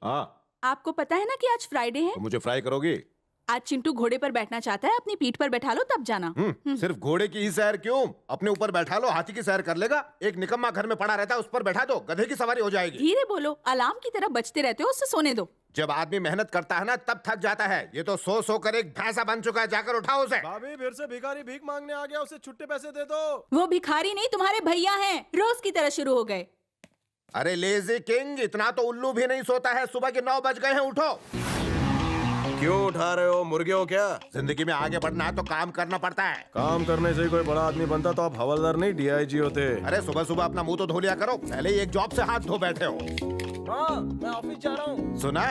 हाँ, आपको पता है ना कि आज फ्राइडे है? तो मुझे फ्राई करोगी? आज चिंटू घोड़े पर बैठना चाहता है, अपनी पीठ पर बैठा लो तब जाना। सिर्फ घोड़े की ही सैर क्यों? अपने ऊपर बैठा लो, हाथी की सैर कर लेगा। एक निकम्मा घर में पड़ा रहता है, उस पर बैठा दो, गधे की सवारी हो जाएगी। धीरे बोलो, अलार्म की तरह बजते रहते हो, उससे सोने दो। जब आदमी मेहनत करता है ना तब थक जाता है। ये तो सो कर एक भैंसा बन चुका है। जाकर उठाओ उसे। भाभी फिर से भिखारी भीख मांगने आ गया, उसे छुट्टे पैसे दे दो। वो भिखारी नहीं, तुम्हारे भैया हैं, रोज की तरह शुरू हो गए। अरे लेजी किंग, इतना तो उल्लू भी नहीं सोता है। सुबह के 9 बज गए हैं, उठो। क्यों उठा रहे हो, मुर्गे हो क्या? जिंदगी में आगे बढ़ना है तो काम करना पड़ता है। काम करने से ही कोई बड़ा आदमी बनता तो आप हवलदार नहीं डीआईजी होते। अरे सुबह सुबह अपना मुंह तो धो लिया करो, पहले ही एक जॉब से हाथ धो बैठे हो। हाँ, मैं ऑफिस जा रहा हूँ। सुना,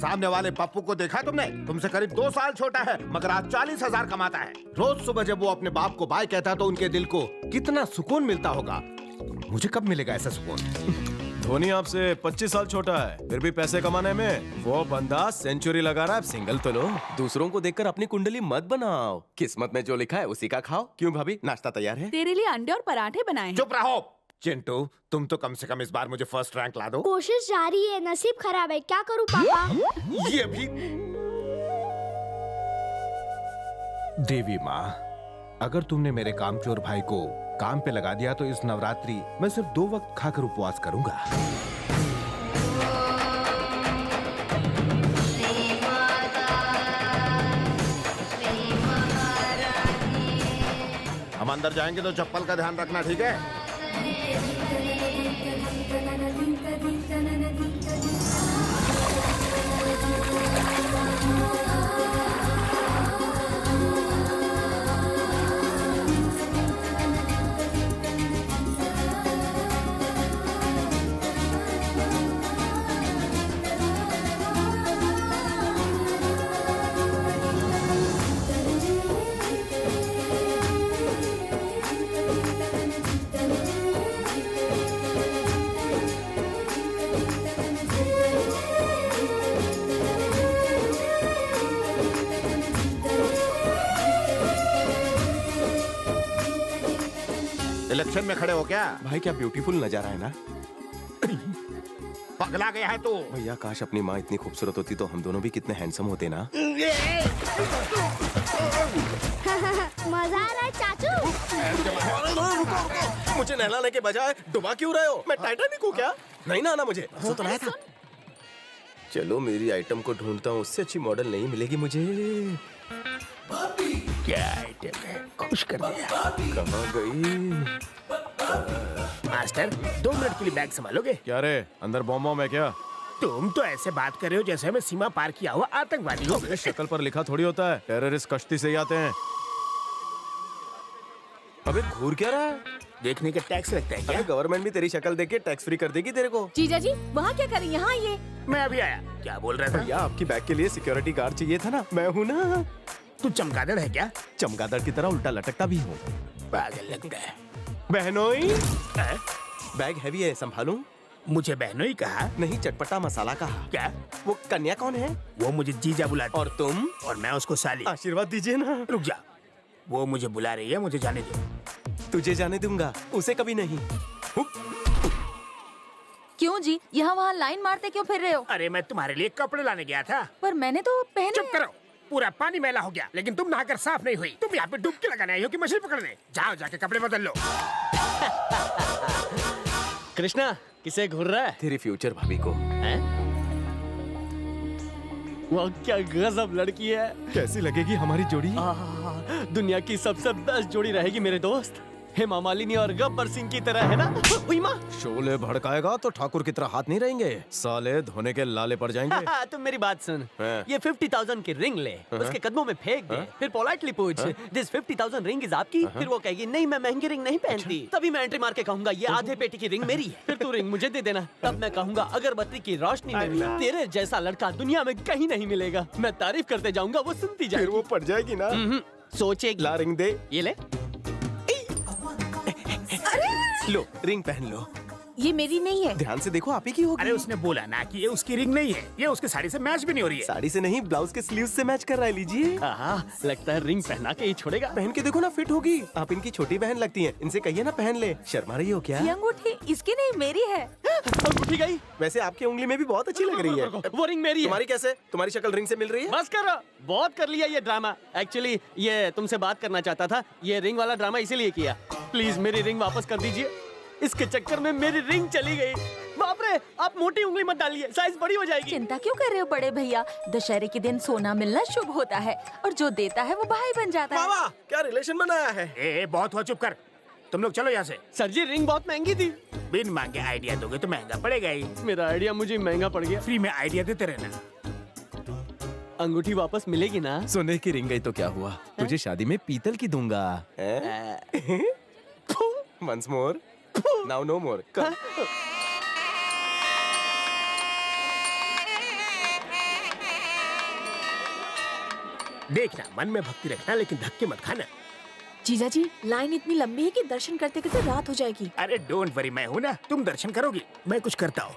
सामने वाले पप्पू को देखा तुमने? तुमसे करीब 2 साल छोटा है, मगर आज 40,000 कमाता है। रोज सुबह जब वो अपने बाप को बाय कहता है तो उनके दिल को कितना सुकून मिलता होगा। मुझे कब मिलेगा ऐसा सुकून? धोनी आपसे 25 साल छोटा है, फिर भी पैसे कमाने में वो बंदा सेंचुरी लगा रहा है। सिंगल तो लो। दूसरों को देखकर अपनी कुंडली मत बनाओ, किस्मत में जो लिखा है उसी का खाओ। क्यों भाभी, नाश्ता तैयार है? तेरे लिए अंडे और पराठे बनाए हैं। चुप रहो चिंटू, तुम तो कम से कम इस बार मुझे फर्स्ट रैंक ला दो। कोशिश जारी है, नसीब खराब है, क्या करूँ पापा? ये भी देवी माँ, अगर तुमने मेरे कामचोर भाई को काम पे लगा दिया तो इस नवरात्रि मैं सिर्फ 2 वक्त खाकर उपवास करूंगा। हम अंदर जाएंगे तो चप्पल का ध्यान रखना, ठीक है? इलेक्शन में खड़े हो क्या? भाई क्या ब्यूटीफुल नजारा है ना। पगला गया है तू। भैया काश अपनी माँ इतनी खूबसूरत होती तो हम दोनों भी कितने हैंडसम होते ना। मजा आ रहा है चाचू। मुझे नहलाने के बजाय डुबा क्यों रहे हो? मैं टाइटैनिक हूँ क्या? नहीं ना आना मुझे। सो तो नया था। चलो मेरी आइटम को ढूंढता हूँ, उससे अच्छी मॉडल नहीं मिलेगी मुझे। क्या आइटम है? खुश कर दिया। कहाँ गई? मास्टर 2 मिनट के लिए बैग संभालोगे? क्या रे, अंदर बॉम्ब है क्या? तुम तो ऐसे बात कर रहे हो जैसे मैं सीमा पार किया हुआ आतंकवादी हूँ। मेरे शक्ल पर लिखा थोड़ी होता है, टेररिस्ट कश्ती से ही आते हैं। अबे घूर क्या रहा है? देखने का टैक्स लगता है क्या? अबे गवर्नमेंट भी तेरी शक्ल देख के टैक्स फ्री कर देगी तेरे को। जीजा जी, वहाँ क्या करें? यहाँ आइए। मैं अभी आया। क्या बोल रहा था? भैया आपकी बैग के लिए सिक्योरिटी गार्ड चाहिए था ना, मैं हूँ ना। तू चमगादड़ है क्या? चमगादड़ की तरह उल्टा लटकता भी हूँ। पागल लगता है। बहनोई, हैं? बैग हैवी है, संभालूं? मुझे बहनोई कहा? नहीं, चटपटा मसाला कहा। क्या? वो कन्या कौन है? वो मुझे जीजा बुलाती और तुम? और मैं उसको साली। आशीर्वाद दीजिए ना। रुक जा, वो मुझे बुला रही है, मुझे जाने दो। तुझे जाने दूंगा, उसे कभी नहीं। क्यों जी, यहाँ वहाँ लाइन मारते क्यों फिर रहे हो? अरे मैं तुम्हारे लिए कपड़े लाने गया था। पर मैंने तो पहने चुप करो, पूरा पानी मैला हो गया, लेकिन तुम नहाकर साफ नहीं हुई। तुम यहाँ पे डुबकी लगाने आई हो कि मछली पकड़ने? जाओ जाके कपड़े बदल लो। कृष्णा, किसे घूर रहा है? तेरी फ्यूचर भाभी को। हैं? वो क्या गजब लड़की है। कैसी लगेगी हमारी जोड़ी? दुनिया की सबसे बेस्ट जोड़ी रहेगी मेरे दोस्त। हेमा मालिनी और गब्बर सिंह की तरह है ना? हुई माँ। शोले भड़काएगा तो ठाकुर की तरह हाथ नहीं रहेंगे, साले धोने के लाले पड़ जाएंगे। तुम मेरी बात सुन। हाँ। ये 50,000 की रिंग ले, उसके कदमों में फेंक दे, फिर पोलाइटली पूछ, दिस 50,000 रिंग इज आपकी? फिर वो कहेगी नहीं, मैं महंगी रिंग नहीं पहनती। तभी मैं एंट्री मार के कहूंगा ये आधे पेटी की रिंग मेरी है। फिर तू रिंग मुझे दे देना। तब मैं कहूंगा अगरबत्ती की रोशनी में भी तेरे जैसा लड़का दुनिया में कहीं नहीं मिलेगा। मैं तारीफ करते जाऊंगा, वो सुनती फिर जाएगी। वो पड़ जाएगी ना। सोचेगी। ला रिंग दे। ये ले। लो रिंग पहन लो। ये मेरी नहीं है। ध्यान से देखो, आप ही की होगी। अरे उसने बोला ना कि ये उसकी रिंग नहीं है, ये उसकी साड़ी से मैच भी नहीं हो रही है। साड़ी से नहीं, ब्लाउज के स्लीव से मैच कर रहा है। लीजिए, लगता है रिंग पहना के ही छोड़ेगा। पहन के देखो ना, फिट होगी। आप इनकी छोटी बहन लगती हैं, इनसे कहिए ना पहन ले। शर्मा रही हो क्या? ये अंगूठी इसकी नहीं, मेरी है। अंगूठी गई। वैसे आपकी उंगली में भी बहुत अच्छी लग रही है। वो रिंग मेरी है। तुम्हारी कैसे? तुम्हारी शक्ल रिंग से मिल रही है। बस करो, बहुत कर लिया ये ड्रामा। एक्चुअली ये तुमसे बात करना चाहता था। ये रिंग वाला ड्रामा इसीलिए किया। प्लीज मेरी रिंग वापस कर दीजिए। इसके चक्कर में मेरी रिंग चली गई। बाप रे, आप मोटी उंगली मत डालिए, साइज बड़ी हो जाएगी। चिंता क्यों कर रहे हो बड़े भैया? दशहरे के दिन सोना मिलना शुभ होता है और जो देता है वो भाई बन जाता है। बाबा, क्या रिलेशन बनाया है? ए बहुत हुआ, चुप कर। तुम लोग चलो यहाँ से। सर जी, रिंग बहुत महंगी थी। बिन मांगे आइडिया दोगे तो महंगा पड़ेगा ही। मेरा आइडिया मुझे महंगा पड़ गया। फ्री में आइडिया देते रहना। अंगूठी वापस मिलेगी ना? सोने की रिंग गई तो क्या हुआ, तुझे शादी में पीतल की दूंगा। Once more. Now no more. Come. देखना, मन में भक्ति रखना, लेकिन धक्के मत खाना। जीजा जी, लाइन इतनी लंबी है कि दर्शन करते करते रात हो जाएगी। अरे डोंट वरी, मैं हूँ ना, तुम दर्शन करोगी, मैं कुछ करता हूँ।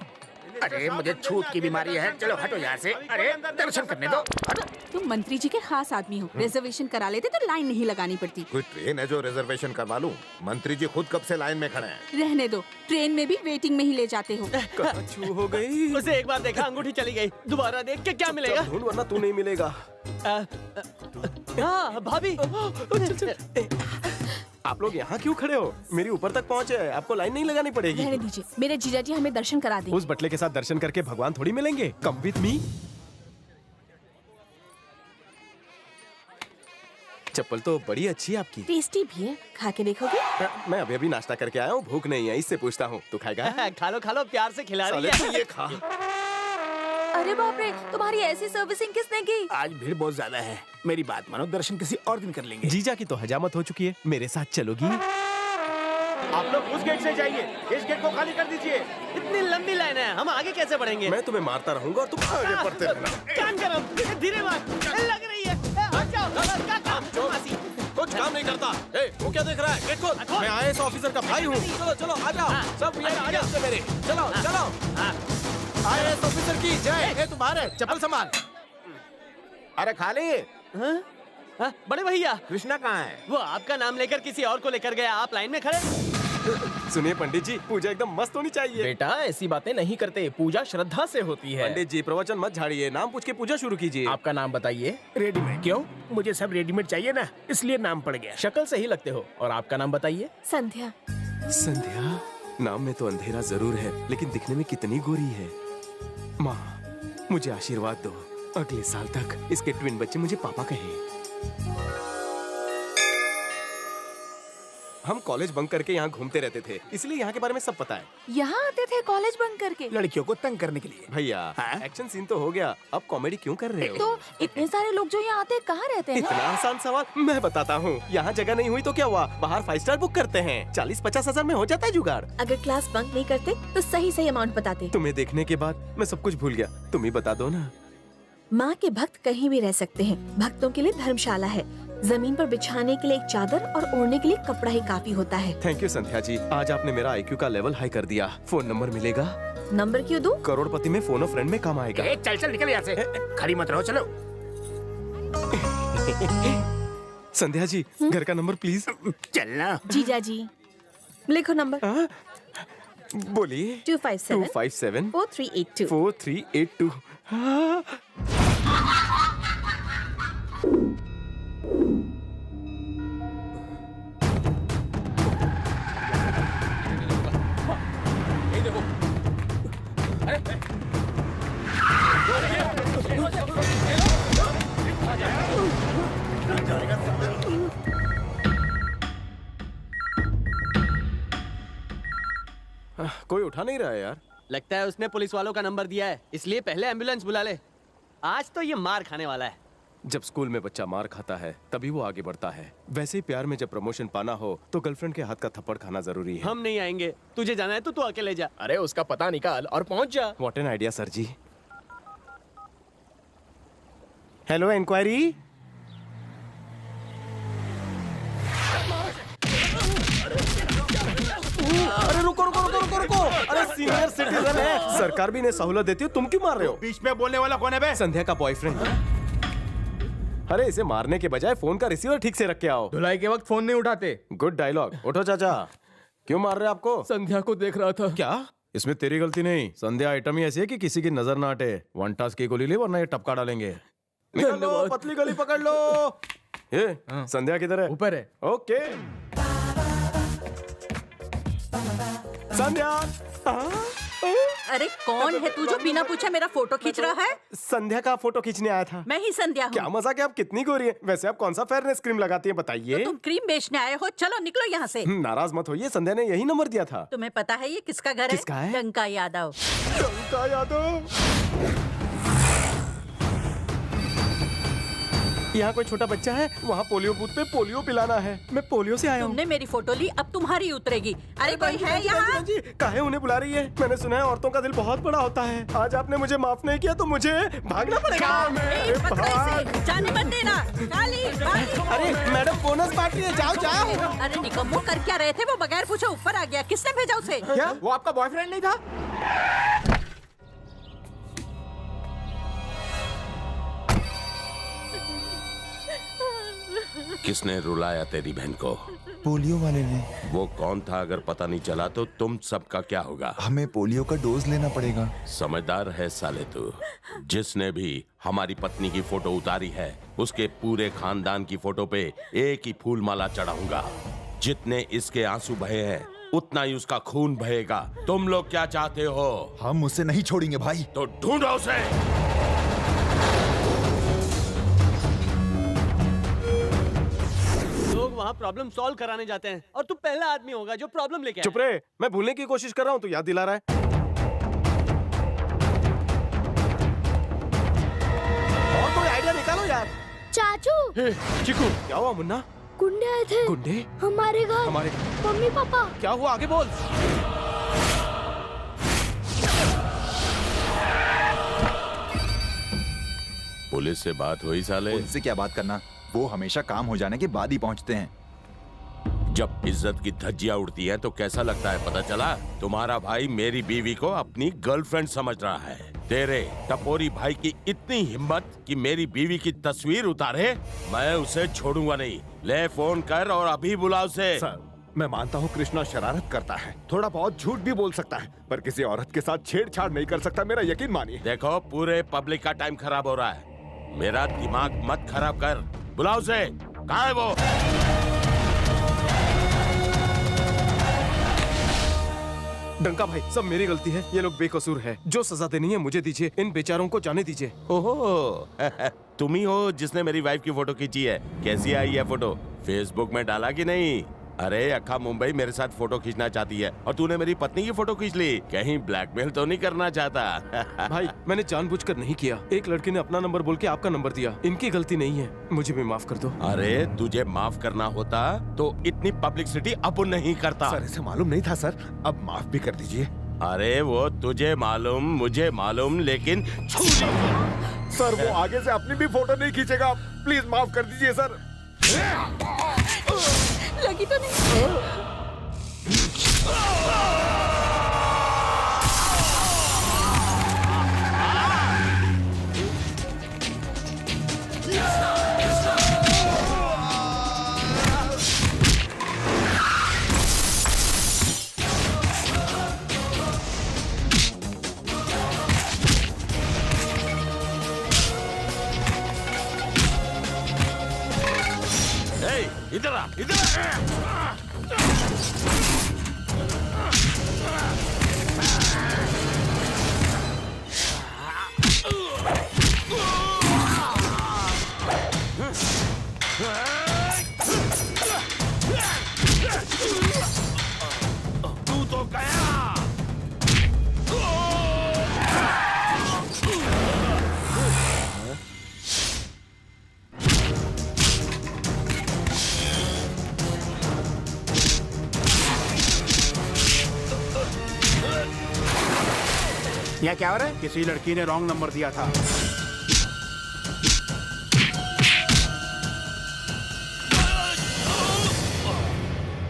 अरे मुझे छूत की बीमारी है, चलो हटो यहाँ से। अरे दर्शन करने दो, हटो। तुम मंत्री जी के खास आदमी हो, रिजर्वेशन करा लेते तो लाइन नहीं लगानी पड़ती। कोई ट्रेन है जो रिजर्वेशन करवा लूं? मंत्री जी खुद कब से लाइन में खड़े हैं। रहने दो, ट्रेन में भी वेटिंग में ही ले जाते हो। छू हो गई। उसे एक बार देखा, अंगूठी चली गई। दोबारा देख के क्या मिलेगा? ढूंढ, वरना तू नहीं मिलेगा। हाँ भाभी। आप लोग यहाँ क्यों खड़े हो? मेरी ऊपर तक पहुँचे, आपको लाइन नहीं लगानी पड़ेगी। रहने दीजिए, मेरे जीजा जी हमें दर्शन करा दें। उस बटले के साथ दर्शन करके भगवान थोड़ी मिलेंगे। Come with me. चप्पल तो बड़ी अच्छी है आपकी। टेस्टी भी है, खा के देखोगे? मैं अभी अभी नाश्ता करके आया हूँ, भूख नहीं है, इससे पूछता हूँ। तू खाएगा? खा लो, प्यार से खिला रही साले, है। तू ये खा। अरे बाप रे, तुम्हारी ऐसी सर्विसिंग किसने की? आज भीड़ बहुत ज्यादा है, मेरी बात मानो, दर्शन किसी और दिन कर लेंगे। जीजा की तो हजामत हो चुकी है, मेरे साथ चलोगी? आप लोग उस गेट से जाइए, इस गेट को खाली कर दीजिए। इतनी लंबी लाइन है, हम आगे कैसे बढ़ेंगे? मैं तुम्हें मारता रहूंगा और तुम आगे बढ़ते रहना। काम करो, धीरे मार, लग रही है। हट जाओ, क्या काम? मासी, कुछ काम नहीं करता। ए, वो क्या देख रहा है? गेट खोल। मैं IAS ऑफिसर का भाई हूँ। चलो चलो, आ जाओ। सब आ जाओ मेरे। चलो चलो। IAS ऑफिसर की जय। ए तुम्हारे चप्पल संभाल। अरे खाली। हाँ, बड़े भैया, कृष्णा कहाँ है? वो आपका नाम लेकर किसी और को लेकर गया, आप लाइन में खड़े। सुनिए पंडित जी, पूजा एकदम मस्त होनी चाहिए। बेटा ऐसी बातें नहीं करते, पूजा श्रद्धा से होती है। पंडित जी, प्रवचन मत झाड़िए, नाम पूछ के पूजा शुरू कीजिए। आपका नाम बताइए। रेडीमेड। क्यों? मुझे सब रेडीमेड चाहिए ना, इसलिए नाम पड़ गया। शक्ल से ही लगते हो। और आपका नाम बताइए। संध्या। संध्या? नाम में तो अंधेरा जरूर है, लेकिन दिखने में कितनी गोरी है। माँ, मुझे आशीर्वाद दो, अगले साल तक इसके ट्विन बच्चे मुझे पापा कहें। हम कॉलेज बंक करके यहाँ घूमते रहते थे, इसलिए यहाँ के बारे में सब पता है। यहाँ आते थे कॉलेज बंक करके? लड़कियों को तंग करने के लिए। भैया, हाँ? एक्शन सीन तो हो गया, अब कॉमेडी क्यों कर रहे हो? तो इतने सारे लोग जो यहाँ आते हैं कहाँ रहते हैं? इतना आसान सवाल, मैं बताता हूँ। यहाँ जगह नहीं हुई तो क्या हुआ, बाहर 5 स्टार बुक करते हैं, 40-50 हजार में हो जाता है जुगाड़। अगर क्लास बंक नहीं करते तो सही सही अमाउंट बताते। तुम्हें देखने के बाद मैं सब कुछ भूल गया, तुम ही बता दो ना। माँ के भक्त कहीं भी रह सकते हैं, भक्तों के लिए धर्मशाला है। जमीन पर बिछाने के लिए एक चादर और ओढ़ने के लिए कपड़ा ही काफी होता है। थैंक यू संध्या जी, आज आपने मेरा IQ का लेवल हाई कर दिया। फोन नंबर मिलेगा? नंबर क्यों दूं? करोड़पति में फोन ऑफ फ्रेंड में काम आएगा। ए, चल चल निकल यहाँ से, खड़ी मत रहो, चलो। संध्या जी, घर का नंबर प्लीज। चलना। जीजा जी, लिखो नंबर। बोलिए। 257 257 4382। 4382। कोई उठा नहीं रहा है यार। लगता है उसने पुलिस वालों का नंबर दिया है, इसलिए पहले एम्बुलेंस बुला ले। आज तो ये मार खाने वाला है। जब स्कूल में बच्चा मार खाता है तभी वो आगे बढ़ता है। वैसे ही प्यार में जब प्रमोशन पाना हो तो गर्लफ्रेंड के हाथ का थप्पड़ खाना जरूरी है। हम नहीं आएंगे, तुझे जाना है तो तू अकेले जा। अरे उसका पता निकाल और पहुँच जा। What an idea sir ji. Hello, inquiry. अरे रुको रुको रुको रुको रुको, अरे सीनियर सिटीजन है, सरकार भी इन्हें सहूलत देती है, तुम क्यों मार रहे हो? बीच में बोलने वाला कौन है बे? संध्या का बॉयफ्रेंड। अरे इसे मारने के बजाय फोन का रिसीवर ठीक से रख के आओ। धुलाई के वक्त फोन नहीं उठाते। Good dialogue. उठो चाचा। क्यों मार रहे आपको? संध्या को देख रहा था। क्या? इसमें तेरी गलती नहीं, संध्या आइटम ही ऐसी है कि किसी की नजर ना हटे। वन टास्क की गोली ले वरना ये टपका डालेंगे। निकल लो, पतली गली पकड़ लो। ये संध्या किधर है? ऊपर है। ओके संध्या। अरे कौन है तू जो बिना पूछे मेरा फोटो खींच रहा है? संध्या का फोटो खींचने आया था। मैं ही संध्या क्या हूँ। मजाक है, आप कितनी गोरी है। वैसे आप कौन सा फेयरनेस क्रीम लगाती है बताइए? तुम क्रीम बेचने आए हो, चलो निकलो यहाँ से। नाराज मत होइए, संध्या ने यही नंबर दिया था। तुम्हें पता है ये किसका घर है? किसका है? डंका यादव। डंका यादव। यहाँ कोई छोटा बच्चा है, वहाँ पोलियो बूथ पे पोलियो पिलाना है। मैं पोलियो से आया हूँ। तुमने मेरी फोटो ली, अब तुम्हारी उतरेगी। अरे कोई है यहाँ? काहे उन्हें बुला रही है? मैंने सुना है औरतों का दिल बहुत बड़ा होता है। आज आपने मुझे माफ नहीं किया तो मुझे भागना पड़ेगा। ए, पकड़ो इसे, जाने मत देना। काली, भाग। अरे मैडम बोनस पार्टी है, जाओ जाओ। अरे निकम्मो, कर क्या रहे थे? वो बगैर पूछे ऊपर आ गया, किसने भेजा उसे? क्या वो आपका बॉयफ्रेंड नहीं था? किसने रुलाया तेरी बहन को? पोलियो वाले ने। वो कौन था अगर पता नहीं चला तो तुम सबका क्या होगा? हमें पोलियो का डोज लेना पड़ेगा। समझदार है साले तू। जिसने भी हमारी पत्नी की फोटो उतारी है उसके पूरे खानदान की फोटो पे एक ही फूल माला चढ़ाऊंगा। जितने इसके आंसू बहे हैं उतना ही उसका खून बहेगा। तुम लोग क्या चाहते हो? हम उसे नहीं छोड़ेंगे भाई। तो ढूंढो उसे। लोग वहाँ प्रॉब्लम सॉल्व कराने जाते हैं और तू पहला आदमी होगा जो प्रॉब्लम लेके आया। चुप रहे, मैं भूलने की कोशिश कर रहा हूँ, तू याद दिला रहा है। और कोई आइडिया निकालो यार। चाचू, चिकू, क्या हुआ मुन्ना? गुंडे आए थे गुंडे? हमारे घर। हमारे मम्मी पापा। क्या हुआ, आगे बोल। पुलिस से बात हुई साले? उनसे क्या बात करना, वो हमेशा काम हो जाने के बाद ही पहुंचते हैं। जब इज्जत की धज्जियां उड़ती हैं तो कैसा लगता है पता चला? तुम्हारा भाई मेरी बीवी को अपनी गर्लफ्रेंड समझ रहा है। तेरे टपोरी भाई की इतनी हिम्मत कि मेरी बीवी की तस्वीर उतारे? मैं उसे छोड़ूंगा नहीं। ले फोन कर और अभी बुलाओ उसे। सर, मैं मानता हूँ कृष्णा शरारत करता है, थोड़ा बहुत झूठ भी बोल सकता है, पर किसी औरत के साथ छेड़छाड़ नहीं कर सकता, मेरा यकीन मानिए। देखो पूरे पब्लिक का टाइम खराब हो रहा है, मेरा दिमाग मत खराब कर। बुलाओ उसे। कहाँ है वो? डंका भाई, सब मेरी गलती है। ये लोग बेकसूर है। जो सजा देनी है मुझे दीजिए, इन बेचारों को जाने दीजिए। ओहो तुम ही हो जिसने मेरी वाइफ की फोटो खींची है। कैसी आई है फोटो? फेसबुक में डाला कि नहीं? अरे अक्खा मुंबई मेरे साथ फोटो खींचना चाहती है और तूने मेरी पत्नी की फोटो खींच ली। कहीं ब्लैकमेल तो नहीं करना चाहता? भाई मैंने जानबूझकर नहीं किया। एक लड़के ने अपना नंबर बोल के आपका नंबर दिया। इनकी गलती नहीं है, मुझे भी माफ कर दो। अरे तुझे माफ करना होता तो इतनी पब्लिसिटी अब नहीं करता। सर इसे मालूम नहीं था सर, अब माफ भी कर दीजिए। अरे वो तुझे मालूम मुझे मालूम, लेकिन सर वो आगे से अपनी भी फोटो नहीं खींचेगा, प्लीज माफ कर दीजिए सर। लगी तो नहीं? इधर आ, इधर आ। तू तो गया। यहाँ क्या हो रहा है? किसी लड़की ने रॉन्ग नंबर दिया था।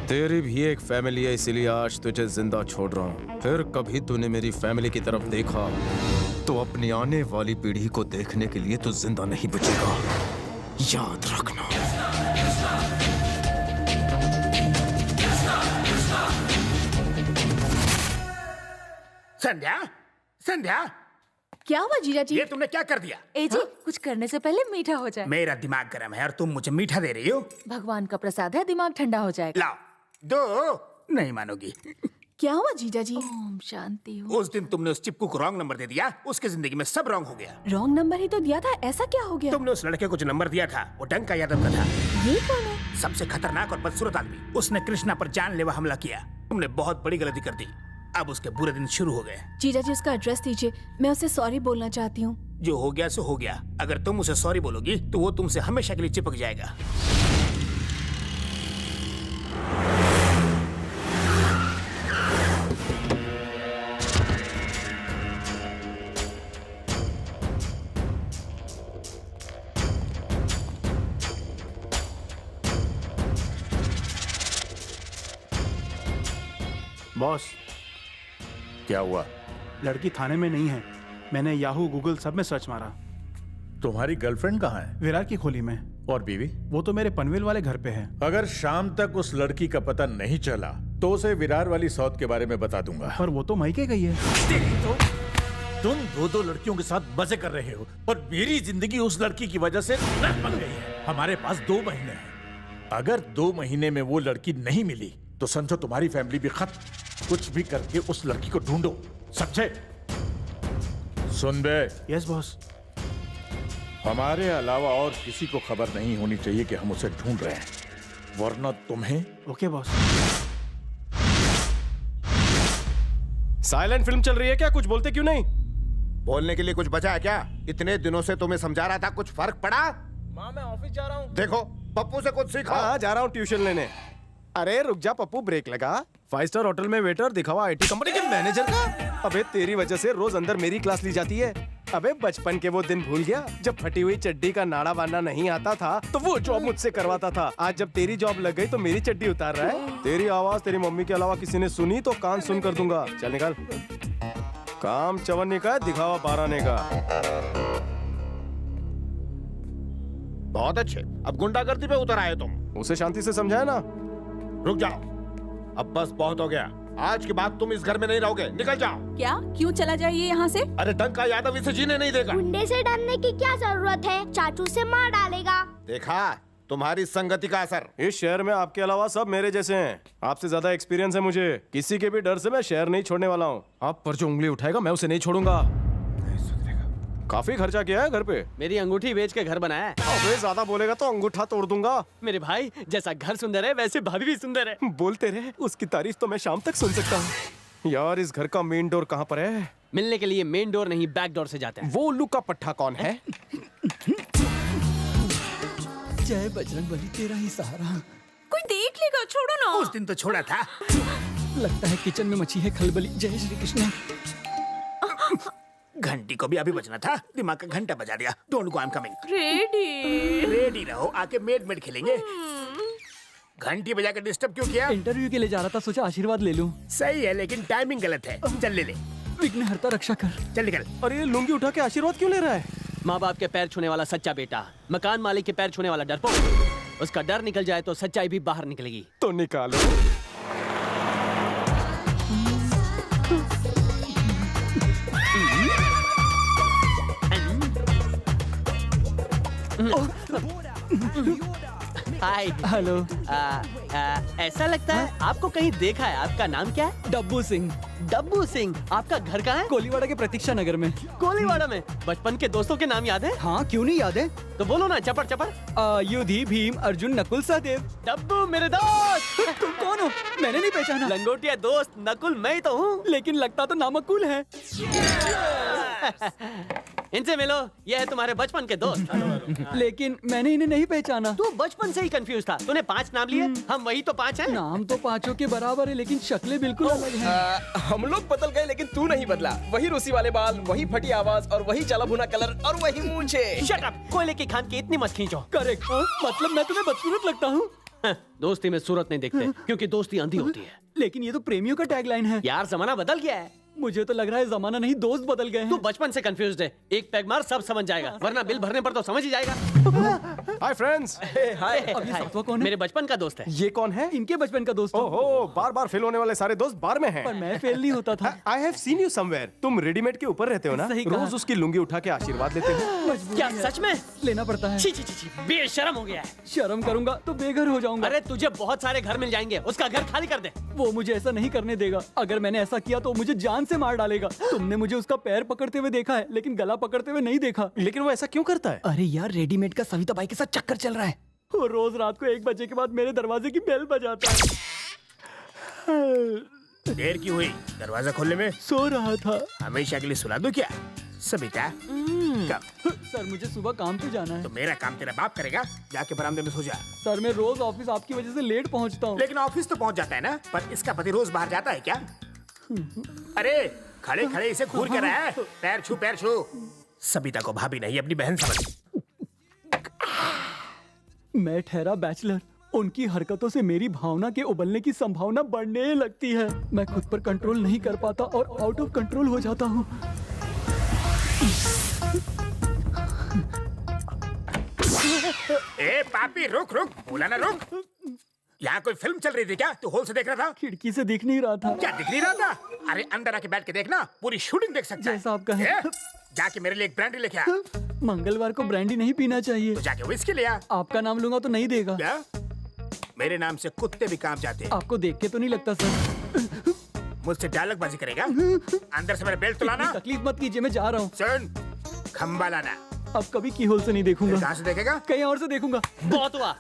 तेरी भी एक फैमिली है, इसीलिए आज तुझे जिंदा छोड़ रहा हूँ। फिर कभी तूने मेरी फैमिली की तरफ देखा तो अपनी आने वाली पीढ़ी को देखने के लिए तू जिंदा नहीं बचेगा, याद रखना। संध्या, संध्या, क्या हुआ जीजा जी? ये तुमने क्या कर दिया? ए जी, कुछ करने से पहले मीठा हो जाए। मेरा दिमाग गर्म है और तुम मुझे मीठा दे रही हो। भगवान का प्रसाद है, दिमाग ठंडा हो जाएगा। लाओ, दो। नहीं मानोगी। क्या हुआ जीजा जी? ओम शांति हो। उस दिन तुमने उस चिपकू को रॉन्ग नंबर दे दिया, उसकी जिंदगी में सब रॉन्ग हो गया। रॉन्ग नंबर ही तो दिया था, ऐसा क्या हो गया? तुमने उस लड़के को जो नंबर दिया था वो डंका यादव का था। ये कौन है? सबसे खतरनाक और बदसूरत आदमी। उसने कृष्णा पर जानलेवा हमला किया। तुमने बहुत बड़ी गलती कर दी। अब उसके बुरे दिन शुरू हो गए। जीजा जी उसका एड्रेस दीजिए, मैं उसे सॉरी बोलना चाहती हूँ। जो हो गया सो हो गया। अगर तुम उसे सॉरी बोलोगी तो वो तुमसे हमेशा के लिए चिपक जाएगा। बॉस, क्या हुआ? लड़की थाने में नहीं है। मैंने याहू गूगल सब में सर्च मारा। तुम्हारी गर्लफ्रेंड कहाँ है? विरार की खोली में। और बीवी? वो तो मेरे पनवेल वाले घर पे है। अगर शाम तक उस लड़की का पता नहीं चला तो उसे विरार वाली सौत के बारे में बता दूंगा। पर वो तो मायके गई है। तुम दो लड़कियों के साथ मजे कर रहे हो और मेरी जिंदगी उस लड़की की वजह से नर्क बन गई है। हमारे पास 2 महीने हैं। अगर 2 महीने में वो लड़की नहीं मिली तो समझो तुम्हारी फैमिली भी खत्म। कुछ भी करके उस लड़की को ढूंढो, समझे? सुन बे। Yes boss. हमारे अलावा और किसी को खबर नहीं होनी चाहिए कि हम उसे ढूंढ रहे हैं, वरना तुम्हें। Okay boss. साइलेंट फिल्म चल रही है क्या? कुछ बोलते क्यों नहीं? बोलने के लिए कुछ बचा है क्या? इतने दिनों से तुम्हें समझा रहा था, कुछ फर्क पड़ा? माँ मैं ऑफिस जा रहा हूँ। देखो पप्पू से कुछ सीखो। हाँ जा रहा हूँ ट्यूशन लेने। अरे रुक जा पप्पू, ब्रेक लगा। 5 स्टार होटल में वेटर दिखावा आईटी कंपनी के मैनेजर का। अबे तेरी वजह से रोज अंदर मेरी क्लास ली जाती है। अबे बचपन के वो दिन भूल गया जब फटी हुई चड्डी का नाड़ा बांधना नहीं आता था तो वो जॉब मुझसे करवाता था। आज जब तेरी जॉब लग गई तो मेरी चड्डी उतार रहा है। तेरी आवाज तेरी मम्मी के अलावा किसी ने सुनी तो कान सुन कर दूंगा। चल निकल। काम चवन्नी का, दिखावा 12 का। बहुत अच्छे, अब गुंडागर्दी पे उतर आए तुम। उसे शांति से समझाया ना। रुक जाओ, अब बस बहुत हो गया। आज के बाद तुम इस घर में नहीं रहोगे, निकल जाओ। क्या? क्यों चला जाइए यहाँ से? अरे डंका यादव इसे जीने नहीं देगा। गुंडे से डरने की क्या जरूरत है? चाचू से मार डालेगा। देखा तुम्हारी संगति का असर। इस शहर में आपके अलावा सब मेरे जैसे हैं। आपसे ज्यादा एक्सपीरियंस है मुझे। किसी के भी डर से मैं शहर नहीं छोड़ने वाला हूँ। आप पर जो उंगली उठाएगा मैं उसे नहीं छोड़ूंगा। काफी खर्चा किया है घर पे। मेरी अंगूठी बेच के घर बनाया है। अबे ज्यादा बोलेगा तो अंगूठा तोड़ दूंगा। मेरे भाई जैसा घर सुंदर है वैसे भाभी भी सुंदर है। बोलते रहे, उसकी तारीफ तो मैं शाम तक सुन सकता हूँ। यार इस घर का मेन डोर कहाँ पर है? मिलने के लिए मेन डोर नहीं बैक डोर से जाते हैं। वो उल्लू का पट्टा कौन है? जय बजरंगबली, तेरा ही सहारा। कोई देख लेगा, छोड़ो ना। उस दिन तो छोड़ा था। लगता है किचन में मची है खलबली। जय श्री कृष्ण। घंटी को भी अभी बजना था, दिमाग का घंटा बजा दिया। Don't go, I am coming. Ready रहो, आके मेड खेलेंगे। घंटी बजा के डिस्टर्ब क्यों किया? इंटरव्यू के लिए जा रहा था, सोचा आशीर्वाद ले लूं। सही है लेकिन टाइमिंग गलत है। चल ले ले। विघ्नहर्ता रक्षा कर। चल निकल। और ये लुंगी उठा के आशीर्वाद क्यों ले रहा है? माँ बाप के पैर छूने वाला सच्चा बेटा, मकान मालिक के पैर छूने वाला डरपोक। उसका डर निकल जाए तो सच्चाई भी बाहर निकलेगी। तो निकालो। हाय। हेलो। ऐसा लगता है आपको कहीं देखा है। आपका नाम क्या है? डब्बू सिंह। डब्बू सिंह। आपका घर कहाँ है? कोलीवाड़ा के प्रतीक्षा नगर में। कोलीवाड़ा में? बचपन के दोस्तों के नाम याद है? हाँ, क्यों नहीं याद है? तो बोलो ना, चपर चपर। युधि, भीम, अर्जुन, नकुल, सहदेव। डब्बू मेरे दोस्त। तुम कौन हो? मैंने नहीं पहचाना। लंगोटिया दोस्त नकुल मैं ही तो हूँ। लेकिन लगता तो नामकुल है। इनसे मिलो, ये है तुम्हारे बचपन के दोस्त। लेकिन मैंने इन्हें नहीं पहचाना। तू बचपन से ही कंफ्यूज था। तूने 5 नाम लिए, हम वही तो 5 हैं। नाम तो 5 के बराबर है लेकिन शक्लें बिल्कुल अलग हैं। हम लोग बदल गए लेकिन तू नहीं बदला। वही रूसी वाले बाल, वही फटी आवाज और वही जला भुना कलर और वही मूंछें। Shut up. कोयले की खान की इतनी मत खींचो। करेक्ट। मतलब मैं तुम्हें बदसूरत लगता हूँ? दोस्ती में सूरत नहीं देखते क्योंकि दोस्ती अंधी होती है। लेकिन ये तो प्रेमियों का टैगलाइन है। यार जमाना बदल गया है। मुझे तो लग रहा है जमाना नहीं दोस्त बदल गए हैं। तू बचपन से कंफ्यूज्ड है। एक पैग मार सब समझ जाएगा, वरना बिल भरने पर तो समझ ही जाएगा। Hi friends. हाय। अब ये सत्वा कौन है? मेरे बचपन का दोस्त है। ये कौन है? इनके बचपन का दोस्त। ओहो, बार बार फेल होने वाले सारे दोस्त बार में हैं। पर मैं फेल नहीं होता था। I have seen you somewhere. तुम रेडीमेड के ऊपर रहते हो ना? सही कहा। रोज उसकी लुंगी उठा के आशीर्वाद लेते हो। क्या सच में? लेना पड़ता है। छी छी छी छी, बेशरम हो गया है। शर्म करूंगा तो बेघर हो जाऊंगा। अरे तुझे बहुत सारे घर मिल जाएंगे, उसका घर खाली कर दे। वो मुझे ऐसा नहीं करने देगा। अगर मैंने ऐसा किया तो मुझे जान से मार डालेगा। तुमने मुझे उसका पैर पकड़ते हुए देखा है, लेकिन गला पकड़ते हुए नहीं देखा। लेकिन वो ऐसा क्यों करता है? अरे यार, रेडीमेड का सविता बाई के साथ चक्कर चल रहा है। वो रोज रात को 1 बजे के बाद मेरे दरवाजे की बेल बजाता है। देर की हुई दरवाजा खोलने में? सो रहा था। हमेशा के लिए सुला दो क्या सविता? कब? सर मुझे सुबह काम पे जाना है। तो मेरा काम तेरा बाप करेगा, जाके बरामदे में सो जा। सर मैं रोज ऑफिस आपकी वजह से लेट पहुंचता हूँ। लेकिन ऑफिस तो पहुंच जाता है ना, पर इसका पति रोज बाहर जाता है क्या? अरे खड़े खड़े इसे घूर के रहा है। पैर छू पैर छू। सबिता को भाभी नहीं अपनी बहन समझ। मैं ठहरा बैचलर। उनकी हरकतों से मेरी भावना के उबलने की संभावना बढ़ने लगती है। मैं खुद पर कंट्रोल नहीं कर पाता और आउट ऑफ कंट्रोल हो जाता हूँ। ए पापी रुक रुक, बोला ना रुक। यहाँ कोई फिल्म चल रही थी क्या? तू हॉल से देख रहा था? खिड़की से दिख नहीं रहा था। क्या दिख नहीं रहा था? अरे अंदर आके बैठ के देखना, पूरी शूटिंग देख सकता है। जैसा आप कहें। जाके मेरे लिए एक ब्रांडी लेके आ। मंगलवार को ब्रांडी नहीं पीना चाहिए। तो जाके विस्की ले आ। आपका नाम लूंगा तो नहीं देगा। क्या? मेरे नाम से कुत्ते भी काम जाते हैं। आपको देख के तो नहीं लगता सर। मुझसे डायलॉगबाजी करेगा? अंदर से मेरा बेल्ट तो लाना। तकलीफ मत कीजिए, मैं जा रहा हूँ। सुन, खंबा लाना। अब कभी की होल से नहीं देखूंगा। कहाँ से देखेगा? कहीं और से देखूंगा। बहुत हुआ।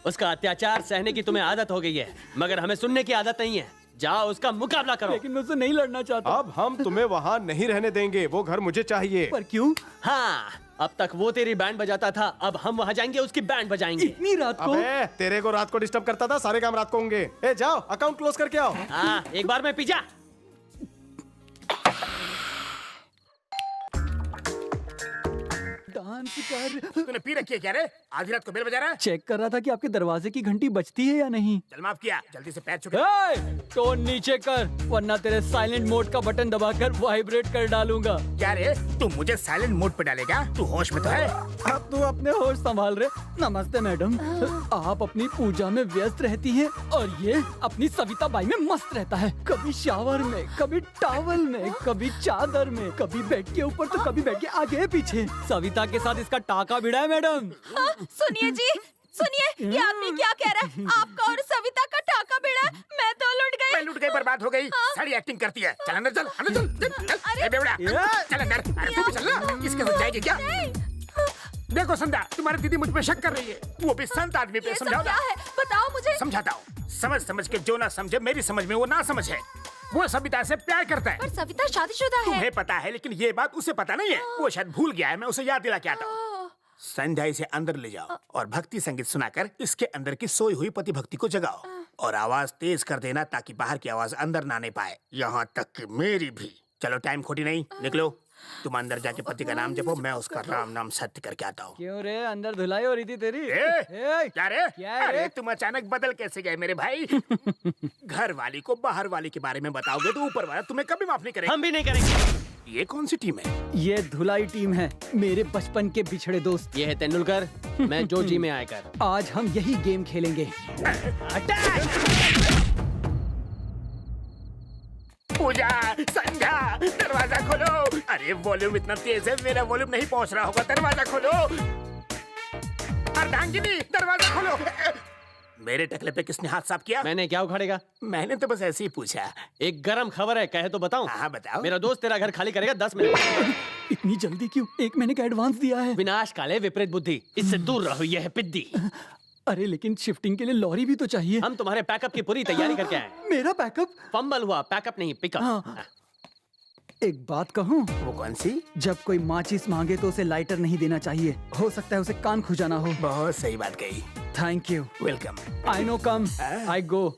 उसका अत्याचार सहने की तुम्हें आदत हो गई है, मगर हमें सुनने की आदत नहीं है। जाओ उसका मुकाबला करो। लेकिन मैं उससे नहीं लड़ना चाहता। अब हम तुम्हें वहाँ नहीं रहने देंगे। वो घर मुझे चाहिए। पर क्यों? हाँ, अब तक वो तेरी बैंड बजाता था, अब हम वहाँ जाएंगे उसकी बैंड बजाएंगे। इतनी रात को? अबे, तेरे को रात को डिस्टर्ब करता था, सारे काम रात को होंगे। ए जाओ, अकाउंट क्लोज करके आओ। हाँ, एक बार में पिज्जा। डांस कर। तूने पी रखी है क्या रे? आधी रात को बेल बजा रहा है? चेक कर रहा था कि आपके दरवाजे की घंटी बजती है या नहीं। चल माफ किया, जल्दी से पैर छू के। टोन नीचे कर, वरना तेरे साइलेंट मोड का बटन दबाकर वाइब्रेट कर डालूंगा। क्या रे, तू मुझे साइलेंट मोड पे डालेगा? तू होश में तो है? अब तू अपने होश संभाल रहे। नमस्ते मैडम। आप अपनी पूजा में व्यस्त रहती हैं और ये अपनी सविता बाई में मस्त रहता है। कभी शावर में, कभी टॉवल में, कभी चादर में, कभी बेड के ऊपर तो कभी बेड के आगे पीछे। सविता के साथ इसका टाका भिड़ा है मैडम। सुनिए जी, सुनिए, ये आदमी क्या कह रहा है? आपका और सविता का टाका भिड़ा है? मैं तो लुट गई। मैं लुट गई, बर्बाद हो गई। सारी एक्टिंग करती है। चल अंदर चल, अंदर चल, चल। ए बेवड़ा, चल अंदर। अरे तू भी चल ना, किसके साथ जाएगी क्या? देखो संध्या, तुम्हारी दीदी मुझ पे शक कर रही है। वो भी संत आदमी पे। समझाओ क्या है? बताओ मुझे। समझाता हूँ। समझ समझ के जो ना समझे, मेरी समझ में वो ना समझ है। वो सविता से प्यार करता है। पर सविता शादीशुदा है। तुम्हें पता है, लेकिन ये बात उसे पता नहीं है। वो शायद भूल गया है, मैं उसे याद दिला के आता हूँ। संध्या इसे अंदर ले जाओ और भक्ति संगीत सुनाकर इसके अंदर की सोई हुई पति भक्ति को जगाओ और आवाज तेज कर देना ताकि बाहर की आवाज अंदर ना आने पाए, यहाँ तक कि मेरी भी। चलो टाइम खोटी नहीं, निकलो। तुम अंदर जाके पति का नाम जपो, मैं उसका राम नाम सत्य करके आता हूँ। क्यों रे, अंदर धुलाई हो रही थी तेरी? क्या रे? क्या है अरे तुम अचानक बदल कैसे गए मेरे भाई? घर वाली को बाहर वाली के बारे में बताओगे तो ऊपर वाला तुम्हें कभी माफ नहीं करेगा। हम भी नहीं करेंगे। ये कौन सी टीम है? ये धुलाई टीम है, मेरे बचपन के बिछड़े दोस्त। ये है तेंदुलकर, मैं जोजी में आकर। आज हम यही गेम खेलेंगे। पूजा, संध्या, दरवाजा खोलो। अरे वॉल्यूम इतना तेज है, मेरा वॉल्यूम नहीं पहुंच रहा होगा। दरवाजा खोलो। अर्धांगिनी, दरवाजा खोलो। मेरे टकले पे किसने हाथ साफ किया? मैंने। क्या उखाड़ेगा? मैंने तो बस ऐसे ही पूछा। एक गरम खबर है, कहे तो बताऊं? हाँ बताओ। मेरा दोस्त तेरा घर खाली करेगा 10 मिनट। इतनी जल्दी क्यों? 1 महीने का एडवांस दिया है। विनाश काले विपरीत बुद्धि, इससे दूर रहो, यह है पिद्दी। अरे लेकिन शिफ्टिंग के लिए लॉरी भी तो चाहिए। हम तुम्हारे पैकअप की पूरी तैयारी करके आए। मेरा पैकअप? फंबल हुआ, पैकअप नहीं, पिकअप। हाँ। एक बात कहूँ? वो कौन सी? जब कोई माचिस मांगे तो उसे लाइटर नहीं देना चाहिए। हो सकता है उसे कान खुजाना हो। बहुत सही बात कही। Thank you. Welcome. I know, come I go.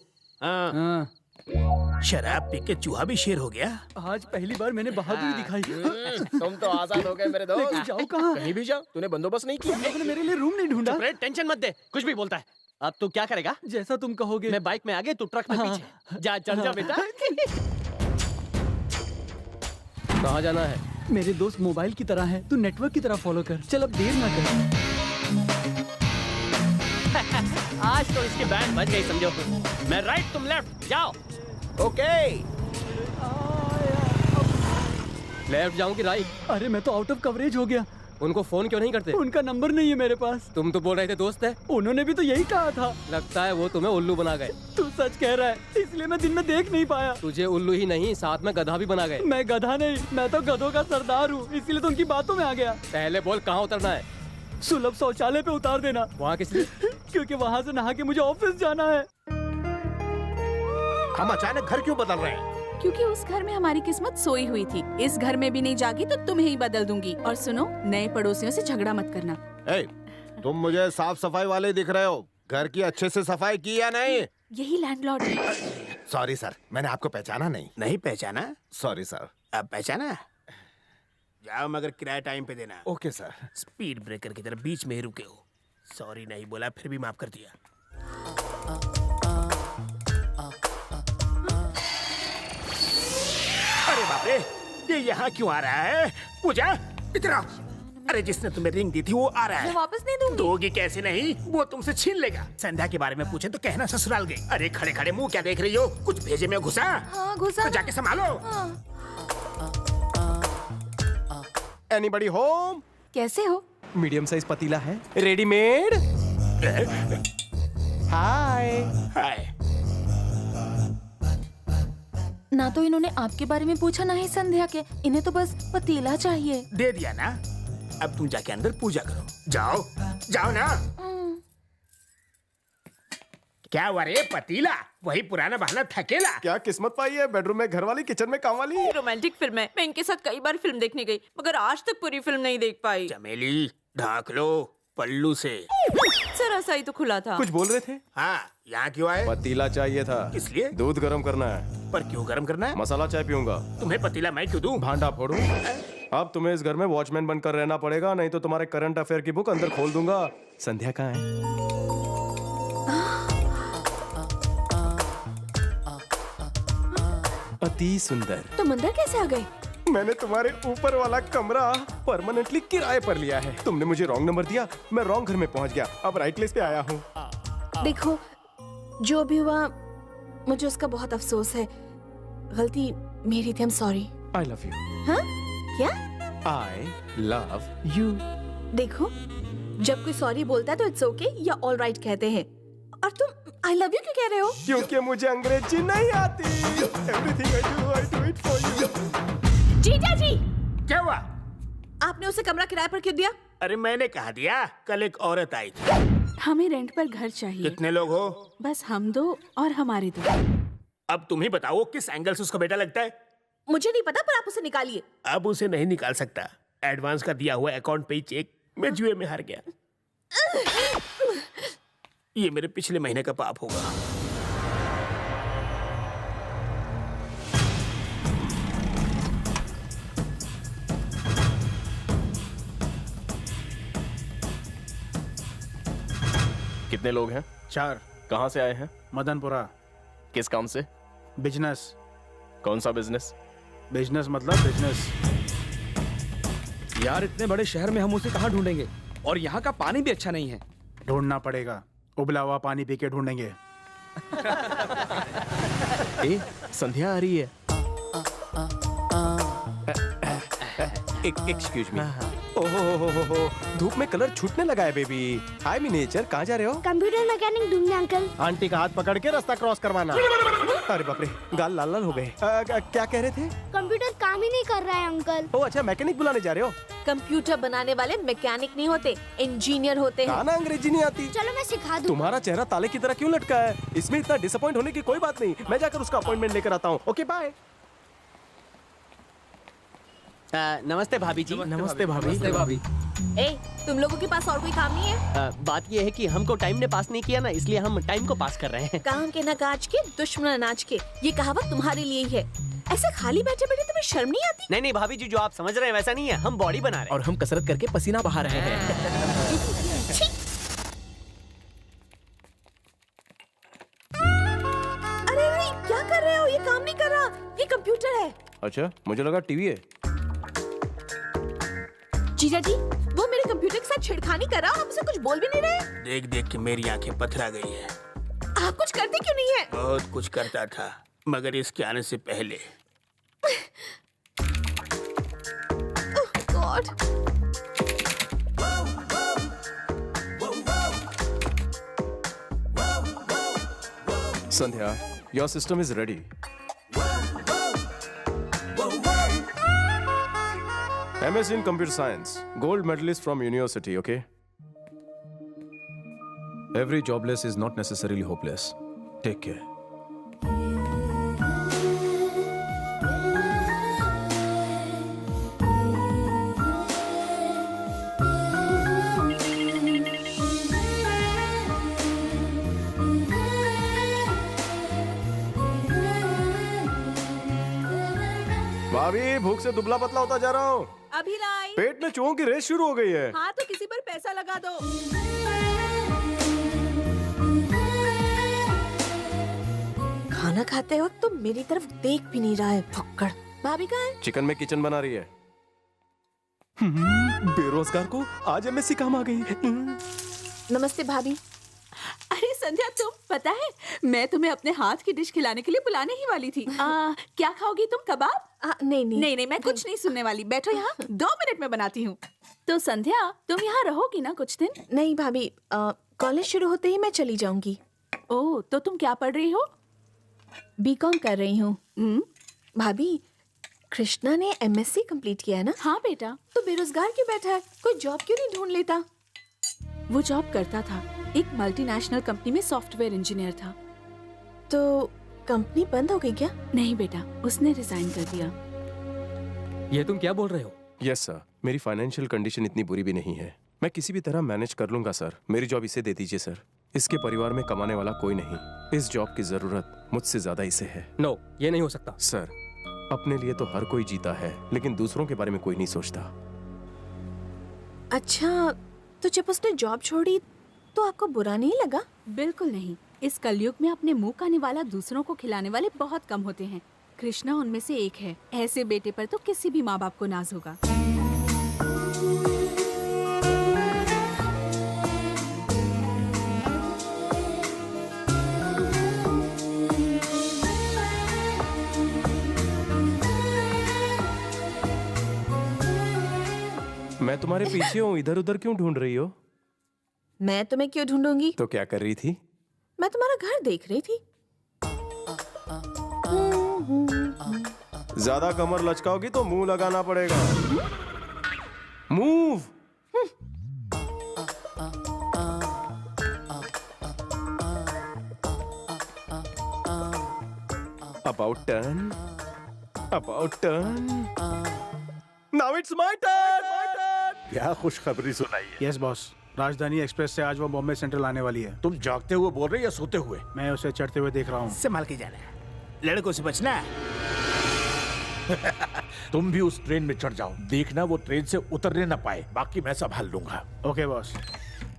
शराब पी के चूहा भी शेर हो गया। आज पहली बार मैंने बहादुरी दिखाई। तुम तो आजाद हो गए मेरे दोस्त। लेकिन जाओ कहाँ? कहीं भी जाओ, तूने बंदोबस्त नहीं किया। लोगों ने मेरे लिए रूम नहीं ढूंढा। टेंशन मत दे, कुछ भी बोलता है। अब तू क्या करेगा? जैसा तुम कहोगे। मैं बाइक में आगे, तू ट्रक में पीछे। जा चढ़ जा बेटा। कहाँ जाना है? मेरे दोस्त मोबाइल की तरह है, तू नेटवर्क की तरह फॉलो कर। चल अब देर ना कर। आज तो इसकी बैंड बज गई समझो। मैं राइट तुम लेफ्ट, जाओ। ओके। लेफ्ट जाऊं कि राइट? अरे मैं तो आउट ऑफ कवरेज हो गया। उनको फोन क्यों नहीं करते? उनका नंबर नहीं है मेरे पास। तुम तो बोल रहे थे दोस्त है। उन्होंने भी तो यही कहा था। लगता है वो तुम्हें उल्लू बना गए। तू सच कह रहा है, इसलिए मैं दिन में देख नहीं पाया। तुझे उल्लू ही नहीं, साथ में गधा भी बना गए। मैं गधा नहीं, मैं तो गधों का सरदार हूँ, इसीलिए तो उनकी बातों में आ गया। पहले बोल कहाँ उतरना है? सुलभ शौचालय पे उतार देना। वहाँ किस लिए? क्योंकि वहाँ से नहा के मुझे ऑफिस जाना है। हम अचानक घर क्यों बदल रहे हैं? क्योंकि उस घर में हमारी किस्मत सोई हुई थी। इस घर में भी नहीं जागी तो तुम्हें ही बदल दूंगी। और सुनो, नए पड़ोसियों से झगड़ा मत करना। ए, तुम मुझे साफ सफाई वाले दिख रहे हो। घर की अच्छे से सफाई की या नहीं? यही लैंडलॉर्ड है। सॉरी सर, मैंने आपको पहचाना नहीं। नहीं पहचाना? Sorry sir. अब पहचाना? जाओ मगर किराया टाइम पे देना। Okay sir. स्पीड ब्रेकर की तरह बीच में ही रुके हो। सॉरी नहीं बोला, फिर भी माफ कर दिया। अरे बाप रे, ये यहाँ क्यों आ रहा है? पूजा, इधर आओ। अरे जिसने तुम्हें रिंग दी थी वो आ रहा है। मैं वापस नहीं दूंगी। दोगी कैसे नहीं? वो तुमसे छीन लेगा। संध्या के बारे में पूछे तो कहना ससुराल गई। अरे खड़े खड़े मुंह क्या देख रही हो? कुछ भेजे में घुसा? हाँ, घुसा तो जाके संभालो। Anybody home? कैसे हो? मीडियम साइज पतीला है, रेडीमेड। हाय। हाय। ना तो इन्होंने आपके बारे में पूछा, ना ही संध्या के। इन्हें तो बस पतीला चाहिए। दे दिया ना, अब तुम जाके अंदर पूजा करो। जाओ जाओ ना। क्या हुआ रे पतीला? वही पुराना बहाना थकेला। क्या किस्मत पाई है, बेडरूम में घर वाली, किचन में काम वाली। रोमांटिक फिल्म है। मैं इनके साथ कई बार फिल्म देखने गई, मगर आज तक पूरी फिल्म नहीं देख पाई। चमेली ढाक लो पल्लू से। जरा सा ही तो खुला था। कुछ बोल रहे थे? हाँ, यहाँ क्यों आए? पतीला चाहिए था। किस लिए? दूध गर्म करना है। पर क्यों गर्म करना है? मसाला चाय पीऊंगा। तुम्हें पतीला मैं क्यों दूं? भांडा फोड़ूं। अब तुम्हें इस घर में वॉचमैन बनकर रहना पड़ेगा, नहीं तो तुम्हारे करंट अफेयर की बुक अंदर खोल दूंगा। संध्या कहाँ है? अति सुंदर। तुम अंदर कैसे आ गए? मैंने तुम्हारे ऊपर वाला कमरा परमानेंटली किराए पर लिया है। तुमने मुझे रॉन्ग नंबर दिया, मैं रॉन्ग घर में पहुंच गया। अब राइट प्लेस पे आया हूँ। देखो, जो भी हुआ मुझे उसका बहुत अफसोस है। गलती मेरी थी। I am sorry. I love you. हाँ? क्या? I love you. देखो, जब कोई सॉरी बोलता है तो इट्स ओके या ऑल राइट कहते हैं। और तुम आई लव यू क्यों कह रहे हो? क्योंकि मुझे अंग्रेजी नहीं आती। Everything I do it for you. जीजा जी, क्या हुआ? आपने उसे कमरा किराए पर क्यों दिया? अरे मैंने कहा दिया, कल एक औरत आई थी। हमें रेंट पर घर चाहिए। कितने लोग हो? बस हम दो और हमारे दो। अब तुम ही बताओ किस एंगल से उसका बेटा लगता है। मुझे नहीं पता, पर आप उसे निकालिए। अब उसे नहीं निकाल सकता। एडवांस का दिया हुआ अकाउंट पे ही चेक मैं जुए में हार गया। ये मेरे पिछले महीने का पाप होगा। कितने लोग हैं? 4। कहाँ से आए हैं? मदनपुरा। किस काम से? बिजनेस। कौन सा बिजनेस? बिजनेस मतलब बिजनेस। यार इतने बड़े शहर में हम उसे कहाँ ढूंढेंगे? और यहाँ का पानी भी अच्छा नहीं है। ढूंढना पड़ेगा, उबला हुआ पानी पी के ढूंढेंगे। ए, संध्या आ रही है। Excuse me. ओहो, धूप में कलर छूटने लगा है बेबी। हाय मिनिएचर, कहाँ जा रहे हो? कंप्यूटर मैकेनिक ढूंढने अंकल। आंटी का हाथ पकड़ के रास्ता क्रॉस करवाना। अरे बाप रे, गाल लाल लाल हो गए। क्या कह रहे थे? कंप्यूटर काम ही नहीं कर रहा है अंकल। ओ अच्छा, मैकेनिक बुलाने जा रहे हो? कंप्यूटर बनाने वाले मैकेनिक नहीं होते, इंजीनियर होते हैं। ना अंग्रेजी नहीं आती। चलो मैं सिखा दूं। तुम्हारा चेहरा ताले की तरह क्यों लटका है? इसमें इतना डिसअपॉइंट होने की कोई बात नहीं। मैं जाकर उसका अपॉइंटमेंट लेकर आता हूँ। Okay bye. नमस्ते भाभी जी। नमस्ते भाभी। ए, तुम लोगों के पास और कोई काम नहीं है? बात ये है कि हमको टाइम ने पास नहीं किया ना, इसलिए हम टाइम को पास कर रहे हैं। काम के न काज के, दुश्मन अनाज के। ये कहावत तुम्हारे लिए ही है। ऐसे खाली बैठे बैठे तुम्हें शर्म नहीं आती? नहीं नहीं भाभी जी, जो आप समझ रहे हैं वैसा नहीं है। हम बॉडी बना रहे हैं। और हम कसरत करके पसीना बहा रहे हैं। अच्छा, मुझे लगा टीवी है। जीजा जी, वो मेरे कंप्यूटर के साथ छेड़खानी कर रहा और हमसे कुछ बोल भी नहीं रहे। देख देख के मेरी आंखें पथरा गई है। आप कुछ करते क्यों नहीं है? बहुत कुछ करता था, मगर इसके आने से पहले। God. Sandhya, your system is ready. MSc in Computer Science, gold medalist from university, okay? Every jobless is not necessarily hopeless. Take care. भाभी, भूख से दुबला पतला होता जा रहा हूँ। अभी लाई। पेट में चूहों की रेस शुरू हो गई है। हाँ तो किसी पर पैसा लगा दो। खाना खाते वक्त तो मेरी तरफ देख भी नहीं रहा है, फक्कड़। भाभी कहाँ है? चिकन में किचन बना रही है। बेरोजगार को आज एमएससी काम आ गई। नमस्ते भाभी। अरे संध्या, तुम पता है मैं तुम्हें अपने हाथ की डिश खिलाने के लिए बुलाने ही वाली थी। क्या खाओगी तुम? कबाब? नहीं, मैं कुछ नहीं सुनने वाली। बैठो यहाँ, 2 मिनट में बनाती हूँ। तो संध्या, तुम यहाँ रहोगी ना कुछ दिन? नहीं भाभी, कॉलेज शुरू होते ही मैं चली जाऊंगी। ओह, तो तुम क्या पढ़ रही हो? बीकॉम कर रही हूँ। भाभी, कृष्णा ने एमएससी कंप्लीट किया है ना? हाँ बेटा। तो बेरोजगार क्यों बैठा है? कोई जॉब क्यों नहीं ढूंढ लेता? वो जॉब करता था, एक मल्टीनेशनल कंपनी में सॉफ्टवेयर इंजीनियर था। तो कंपनी बंद हो गई क्या? नहीं बेटा, उसने रिजाइन कर दिया। ये तुम क्या बोल रहे हो? यस सर, मेरी फाइनेंशियल कंडीशन इतनी बुरी भी नहीं है। मैं किसी भी तरह मैनेज कर लूंगा सर। मेरी जॉब इसे दे दीजिए सर। इसके परिवार में कमाने वाला कोई नहीं। इस जॉब की जरूरत मुझसे ज्यादा इसे है। नो, ये नहीं हो सकता सर। अपने लिए तो हर कोई जीता है, लेकिन दूसरों के बारे में कोई नहीं सोचता। अच्छा, तो जब उसने जॉब छोड़ी तो आपको बुरा नहीं लगा? बिल्कुल नहीं। इस कलयुग में अपने मुंह का निवाला दूसरों को खिलाने वाले बहुत कम होते हैं। कृष्णा उनमें से एक है। ऐसे बेटे पर तो किसी भी माँ बाप को नाज होगा। मैं तुम्हारे पीछे हूँ, इधर उधर क्यों ढूंढ रही हो? मैं तुम्हें क्यों ढूंढूंगी? तो क्या कर रही थी? मैं तुम्हारा घर देख रही थी। ज्यादा कमर लचकाओगी तो मुंह लगाना पड़ेगा। Move. About turn. About turn. Now it's my turn. क्या खुशखबरी सुनाई है? यस बॉस, राजधानी एक्सप्रेस से आज वो बॉम्बे सेंट्रल आने वाली है। तुम जागते हुए बोल रहे या सोते हुए? मैं उसे चढ़ते हुए देख रहा हूँ। संभाल के जाना, लड़कों से बचना। तुम भी उस ट्रेन में चढ़ जाओ, देखना वो ट्रेन से उतरने ना पाए, बाकी मैं संभाल लूंगा। Okay boss.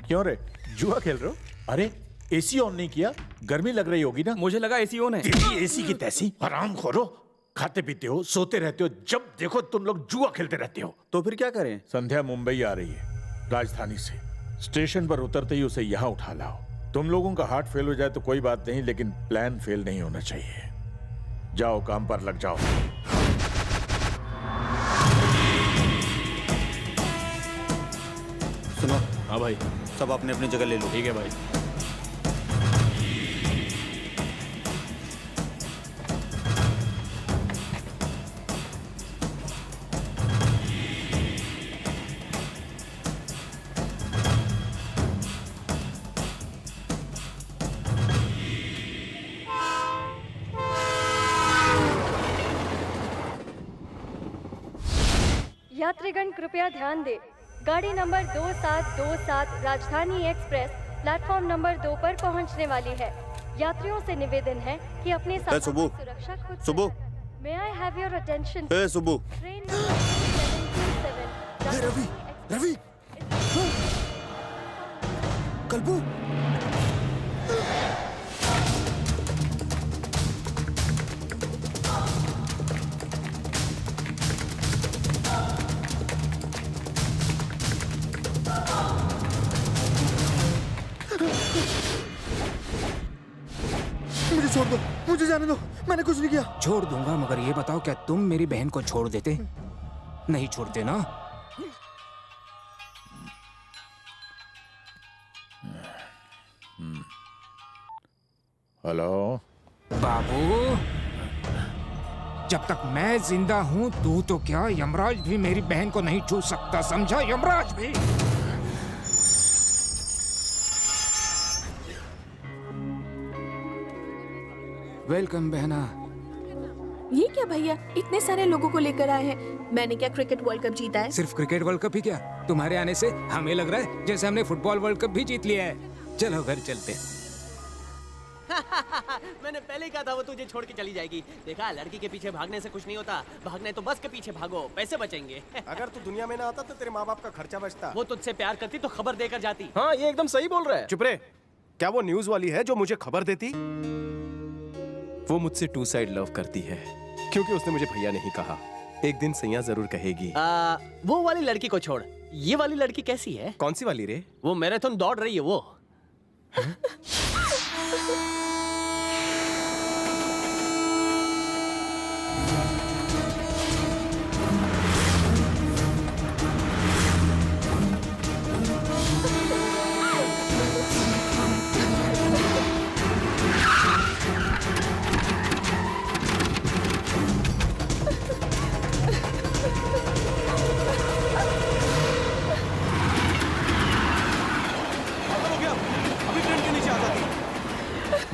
क्यों रे, जुआ खेल रहे हो? अरे एसी ऑन नहीं किया? गर्मी लग रही होगी ना? मुझे लगा एसी ऑन है। एसी की तैसी आराम खोरो। खाते पीते हो, सोते रहते हो, जब देखो तुम लोग जुआ खेलते रहते हो। तो फिर क्या करें? संध्या मुंबई आ रही है राजधानी से। स्टेशन पर उतरते ही उसे यहाँ उठा लाओ। तुम लोगों का हार्ट फेल हो जाए तो कोई बात नहीं, लेकिन प्लान फेल नहीं होना चाहिए। जाओ, काम पर लग जाओ। सुनो। हाँ भाई, सब अपने अपनी जगह ले लो। ठीक है भाई। यात्रीगण कृपया ध्यान दें। गाड़ी नंबर 2727 राजधानी एक्सप्रेस प्लेटफॉर्म नंबर 2 पर पहुंचने वाली है। यात्रियों से निवेदन है कि अपने साथ सुरक्षा खुद से रखें। May I have your attention? Subu. Train number 727 Ravi, कल्पू। मुझे छोड़ दो, मुझे जाने दो, मैंने कुछ नहीं किया। छोड़ दूंगा, मगर ये बताओ क्या तुम मेरी बहन को छोड़ देते? नहीं छोड़ते ना? हेलो बाबू, जब तक मैं जिंदा हूँ तू तो क्या यमराज भी मेरी बहन को नहीं छू सकता, समझा? यमराज भी। वेलकम बहना। ये क्या भैया, इतने सारे लोगों को लेकर आए हैं। मैंने क्या क्रिकेट वर्ल्ड कप जीता है? सिर्फ क्रिकेट वर्ल्ड कप ही क्या, तुम्हारे आने से हमें लग रहा है जैसे हमने फुटबॉल वर्ल्ड कप भी जीत लिया है। चलो घर चलते हैं। मैंने पहले ही कहा था वो तुझे छोड़ के चली जाएगी। देखा, लड़की के पीछे भागने से कुछ नहीं होता, भागने तो बस के पीछे भागो, पैसे बचेंगे। अगर तू दुनिया में ना आता तो तेरे माँ बाप का खर्चा बचता। वो तुझसे प्यार करती तो खबर देकर जाती। हाँ, ये एकदम सही बोल रहा है। चुप रहे। क्या वो न्यूज वाली है जो मुझे खबर देती? वो मुझसे टू साइड लव करती है, क्योंकि उसने मुझे भैया नहीं कहा। एक दिन सैया जरूर कहेगी। वो वाली लड़की को छोड़, ये वाली लड़की कैसी है? कौन सी वाली रे? वो मैराथन दौड़ रही है वो।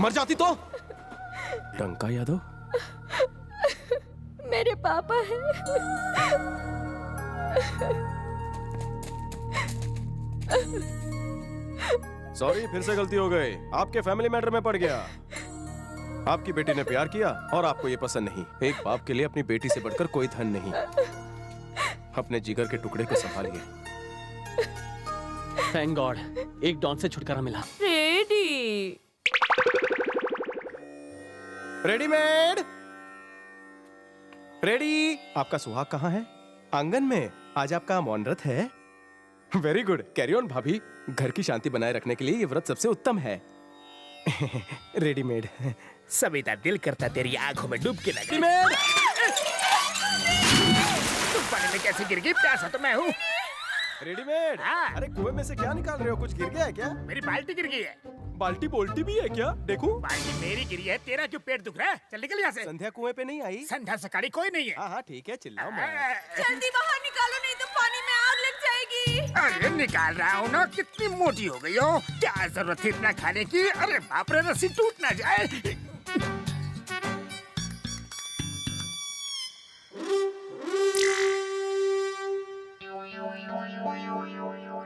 मर जाती तो? टंका यादव? मेरे पापा हैं। सॉरी, फिर से गलती हो गई। आपके फैमिली मैटर में पड़ गया। आपकी बेटी ने प्यार किया और आपको ये पसंद नहीं। एक बाप के लिए अपनी बेटी से बढ़कर कोई धन नहीं। अपने जिगर के टुकड़े को संभालिए। थैंक गॉड, एक डॉन से छुटकारा मिला। Ready readymade. रेडी। आपका सुहाग कहाँ है? आंगन में। आज आपका मौन व्रत है। वेरी गुड, कैरी ऑन भाभी। घर की शांति बनाए रखने के लिए ये व्रत सबसे उत्तम है। रेडीमेड। सविता, दिल करता तेरी आंखों में डूब के लगे। रेडीमेड। तुम पानी में कैसे गिर गई? प्यासा तो मैं हूँ। रेडीमेड। हाँ। अरे कुएं में से क्या निकाल रहे हो? कुछ गिर गया है क्या? मेरी बाल्टी गिर गई है। बाल्टी बोल्टी भी है क्या? देखूं। बाल्टी मेरी गिरी है, तेरा क्यों पेट दुख रहा है? चल निकल यहाँ से। संध्या कुएं पे नहीं आई? संध्या सकाड़ी कोई नहीं है। हाँ हाँ ठीक है, चिल्लाओ मत। जल्दी बाहर निकालो, नहीं तो पानी में आग लग जाएगी। अरे निकाल रहा हूँ ना, कितनी मोटी हो गई हो। क्या जरूरत है इतना खाने की? अरे बाप रे, रस्सी टूट ना जाए।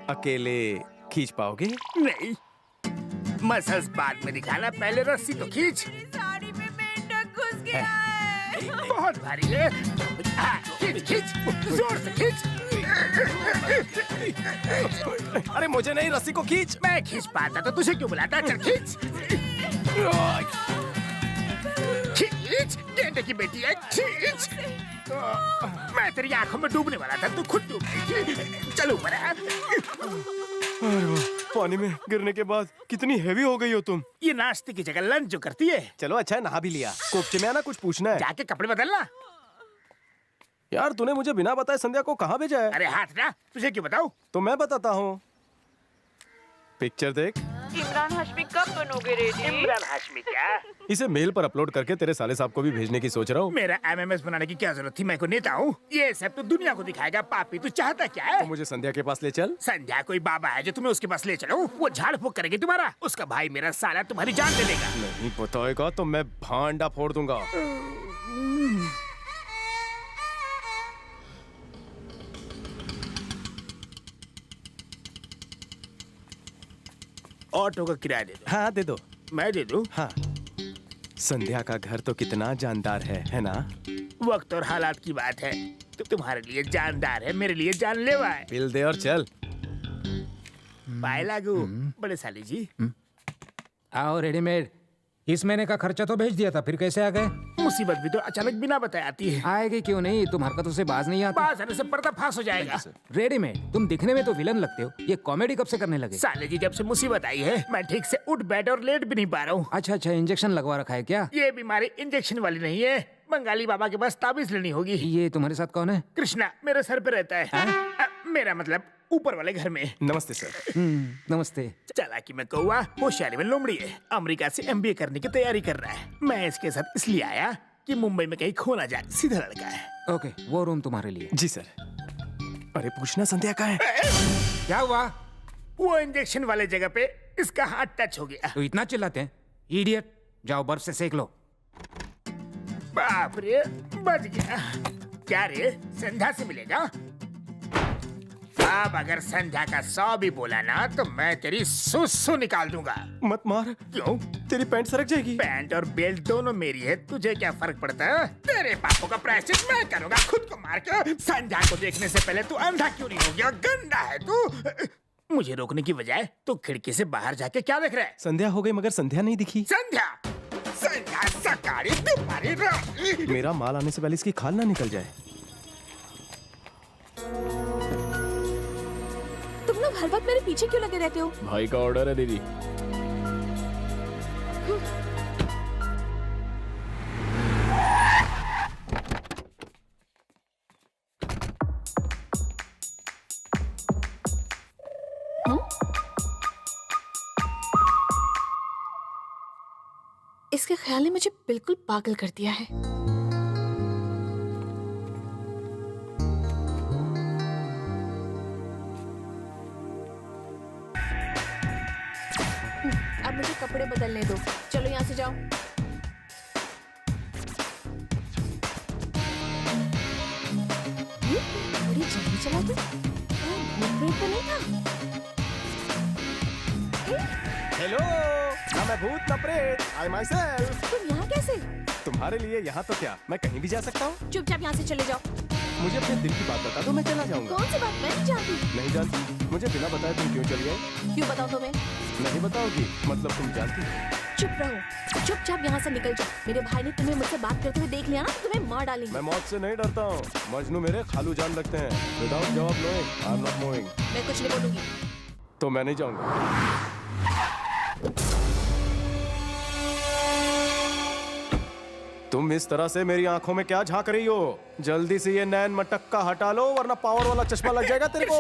अकेले खींच पाओगे? नहीं, मसल्स बाद में दिखाना, पहले रस्सी तो खींच। साड़ी में मेंढक घुस गया है। बहुत भारी है। खींच खींच, जोर से खींच। अरे मुझे नहीं, रस्सी को खींच। मैं खींच पाता तो तुझे क्यों बुलाता? चल खींच खींच, गेंडे की बेटी है, खींच। मैं तेरी आंखों में डूबने वाला था, तू खुद डूब गई। चलो ऊपर आ। अरे वाह, पानी में गिरने के बाद कितनी हेवी हो गई हो तुम। ये नाश्ते की जगह लंच जो करती है। चलो अच्छा है, नहा भी लिया। कोपचे में आना, कुछ पूछना है। जाके कपड़े बदलना। यार तूने मुझे बिना बताए संध्या को कहाँ भेजा है? अरे हाथ ना, तुझे क्यों बताऊं? तो मैं बताता हूँ। पिक्चर देख। इमरान हाशमी कब बनोगे रेडी? इमरान हाशमी क्या? इसे मेल पर अपलोड करके तेरे साले साहब को भी भेजने की सोच रहा हूँ। मेरा MMS बनाने की क्या जरूरत थी? मैं को नेता हूँ। ये सब तो दुनिया को दिखाएगा। पापी, तू चाहता क्या है? तो मुझे संध्या के पास ले चल। संध्या कोई बाबा है जो तुम्हें उसके पास ले चलो? वो झाड़ फूक करेगी तुम्हारा। उसका भाई मेरा साला तुम्हारी जान ले लेगा। नहीं बताएगा तो मैं भांडा फोड़ दूंगा। ऑटो का किराया दे दो। हाँ दे दो। मैं दे दूं? हाँ। संध्या का घर तो कितना जानदार है ना? वक्त और हालात की बात है। तो तुम्हारे लिए जानदार है, मेरे लिए जानलेवा है। बिल दे और चल। बाय लागू। बड़े साली जी। आओ रेडीमेड, इस महीने का खर्चा तो भेज दिया था, फिर कैसे आ गए? मुसीबत भी तो अचानक बिना बताए आती है। आएगी क्यों नहीं, तुम हरकतों से बाज नहीं आती। बाज आने से पर्दा फांस हो जाएगा। रेडीमेड, तुम दिखने में तो विलन लगते हो, ये कॉमेडी कब से करने लगे? साले जी, जब से मुसीबत आई है मैं ठीक से उठ बैठ और लेट भी नहीं पा रहा हूँ। अच्छा अच्छा, इंजेक्शन लगवा रखा है क्या? ये बीमारी इंजेक्शन वाली नहीं है, बंगाली बाबा के पास ताबीज लेनी होगी। ये तुम्हारे साथ कौन है? कृष्णा मेरे सर पे रहता है। मेरा मतलब ऊपर वाले घर में। नमस्ते सर। नमस्ते। चालाकी में कौवा, होशियारी में लोमड़ी है। अमेरिका से MBA करने की तैयारी कर रहा है। मैं इसके साथ इसलिए आया कि मुंबई में कहीं खो ना जाए। सीधा लड़का है। ओके, वो रूम तुम्हारे लिए। जी सर। अरे पूछना संध्या कहाँ है? क्या हुआ? वो इंजेक्शन वाले जगह पे इसका हाथ टच हो गया। तो इतना चिल्लाते हैं? इडियट, जाओ बर्फ से सेक लो। बाप रे, बच गया। क्या रे, संध्या से मिलेगा? अब अगर संध्या का 100 भी बोला ना तो मैं तेरी सुसु निकाल दूंगा। मत मार। क्यों? तेरी पैंट सरक जाएगी। पैंट और बेल्ट दोनों मेरी है, तुझे क्या फर्क पड़ता है? तेरे पापों का प्रायश्चित मैं करूंगा खुद को मार के। संध्या को देखने से पहले तू अंधा क्यों नहीं हो गया? गंदा है तू। मुझे रोकने की बजाय तू खिड़की से बाहर जाके क्या देख रहा है? संध्या हो गई मगर संध्या नहीं दिखी। संध्या, संध्या सकारी तुम्हारी रानी। मेरा माल आने से पहले इसकी खाल ना निकल जाए। तुम लोग हर वक्त मेरे पीछे क्यों लगे रहते हो? भाई का ऑर्डर है दीदी। इसके ख्याल ने मुझे बिल्कुल पागल कर दिया है। अब मुझे कपड़े बदलने दो। चलो यहाँ से जाओ। बड़ी जल्दी चला तू। भूत प्रेत तो नहीं था? हेलो, ना मैं भूत ना प्रेत, आई माई सेल्फ। तुम यहाँ कैसे? तुम्हारे लिए यहाँ तो क्या, मैं कहीं भी जा सकता हूँ। चुपचाप यहाँ से चले जाओ। मुझे अपने दिल की बात बता दो, मैं चला जाऊंगा। कौन सी बात? मैं नहीं जानती। नहीं जानती? मुझे बिना बताए तुम क्यों चली गई? क्यों बताऊँ तुम्हें? नहीं बताओगी? मतलब तुम जानती? चुप रहो, चुपचाप यहाँ से निकल जाओ। मेरे भाई ने तुम्हें मुझसे बात करते हुए देख लिया ना, तो तुम्हें मार डालेंगे। मैं मौत से नहीं डरता हूँ, मजनू मेरे खालू जान लगते हैं। विदाउट जवाब knowing, I am not moving. मैं कुछ नहीं बोलूंगी। तो मैं नहीं जाऊंगा। तुम इस तरह से मेरी आंखों में क्या झांक रही हो? जल्दी से ये नैन मटक्का हटा लो वरना पावर वाला चश्मा लग जाएगा तेरे को।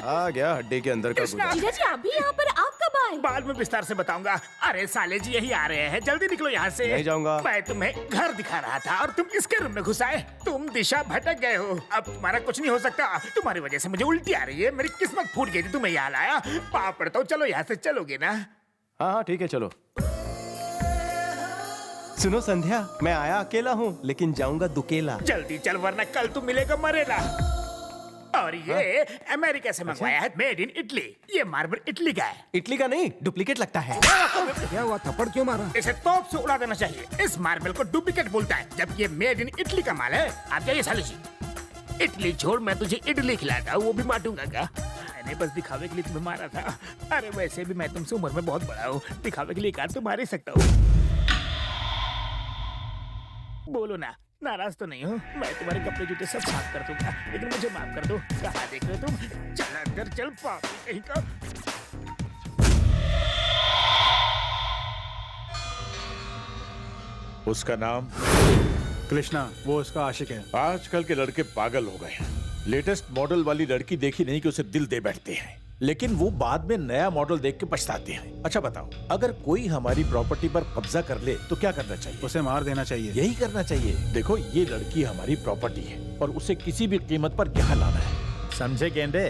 आ गया हड्डी के अंदर का गुदा। जीजा जी, आप भी यहाँ पर? आप कब आए? बाद में विस्तार से बताऊंगा। अरे साले जी, यही आ रहे हैं, जल्दी निकलो यहाँ से। नहीं जाऊंगा। मैं तुम्हें घर दिखा रहा था और तुम इसके रूम में घुस आए। तुम दिशा भटक गए हो। अब तुम्हारा कुछ नहीं हो सकता। तुम्हारी वजह से मुझे उल्टी आ रही है। मेरी किस्मत फूट गई थी, तुम्हें यहाँ लाया। पाप पड़ता हूँ, चलो यहाँ से, चलोगे ना? हाँ ठीक है, चलो। सुनो संध्या, मैं आया अकेला हूँ लेकिन जाऊंगा दुकेला। जल्दी चल वरना कल तू मिलेगा मरेगा। और ये अमेरिका से मंगवाया है, मेड इन इटली। ये मार्बल इटली का है। इटली का नहीं, डुप्लीकेट लगता है। क्या हुआ, थप्पड़ क्यों मारा? इसे तोप से उड़ा देना चाहिए। इस मार्बल को डुप्लीकेट बोलता है, जब ये मेड इन इटली का माल है। आप जाइए साले जी। इटली छोड़, मैं तुझे इडली खिलाता हूँ, वो भी मारूंगा क्या? मैंने बस दिखावे के लिए तुम्हें मारा था। अरे वैसे भी मैं तुमसे उम्र में बहुत बड़ा हूँ, दिखावे के लिए कार तो मार ही सकता हूँ। बोलो ना, नाराज तो नहीं हो? मैं तुम्हारे कपड़े जूते सब साफ कर दूंगा, लेकिन मुझे माफ कर दो। कहाँ देख रहे हो तुम? चल अंदर चल, पापी कहीं का। उसका नाम कृष्णा, वो उसका आशिक है। आजकल के लड़के पागल हो गए हैं। लेटेस्ट मॉडल वाली लड़की देखी नहीं कि उसे दिल दे बैठते हैं, लेकिन वो बाद में नया मॉडल देख के पछताते हैं। अच्छा बताओ, अगर कोई हमारी प्रॉपर्टी पर कब्जा कर ले तो क्या करना चाहिए? उसे मार देना चाहिए। यही करना चाहिए। देखो, ये लड़की हमारी प्रॉपर्टी है और उसे किसी भी कीमत पर यहाँ लाना है, समझे गेंडे?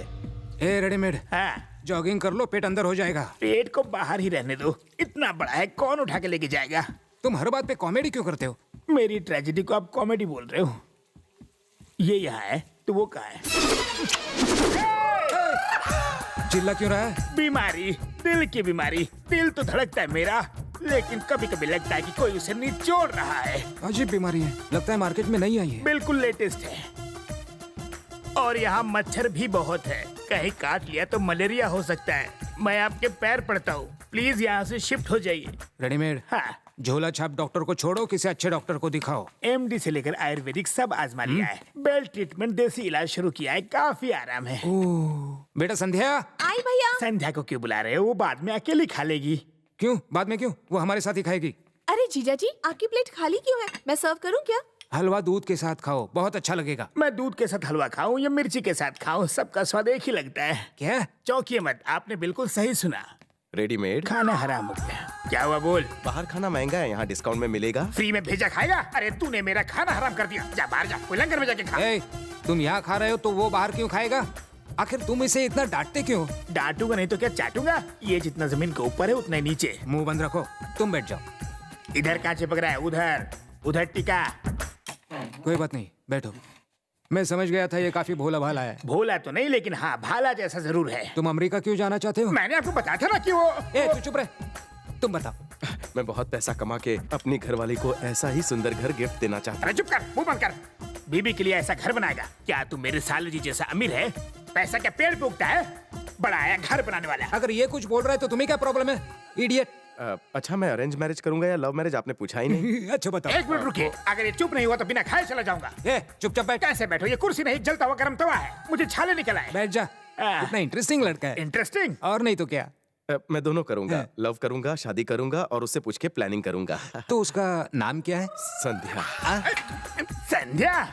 ए रेडीमेड, हाँ, जॉगिंग कर लो, पेट अंदर हो जाएगा। पेट को बाहर ही रहने दो, इतना बड़ा है, कौन उठा के लेके जाएगा? तुम हर बात पे कॉमेडी क्यों करते हो? मेरी ट्रेजेडी को आप कॉमेडी बोल रहे हो? ये यहाँ है तो वो कहाँ है? चिल्ला क्यों रहा है? बीमारी, दिल की बीमारी। दिल तो धड़कता है मेरा, लेकिन कभी कभी लगता है कि कोई उसे निचोड़ रहा है। अजीब बीमारी है, लगता है मार्केट में नहीं आई है। बिल्कुल लेटेस्ट है। और यहाँ मच्छर भी बहुत है, कहीं काट लिया तो मलेरिया हो सकता है। मैं आपके पैर पड़ता हूँ, प्लीज यहाँ से शिफ्ट हो जाइए। रेडीमेड, हाँ, झोला छाप डॉक्टर को छोड़ो, किसी अच्छे डॉक्टर को दिखाओ। एमडी से लेकर आयुर्वेदिक सब आजमा लिया है। बेल्ट ट्रीटमेंट, देसी इलाज शुरू किया है, काफी आराम है। बेटा संध्या। आई भैया। संध्या को क्यों बुला रहे हो? वो बाद में अकेली खा लेगी। क्यों? बाद में क्यों? वो हमारे साथ ही खाएगी। अरे जीजा जी, आपकी प्लेट खाली क्यों है? मैं सर्व करूं क्या? हलवा दूध के साथ खाओ, बहुत अच्छा लगेगा। मैं दूध के साथ हलवा खाऊं या मिर्ची के साथ खाऊं, सबका स्वाद एक ही लगता है। क्या? चौंकिए मत, आपने बिल्कुल सही सुना। रेडीमेड खाना हराम हो गया। क्या हुआ बोल? बाहर खाना महंगा है, यहाँ डिस्काउंट में मिलेगा। फ्री में भेजा खाएगा? अरे तूने मेरा खाना हराम कर दिया। जा बाहर जा, कोई लंगर में जाके खा। तुम यहाँ खा रहे हो तो वो बाहर क्यों खाएगा? आखिर तुम इसे इतना डांटते क्यों? डांटूंगा नहीं तो क्या चाटूंगा? ये जितना जमीन के ऊपर है उतना नीचे। मुंह बंद रखो, तुम बैठ जाओ। इधर कहाँ चिपक रहा है? उधर उधर टिका। कोई बात नहीं, बैठो। मैं समझ गया था ये काफी भोला भाला है। भोला तो नहीं, लेकिन हाँ भाला जैसा जरूर है। तुम अमेरिका क्यों जाना चाहते हो? मैंने आपको बताया था ना कि वो। तू चुप रहे, तुम बताओ। मैं बहुत पैसा कमा के अपनी घरवाली को ऐसा ही सुंदर घर गिफ्ट देना चाहता हूँ। चुप कर, मुंह बंद कर। बीबी के लिए ऐसा घर बनाएगा? क्या तू मेरे सालू जी जैसा अमीर है? पैसा क्या पेड़ पे उगता है? बड़ा आया घर बनाने वाला। अगर ये कुछ बोल रहा है तो तुम्हें क्या प्रॉब्लम है, इडियट? अच्छा, मैं अरेंज मैरिज करूंगा या लव मैरिज, आपने पूछा ही नहीं। अच्छा बताओ। एक मिनट रुकिए, अगर ये चुप नहीं हुआ तो बिना खाए चला जाऊंगा। चुपचाप बैठ। कैसे बैठो? ये कुर्सी नहीं, जलता हुआ गर्म तवा है, मुझे छाले निकल आए। बैठ जा। इतना इंटरेस्टिंग लड़का है। इंटरेस्टिंग? और नहीं तो क्या। मैं दोनों करूंगा, लव करूंगा, शादी करूंगा और उससे पूछ के प्लानिंग करूंगा। तो उसका नाम क्या है? संध्या। संध्या?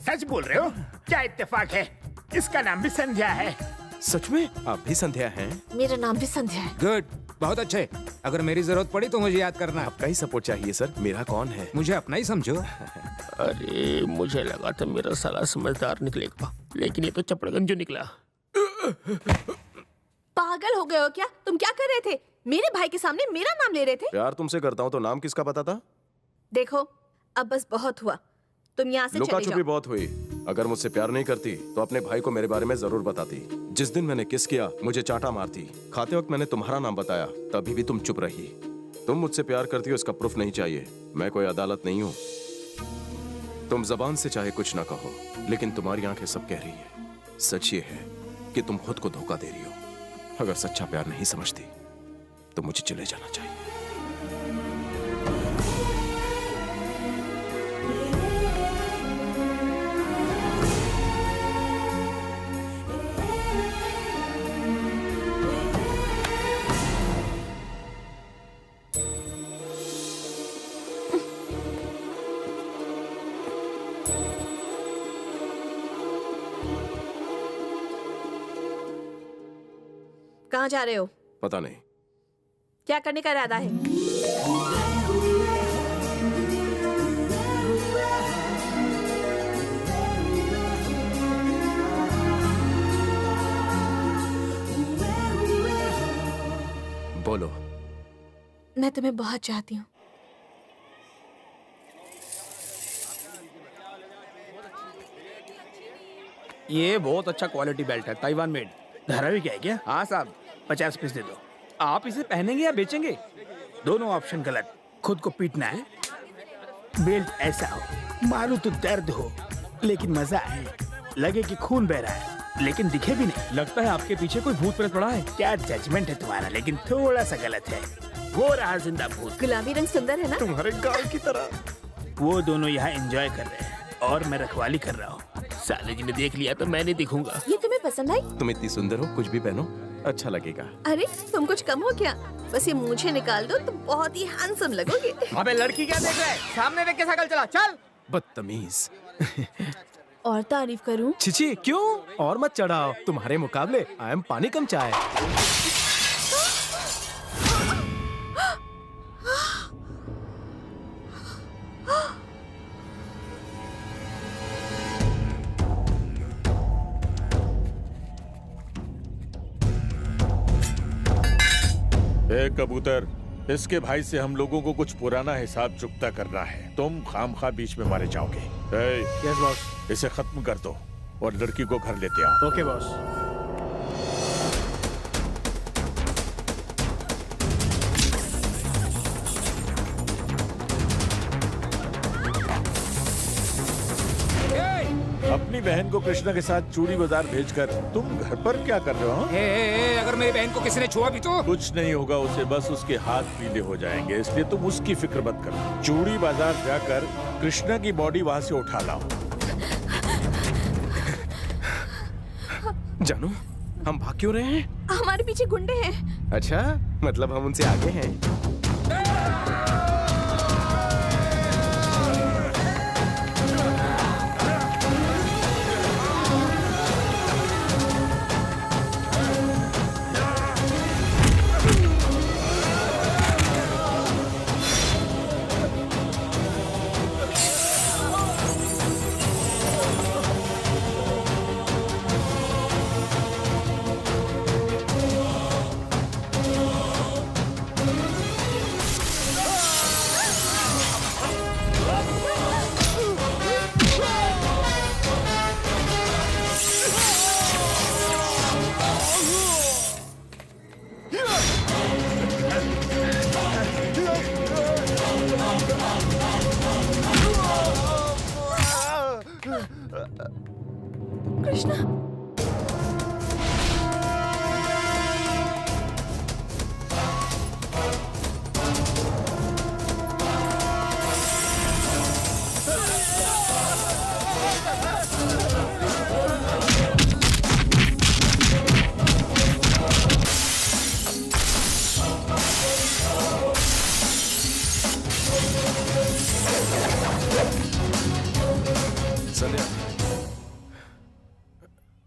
सच बोल रहे हो? क्या इत्तेफाक है, इसका नाम भी संध्या है। सच में? आप भी संध्या हैं? मेरा नाम भी संध्या है। गुड, बहुत अच्छे। अगर मेरी जरूरत पड़ी तो मुझे याद करना। आपका ही सपोर्ट चाहिए सर, मेरा कौन है? मुझे अपना ही समझो। अरे मुझे लगा था मेरा साला समझदार निकलेगा, लेकिन ये तो चपड़गंजू निकला। पागल हो गए हो क्या? तुम क्या कर रहे थे? मेरे भाई के सामने मेरा नाम ले रहे थे। प्यार तुमसे करता हूँ तो नाम किसका पता था? देखो, अब बस बहुत हुआ, तुम यहाँ से लुका चले छुपी जाओ। बहुत हुई। अगर मुझसे प्यार नहीं करती तो अपने भाई को मेरे बारे में जरूर बताती। जिस दिन मैंने किस किया मुझे चाटा मारती। खाते वक्त मैंने तुम्हारा नाम बताया, तभी भी तुम चुप रही। तुम मुझसे प्यार करती हो इसका प्रूफ नहीं चाहिए, मैं कोई अदालत नहीं हूँ। तुम जबान से चाहे कुछ ना कहो, लेकिन तुम्हारी आंखें सब कह रही है। सच ये है कि तुम खुद को धोखा दे रही हो। अगर सच्चा प्यार नहीं समझती तो मुझे चले जाना चाहिए। कहाँ जा रहे हो? पता नहीं। क्या करने का इरादा है? बोलो। मैं तुम्हें बहुत चाहती हूँ। ये बहुत अच्छा क्वालिटी बेल्ट है, ताइवान मेड। धारावी क्या है क्या? हाँ साहब। 50 पीस दे दो। आप इसे पहनेंगे या बेचेंगे? दोनों ऑप्शन गलत। खुद को पीटना है, बेल्ट ऐसा हो मारू तो दर्द हो लेकिन मजा आए, लगे कि खून बह रहा है लेकिन दिखे भी नहीं। लगता है आपके पीछे कोई भूत प्रेत पड़ा है। क्या जजमेंट है तुम्हारा, लेकिन थोड़ा सा गलत है। वो रहा जिंदा भूत। गुलाबी रंग सुंदर है ना? तुम्हारे गाल की तरह। वो दोनों यहाँ एंजॉय कर रहे हैं और मैं रखवाली कर रहा हूँ। साले जी ने देख लिया तो मैं नहीं दिखूंगा। ये तुम्हें पसंद आई? तुम इतनी सुंदर हो, कुछ भी पहनो अच्छा लगेगा। अरे तुम कुछ कम हो क्या? बस ये मूंछें निकाल दो, तुम बहुत ही हैंडसम लगोगे। अबे लड़की क्या देख रहा है? सामने देख के साइकिल चला, चल। बदतमीज। और तारीफ करूं? छिची क्यों? और मत चढ़ाओ, तुम्हारे मुकाबले आई एम पानी कम चाय। ए कबूतर, इसके भाई से हम लोगों को कुछ पुराना हिसाब चुकता करना है। तुम खामखा बीच में मारे जाओगे। Yes boss. इसे खत्म कर दो और लड़की को घर लेते आओ। Okay boss. अपनी बहन को कृष्णा के साथ चूड़ी बाजार भेजकर तुम घर पर क्या कर रहे हो? अगर मेरी बहन को किसी ने छुआ भी तो कुछ नहीं होगा उसे, बस उसके हाथ पीले हो जाएंगे, इसलिए तुम उसकी फिक्र मत करो। चूड़ी बाजार जाकर कृष्णा की बॉडी वहाँ से उठा लाओ। जानू, हम भाग क्यों रहे हैं? हमारे पीछे गुंडे हैं। अच्छा, मतलब हम उनसे आगे हैं। कृष्णा,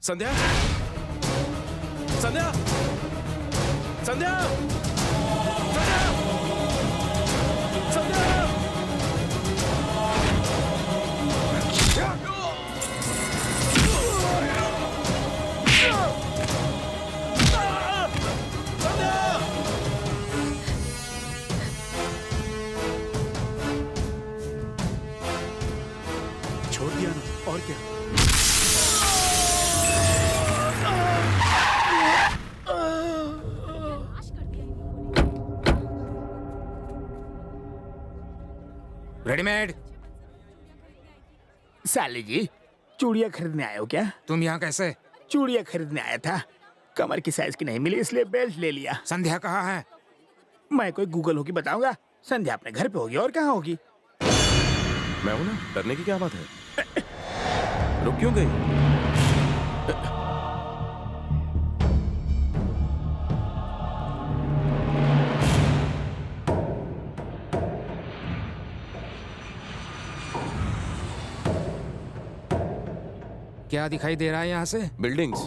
संध्या, संध्या, संध्या, संध्या, संध्या, छोड़ दिया ना, और क्या? रेडीमेड। साली जी, चूड़ियाँ खरीदने आए हो क्या? तुम यहाँ कैसे? चूड़ियाँ खरीदने आया था, कमर की साइज की नहीं मिली इसलिए बेल्ट ले लिया। संध्या कहाँ है? मैं कोई गूगल होगी बताऊंगा। संध्या अपने घर पे होगी, और कहाँ होगी? मैं हूं ना, डरने की क्या बात है? रुक क्यों गई? क्या दिखाई दे रहा है यहाँ से? बिल्डिंग्स।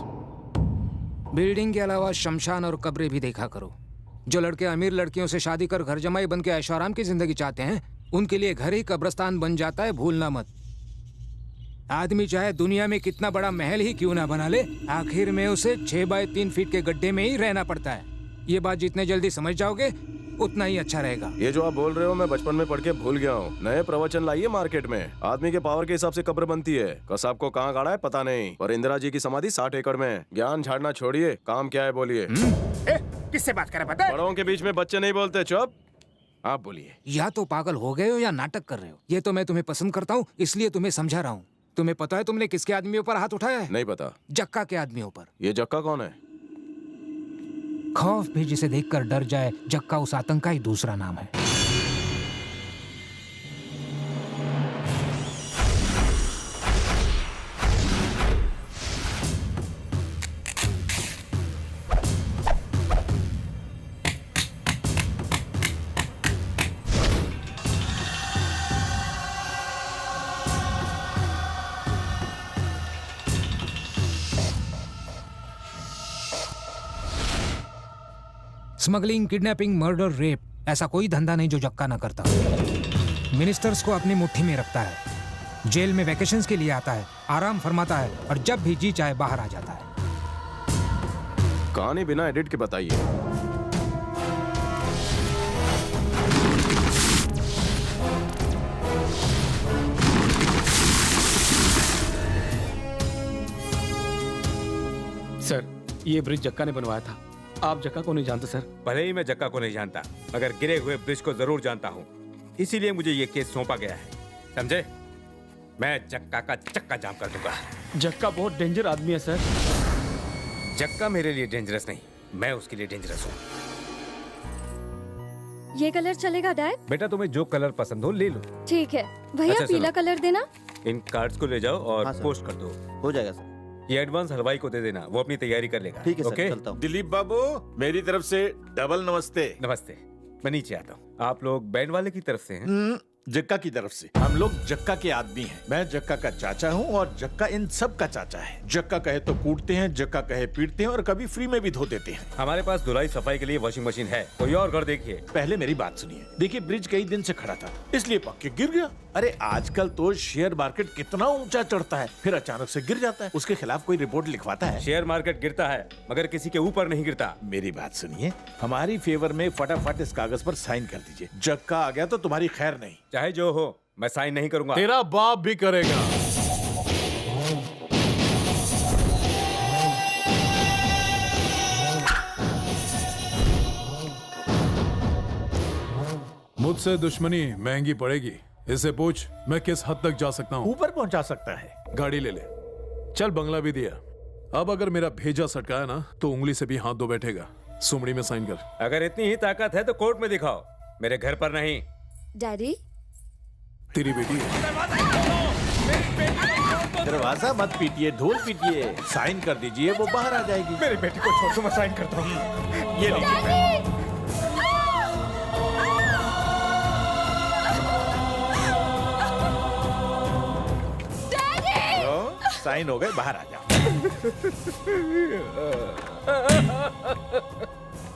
बिल्डिंग के अलावा शमशान और कब्रें भी देखा करो। जो लड़के अमीर लड़कियों से शादी कर घर जमाई बन के ऐशो आराम की जिंदगी चाहते हैं, उनके लिए घर ही कब्रिस्तान बन जाता है, भूलना मत। आदमी चाहे दुनिया में कितना बड़ा महल ही क्यों ना बना ले, आखिर में उसे 6 बाय 3 फीट के गड्ढे में ही रहना पड़ता है। ये बात जितने जल्दी समझ जाओगे उतना ही अच्छा रहेगा। ये जो आप बोल रहे हो मैं बचपन में पढ़ के भूल गया हूँ। नए प्रवचन लाइए मार्केट में। आदमी के पावर के हिसाब से कब्र बनती है। कसाब को कहाँ गाड़ा है पता नहीं, और इंदिरा जी की समाधि 60 एकड़ में। ज्ञान झाड़ना छोड़िए, काम क्या है बोलिए। किससे बात कर रहा पता है? बड़ों के बीच में बच्चे नहीं बोलते, चुप। आप बोलिए। या तो पागल हो गए हो या नाटक कर रहे हो। ये तो मैं तुम्हें पसंद करता हूँ इसलिए तुम्हें समझा रहा हूँ। तुम्हें पता है तुमने किसके आदमियों पर हाथ उठाया है? नहीं पता। जक्का के आदमियों पर। ये जक्का कौन है? खौफ भी जिसे देखकर डर जाए, जक्का उस आतंक का ही दूसरा नाम है। स्मगलिंग, किडनैपिंग, मर्डर, रेप, ऐसा कोई धंधा नहीं जो जक्का ना करता। मिनिस्टर्स को अपनी मुट्ठी में रखता है, जेल में वैकेशंस के लिए आता है, आराम फरमाता है और जब भी जी चाहे बाहर आ जाता है। कहानी बिना एडिट के बताइए। सर, ये ब्रिज जक्का ने बनवाया था। आप जक्का को नहीं जानते सर? भले ही मैं जक्का को नहीं जानता, मगर गिरे हुए ब्रिज को जरूर जानता हूँ। इसीलिए मुझे ये केस सौंपा गया है, समझे? मैं जक्का का चक्का जाम कर दूंगा। जक्का बहुत डेंजर आदमी है सर। जक्का मेरे लिए डेंजरस नहीं, मैं उसके लिए डेंजरस हूँ। ये कलर चलेगा डैड? बेटा तुम्हें जो कलर पसंद हो ले लो। ठीक है भैया, अच्छा, पीला कलर देना। इन कार्ड्स को ले जाओ और हाँ, सर। पोस्ट कर दो। हो जाएगा सर। ये एडवांस हलवाई को दे देना, वो अपनी तैयारी कर लेगा। ठीक है सर, ओके? चलता हूँ। दिलीप बाबू, मेरी तरफ से डबल नमस्ते। नमस्ते। मैं नीचे आता हूँ। आप लोग बैंड वाले की तरफ से हैं? जक्का की तरफ से। हम लोग जक्का के आदमी हैं। मैं जक्का का चाचा हूँ और जक्का इन सब का चाचा है। जक्का कहे तो कूटते हैं, जक्का कहे पीटते हैं और कभी फ्री में भी धो देते हैं। हमारे पास धुलाई सफाई के लिए वॉशिंग मशीन है, कोई और घर देखिए। पहले मेरी बात सुनिए। देखिए, ब्रिज कई दिन से खड़ा था, इसलिए पक्के गिर गया। अरे आजकल तो शेयर मार्केट कितना ऊंचा चढ़ता है, फिर अचानक से गिर जाता है। उसके खिलाफ कोई रिपोर्ट लिखवाता है? शेयर मार्केट गिरता है मगर किसी के ऊपर नहीं गिरता। मेरी बात सुनिए, हमारी फेवर में फटाफट इस कागज पर साइन कर दीजिए। जक्का आ गया तो तुम्हारी खैर नहीं। चाहे जो हो, मैं साइन नहीं करूंगा। तेरा बाप भी करेगा। मुझसे दुश्मनी महंगी पड़ेगी। इससे पूछ मैं किस हद तक जा सकता हूँ। ऊपर पहुंचा सकता है। गाड़ी ले ले, चल बंगला भी दिया। अब अगर मेरा भेजा सटकाया ना तो उंगली से भी हाथ धो बैठेगा। सुमड़ी में साइन कर। अगर इतनी ही ताकत है तो कोर्ट में दिखाओ, मेरे घर पर नहीं। डैडी, तेरी बेटी दरवाजा मत पीटिए, ढोल पीटिए। साइन कर दीजिए, वो बाहर आ जाएगी। मेरी बेटी को छोड़ दो, मैं साइन करता हूँ। ये लीजिए। साइन हो गए, बाहर आ जाओ।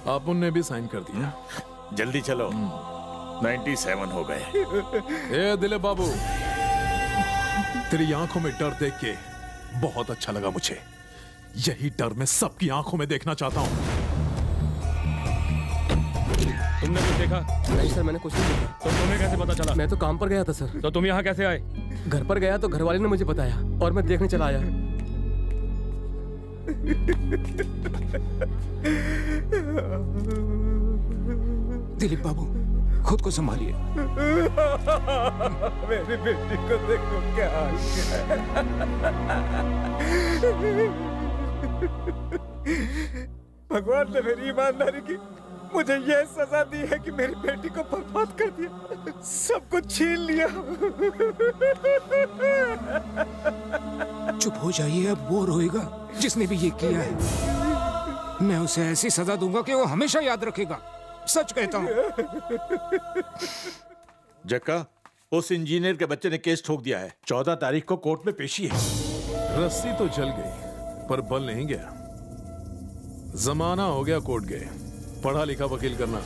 आपन ने भी साइन कर दिया। जल्दी चलो, 97 हो गए। ए दिलीप बाबू, तेरी आंखों में डर देख के बहुत अच्छा लगा मुझे। यही डर मैं सबकी आंखों में देखना चाहता हूँ। तुमने कुछ देखा? नहीं सर, मैंने कुछ नहीं देखा। तो तुम्हें कैसे पता चला? मैं तो काम पर गया था सर। तो तुम यहाँ कैसे आए? घर पर गया तो घर वाले ने मुझे बताया और मैं देखने चला आया। दिलीप बाबू, खुद को संभालिए। मेरी बेटी को देखो क्या हाल है। भगवान ने मेरी ईमानदारी की मुझे यह सजा दी है कि मेरी बेटी को बर्बाद कर दिया, सब कुछ छीन लिया। चुप हो जाइए, अब वो रोएगा जिसने भी ये किया है। मैं उसे ऐसी सजा दूंगा कि वो हमेशा याद रखेगा। सच कहता हूँ। जक्का, उस इंजीनियर के बच्चे ने केस ठोक दिया है। 14 तारीख को कोर्ट में पेशी है। रस्सी तो जल गई पर बल नहीं गया। जमाना हो गया कोर्ट गए। पढ़ा लिखा वकील करना।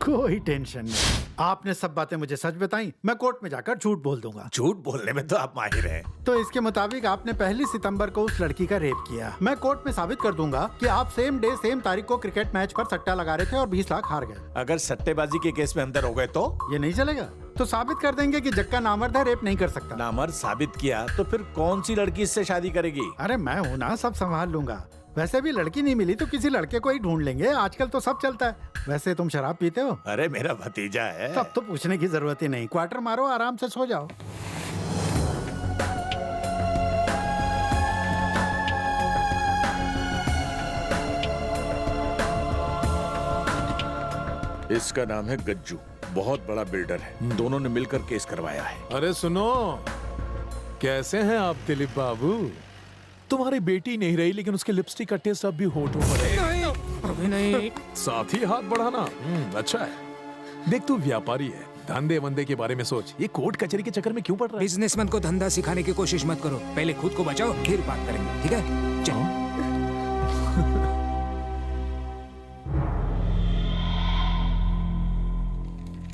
कोई टेंशन नहीं, आपने सब बातें मुझे सच बताई, मैं कोर्ट में जाकर झूठ बोल दूंगा। झूठ बोलने में तो आप माहिर हैं। तो इसके मुताबिक आपने 1 सितंबर को उस लड़की का रेप किया। मैं कोर्ट में साबित कर दूंगा कि आप सेम डे सेम तारीख को क्रिकेट मैच पर सट्टा लगा रहे थे और 20 लाख हार गए। अगर सट्टेबाजी के केस में अंदर हो गए तो ये नहीं चलेगा। तो साबित कर देंगे कि जक्का नामर्द है, रेप नहीं कर सकता। नामर्द साबित किया तो फिर कौन सी लड़की इससे शादी करेगी? अरे मैं हूँ ना, सब संभाल लूंगा। वैसे भी लड़की नहीं मिली तो किसी लड़के को ही ढूंढ लेंगे, आजकल तो सब चलता है। वैसे तुम शराब पीते हो? अरे मेरा भतीजा है। तब तो पूछने की जरूरत ही नहीं। क्वार्टर मारो, आराम से सो जाओ। इसका नाम है गज्जू, बहुत बड़ा बिल्डर है। दोनों ने मिलकर केस करवाया है। अरे सुनो, कैसे हैं आप दिलीप बाबू? तुम्हारी बेटी नहीं रही लेकिन उसके लिपस्टिक का टेस्ट अब भी होठों पर है। अभी नहीं। साथ ही हाथ बढ़ाना अच्छा है। देख तू व्यापारी है, धंधे वंदे के बारे में सोच। ये कोर्ट कचहरी के चक्कर में क्यों पड़ रहा है? बिजनेसमैन को धंधा सिखाने की कोशिश मत करो। पहले खुद को बचाओ, फिर बात करेंगे, ठीक है? चलो।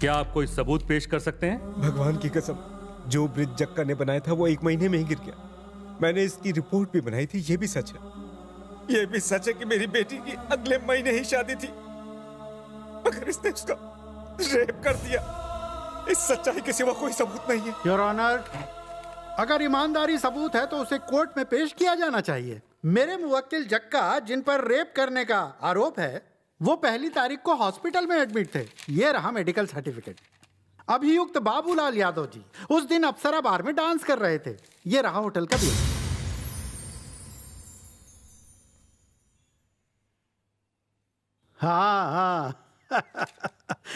क्या आप कोई सबूत पेश कर सकते हैं? भगवान की कसम, जो ब्रिज जक्का ने बनाया था वो 1 महीने में ही गिर गया। मैंने इसकी रिपोर्ट भी बनाई थी। ये भी सच है। ये भी सच है कि मेरी बेटी की अगले महीने ही शादी थी, मगर इसने उसका रेप कर दिया। इस सच्चाई के सिवा कोई सबूत नहीं है। योर ऑनर, अगर ईमानदारी सबूत है तो उसे कोर्ट में पेश किया जाना चाहिए। मेरे मुवक्किल जक्का, जिन पर रेप करने का आरोप है, वो 1 तारीख को हॉस्पिटल में एडमिट थे। ये रहा मेडिकल सर्टिफिकेट। अभियुक्त बाबूलाल यादव जी उस दिन अप्सरा बार में डांस कर रहे थे। ये रहा होटल का बिल। हाँ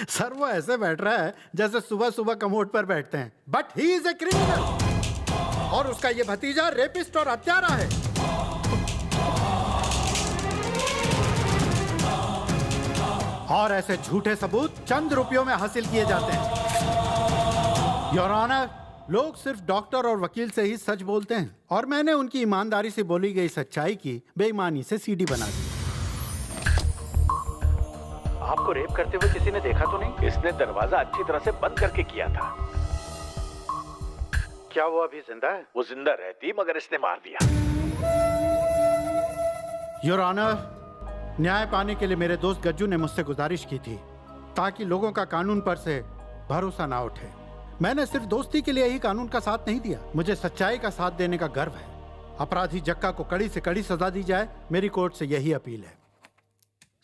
सर वो ऐसे बैठ रहा है जैसे सुबह सुबह कमोड पर बैठते हैं। But he is a criminal और उसका ये भतीजा रेपिस्ट और हत्यारा है। और ऐसे झूठे सबूत चंद रुपयों में हासिल किए जाते हैं। योर ऑनर, लोग सिर्फ डॉक्टर और वकील से ही सच बोलते हैं और मैंने उनकी ईमानदारी से बोली गई सच्चाई की बेईमानी से सीडी बना दी। आपको रेप करते हुए किसी ने देखा तो नहीं? इसने दरवाजा अच्छी तरह से बंद करके किया था। क्या वो अभी जिंदा है? वो जिंदा रहती मगर इसने मार दिया। योर ऑनर, न्याय पाने के लिए मेरे दोस्त गज्जू ने मुझसे गुजारिश की थी ताकि लोगों का कानून पर से भरोसा ना उठे। मैंने सिर्फ दोस्ती के लिए ही कानून का साथ नहीं दिया, मुझे सच्चाई का साथ देने का गर्व है। अपराधी जक्का को कड़ी से कड़ी सजा दी जाए, मेरी कोर्ट से यही अपील है।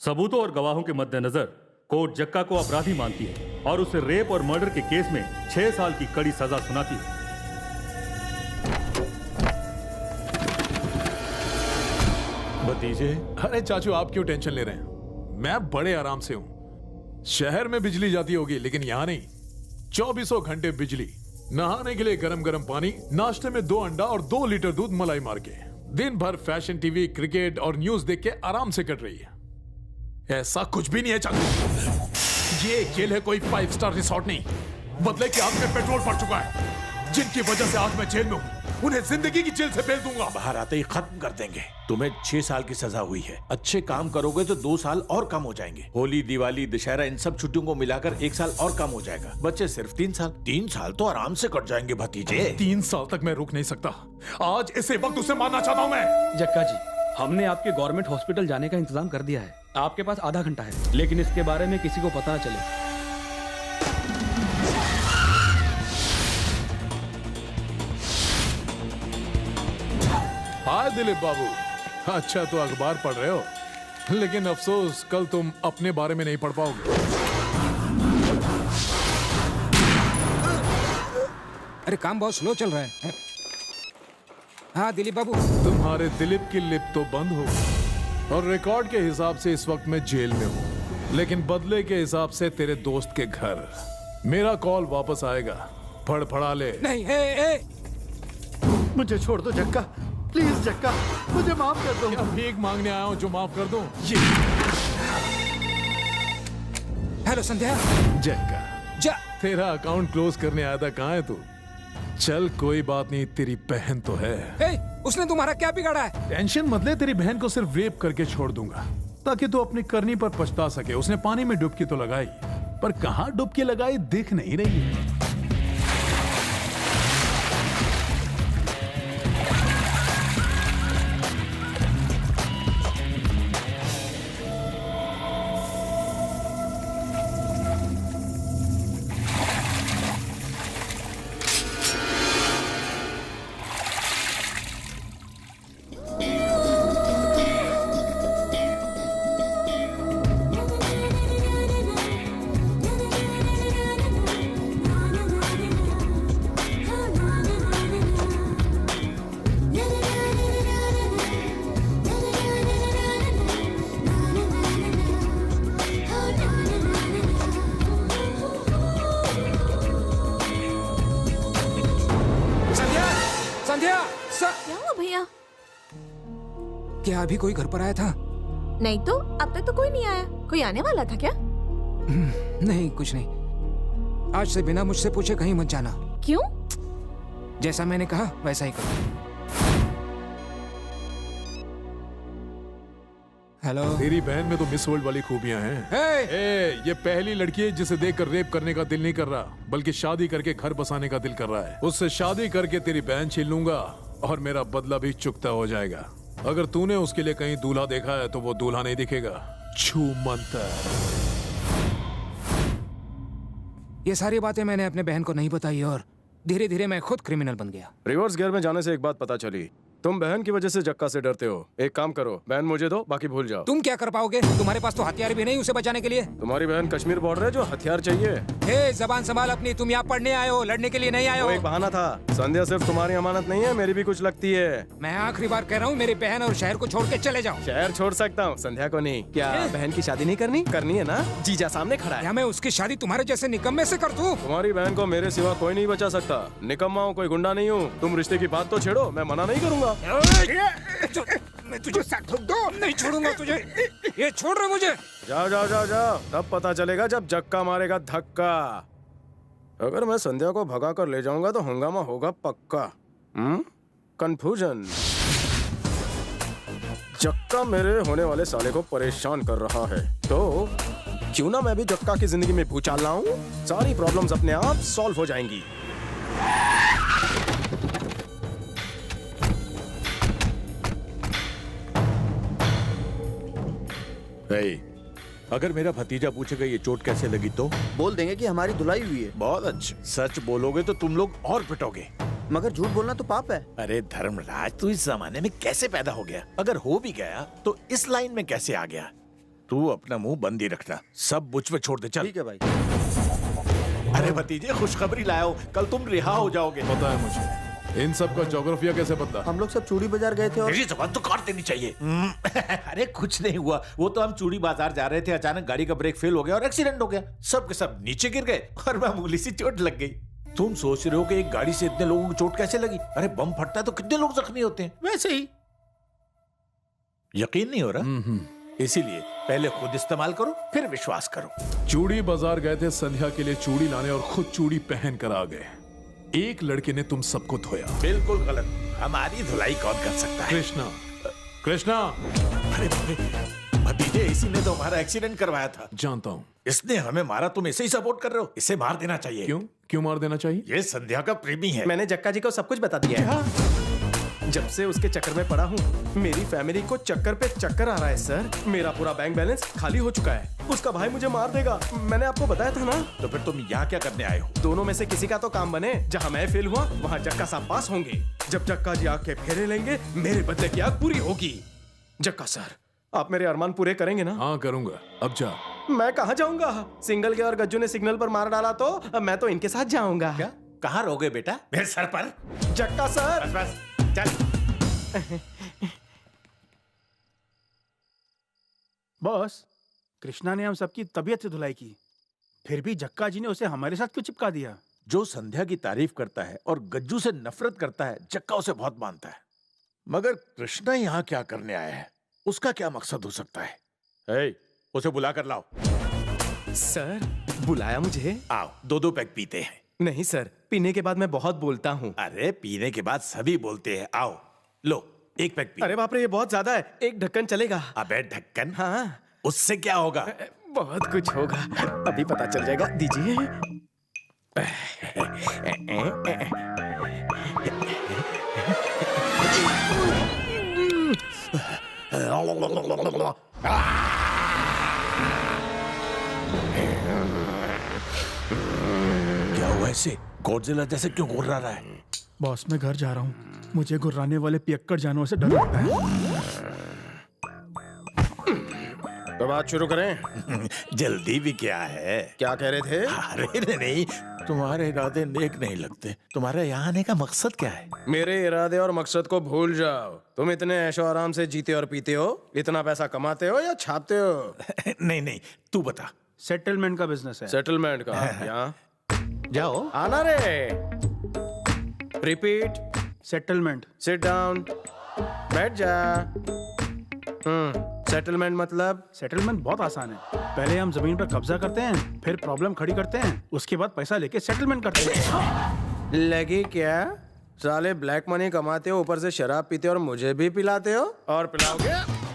सबूतों और गवाहों के मद्देनजर कोर्ट जक्का को अपराधी मानती है और उसे रेप और मर्डर के केस में 6 साल की कड़ी सजा सुनाती है। भतीजे, अरे चाचू आप क्यों टेंशन ले रहे हैं? मैं बड़े आराम से हूं। शहर में बिजली जाती होगी लेकिन यहां नहीं। 24 घंटे बिजली, नहाने के लिए गरम गरम पानी, नाश्ते में 2 अंडा और 2 लीटर दूध मलाई मार के, दिन भर फैशन टीवी, क्रिकेट और न्यूज देख के आराम से कट रही है। ऐसा कुछ भी नहीं है चाचू। ये जेल है, कोई 5 स्टार रिसोर्ट नहीं। बदले की आग में पेट्रोल पड़ चुका है। जिनकी वजह से आज मैं जेल में हूं उन्हें जिंदगी की जेल से भेज दूंगा। बाहर आते ही खत्म कर देंगे। तुम्हें 6 साल की सजा हुई है। अच्छे काम करोगे तो 2 साल और कम हो जाएंगे। होली, दिवाली, दशहरा इन सब छुट्टियों को मिलाकर 1 साल और कम हो जाएगा। बच्चे सिर्फ 3 साल। 3 साल तो आराम से कट जाएंगे भतीजे। 3 साल तक मैं रुक नहीं सकता। आज इसे वक्त उसे मारना चाहता हूं मैं। जक्का जी, हमने आपके गवर्नमेंट हॉस्पिटल जाने का इंतजाम कर दिया है। आपके पास आधा घंटा है, लेकिन इसके बारे में किसी को पता न चले। हाय दिलीप बाबू, अच्छा तो अखबार पढ़ रहे हो, लेकिन अफसोस कल तुम अपने बारे में नहीं पढ़ पाओगे। अरे काम बहुत स्लो चल रहा है। हाँ दिलीप बाबू, तुम्हारे दिलीप की लिप तो बंद हो गई और रिकॉर्ड के हिसाब से इस वक्त मैं जेल में हूँ, लेकिन बदले के हिसाब से तेरे दोस्त के घर मेरा कॉल वापस आएगा। फड़फड़ा ले। नहीं, मुझे छोड़ दो जक्का, प्लीज जक्का, मुझे माफ कर दो। क्या भीख मांगने आया हूँ जो माफ कर दूं? हेलो संध्या। जक्का, जा। तेरा अकाउंट क्लोज करने आया था, कहाँ है तू? चल कोई बात नहीं, तेरी बहन तो है। उसने तुम्हारा क्या बिगाड़ा है? टेंशन मत ले, तेरी बहन को सिर्फ रेप करके छोड़ दूंगा ताकि तू अपनी करनी पर पछता सके। उसने पानी में डुबकी तो लगाई, पर कहाँ डुबकी लगाई दिख नहीं रही है। क्या हुआ भैया? क्या अभी कोई घर पर आया था? नहीं तो, अब तक तो कोई नहीं आया। कोई आने वाला था क्या? नहीं, कुछ नहीं। आज से बिना मुझसे पूछे कहीं मत जाना। क्यों? जैसा मैंने कहा वैसा ही करो। हेलो। तेरी बहन में तो मिस वर्ल्ड वाली खूबियां हैं। ये पहली लड़की है जिसे देखकर रेप करने का दिल नहीं कर रहा, बल्कि शादी करके घर बसाने का दिल कर रहा है। उससे शादी करके तेरी बहन छीन लूंगा और मेरा बदला भी चुकता हो जाएगा। अगर तूने उसके लिए कहीं दूल्हा देखा है तो वो दूल्हा नहीं दिखेगा, छू मंतर। ये सारी बातें मैंने अपने बहन को नहीं बताई और धीरे धीरे मैं खुद क्रिमिनल बन गया। रिवर्स गियर में जाने से एक बात पता चली, तुम बहन की वजह से जक्का से डरते हो। एक काम करो, बहन मुझे दो, बाकी भूल जाओ। तुम क्या कर पाओगे? तुम्हारे पास तो हथियार भी नहीं उसे बचाने के लिए। तुम्हारी बहन कश्मीर बॉर्डर है, जो हथियार चाहिए। हे, जबान संभाल अपनी। तुम यहाँ पढ़ने आए हो, लड़ने के लिए नहीं आए हो। वो एक बहाना था। संध्या सिर्फ तुम्हारी अमानत नहीं है, मेरी भी कुछ लगती है। मैं आखिरी बार कह रहा हूँ, मेरी बहन और शहर को छोड़ के चले जाओ। शहर छोड़ सकता हूँ, संध्या को नहीं। क्या बहन की शादी नहीं करनी? करनी है ना? जीजा सामने खड़ा है। क्या मैं उसकी शादी तुम्हारे जैसे निकम्मे से कर दूं? तुम्हारी बहन को मेरे सिवा कोई नहीं बचा सकता। निकम्मा हूँ, कोई गुंडा नहीं हूँ। तुम रिश्ते की बात तो छेड़ो, मैं मना नहीं करूँगा। मैं तुझे नहीं छोड़ूंगा तुझे। ये छोड़ रहे मुझे। जाओ जाओ जाओ जाओ, तब पता चलेगा जब जक्का मारेगा धक्का। अगर मैं संध्या को भगा कर ले जाऊंगा तो हंगामा होगा पक्का। कंफ्यूजन। जक्का मेरे होने वाले साले को परेशान कर रहा है, तो क्यों ना मैं भी जक्का की जिंदगी में भूचाल लाऊं? सारी प्रॉब्लम्स अपने आप सॉल्व हो जाएंगी। अगर मेरा भतीजा पूछेगा ये चोट कैसे लगी तो बोल देंगे कि हमारी धुलाई हुई है। बहुत अच्छे। सच बोलोगे तो तुम लोग और पिटोगे, मगर झूठ बोलना तो पाप है। अरे धर्मराज, तू इस जमाने में कैसे पैदा हो गया? अगर हो भी गया तो इस लाइन में कैसे आ गया? तू अपना मुंह बंद ही रखना, सब मुझ पे छोड़ दे। चल। ठीक है भाई। अरे भतीजे, खुशखबरी लाओ, कल तुम रिहा हो जाओगे। पता है मुझे। इन सब का ज्योग्राफिया कैसे पता? हम लोग सब चूड़ी बाजार गए थे और तेरी जबान तो काट देनी चाहिए। अरे कुछ नहीं हुआ, वो तो हम चूड़ी बाजार जा रहे थे, अचानक गाड़ी का ब्रेक फेल हो गया और एक्सीडेंट हो गया। सब के सब नीचे गिर गए और मामूली सी चोट लग गई। तुम सोच रहे हो कि एक गाड़ी से इतने लोगों को चोट कैसे लगी? अरे बम फटता है तो कितने लोग जख्मी होते हैं, वैसे ही। यकीन नहीं हो रहा? इसीलिए पहले खुद इस्तेमाल करो, फिर विश्वास करो। चूड़ी बाजार गए थे संध्या के लिए चूड़ी लाने और खुद चूड़ी पहन कर आ गए। एक लड़के ने तुम सबको धोया। बिल्कुल गलत। हमारी धुलाई कौन कर सकता है? कृष्णा। कृष्णा। अरे भतीजे, इसी ने तो हमारा एक्सीडेंट करवाया था। जानता हूँ। इसने हमें मारा, तुम इसे ही सपोर्ट कर रहे हो। इसे मार देना चाहिए। क्यों? क्यों मार देना चाहिए? ये संध्या का प्रेमी है। मैंने जक्का जी को सब कुछ बता दिया है। जब से उसके चक्कर में पड़ा हूँ, मेरी फैमिली को चक्कर पे चक्कर आ रहा है सर। मेरा पूरा बैंक बैलेंस खाली हो चुका है। उसका भाई मुझे मार देगा, मैंने आपको बताया था ना। तो फिर तुम यहाँ क्या करने आए हो? दोनों में से किसी का तो काम बने। जहाँ मैं फेल हुआ, वहाँ जक्का साहब पास होंगे। जब जक्का जी आग के फेरे लेंगे, मेरे बदले की आग पूरी होगी। जक्का सर, आप मेरे अरमान पूरे करेंगे ना? हाँ करूंगा। अब जा। मैं कहाँ जाऊंगा? सिंगल के और गज्जू ने सिग्नल पर मार डाला तो अब मैं तो इनके साथ जाऊंगा। क्या? कहाँ रहोगे बेटा? मेरे सर पर? जक्का सर। बस बस, चल। बॉस, कृष्णा ने हम सबकी तबीयत से धुलाई की, फिर भी जक्का जी ने उसे हमारे साथ क्यों चिपका दिया? जो संध्या की तारीफ करता है और गज्जू से नफरत करता है, जक्का उसे बहुत मानता है। मगर कृष्णा यहाँ क्या करने आया है? उसका क्या मकसद हो सकता है? उसे बुला कर लाओ। सर, बुलाया मुझे? आओ, दो दो पैक पीते हैं। नहीं सर, पीने के बाद मैं बहुत बोलता हूँ। अरे पीने के बाद सभी बोलते हैं। आओ, लो एक पैक पी। अरे बाप रे, ये बहुत ज्यादा है। एक ढक्कन चलेगा? अबे ढक्कन? हाँ। उससे क्या होगा? बहुत कुछ होगा, अभी पता चल जाएगा। दीजिए। क्या हुआ ऐसे? गॉडजिला जैसे क्यों घुर्रा रहा है? बॉस, मैं घर जा रहा हूँ। मुझे गुर्राने वाले पियक्कड़ जानवर से डर लगता है। तो बात शुरू करें। जल्दी भी क्या है? क्या कह रहे थे? अरे नहीं, तुम्हारे इरादे नेक नहीं लगते। तुम्हारे यहाँ आने का मकसद क्या है? मेरे इरादे और मकसद को भूल जाओ। तुम इतने ऐशो आराम से जीते और पीते हो, इतना पैसा कमाते हो या छापते हो? नहीं नहीं, तू बता। सेटलमेंट का बिजनेस है। सेटलमेंट का? यहाँ जाओ। आना रे। रिपीट। सेटलमेंट। Sit down. बैठ जा। सेटलमेंट मतलब? सेटलमेंट बहुत आसान है। पहले हम जमीन पर कब्जा करते हैं, फिर प्रॉब्लम खड़ी करते हैं, उसके बाद पैसा लेके सेटलमेंट करते हैं। लगी क्या? साले ब्लैक मनी कमाते हो, ऊपर से शराब पीते हो और मुझे भी पिलाते हो। और पिलाओगे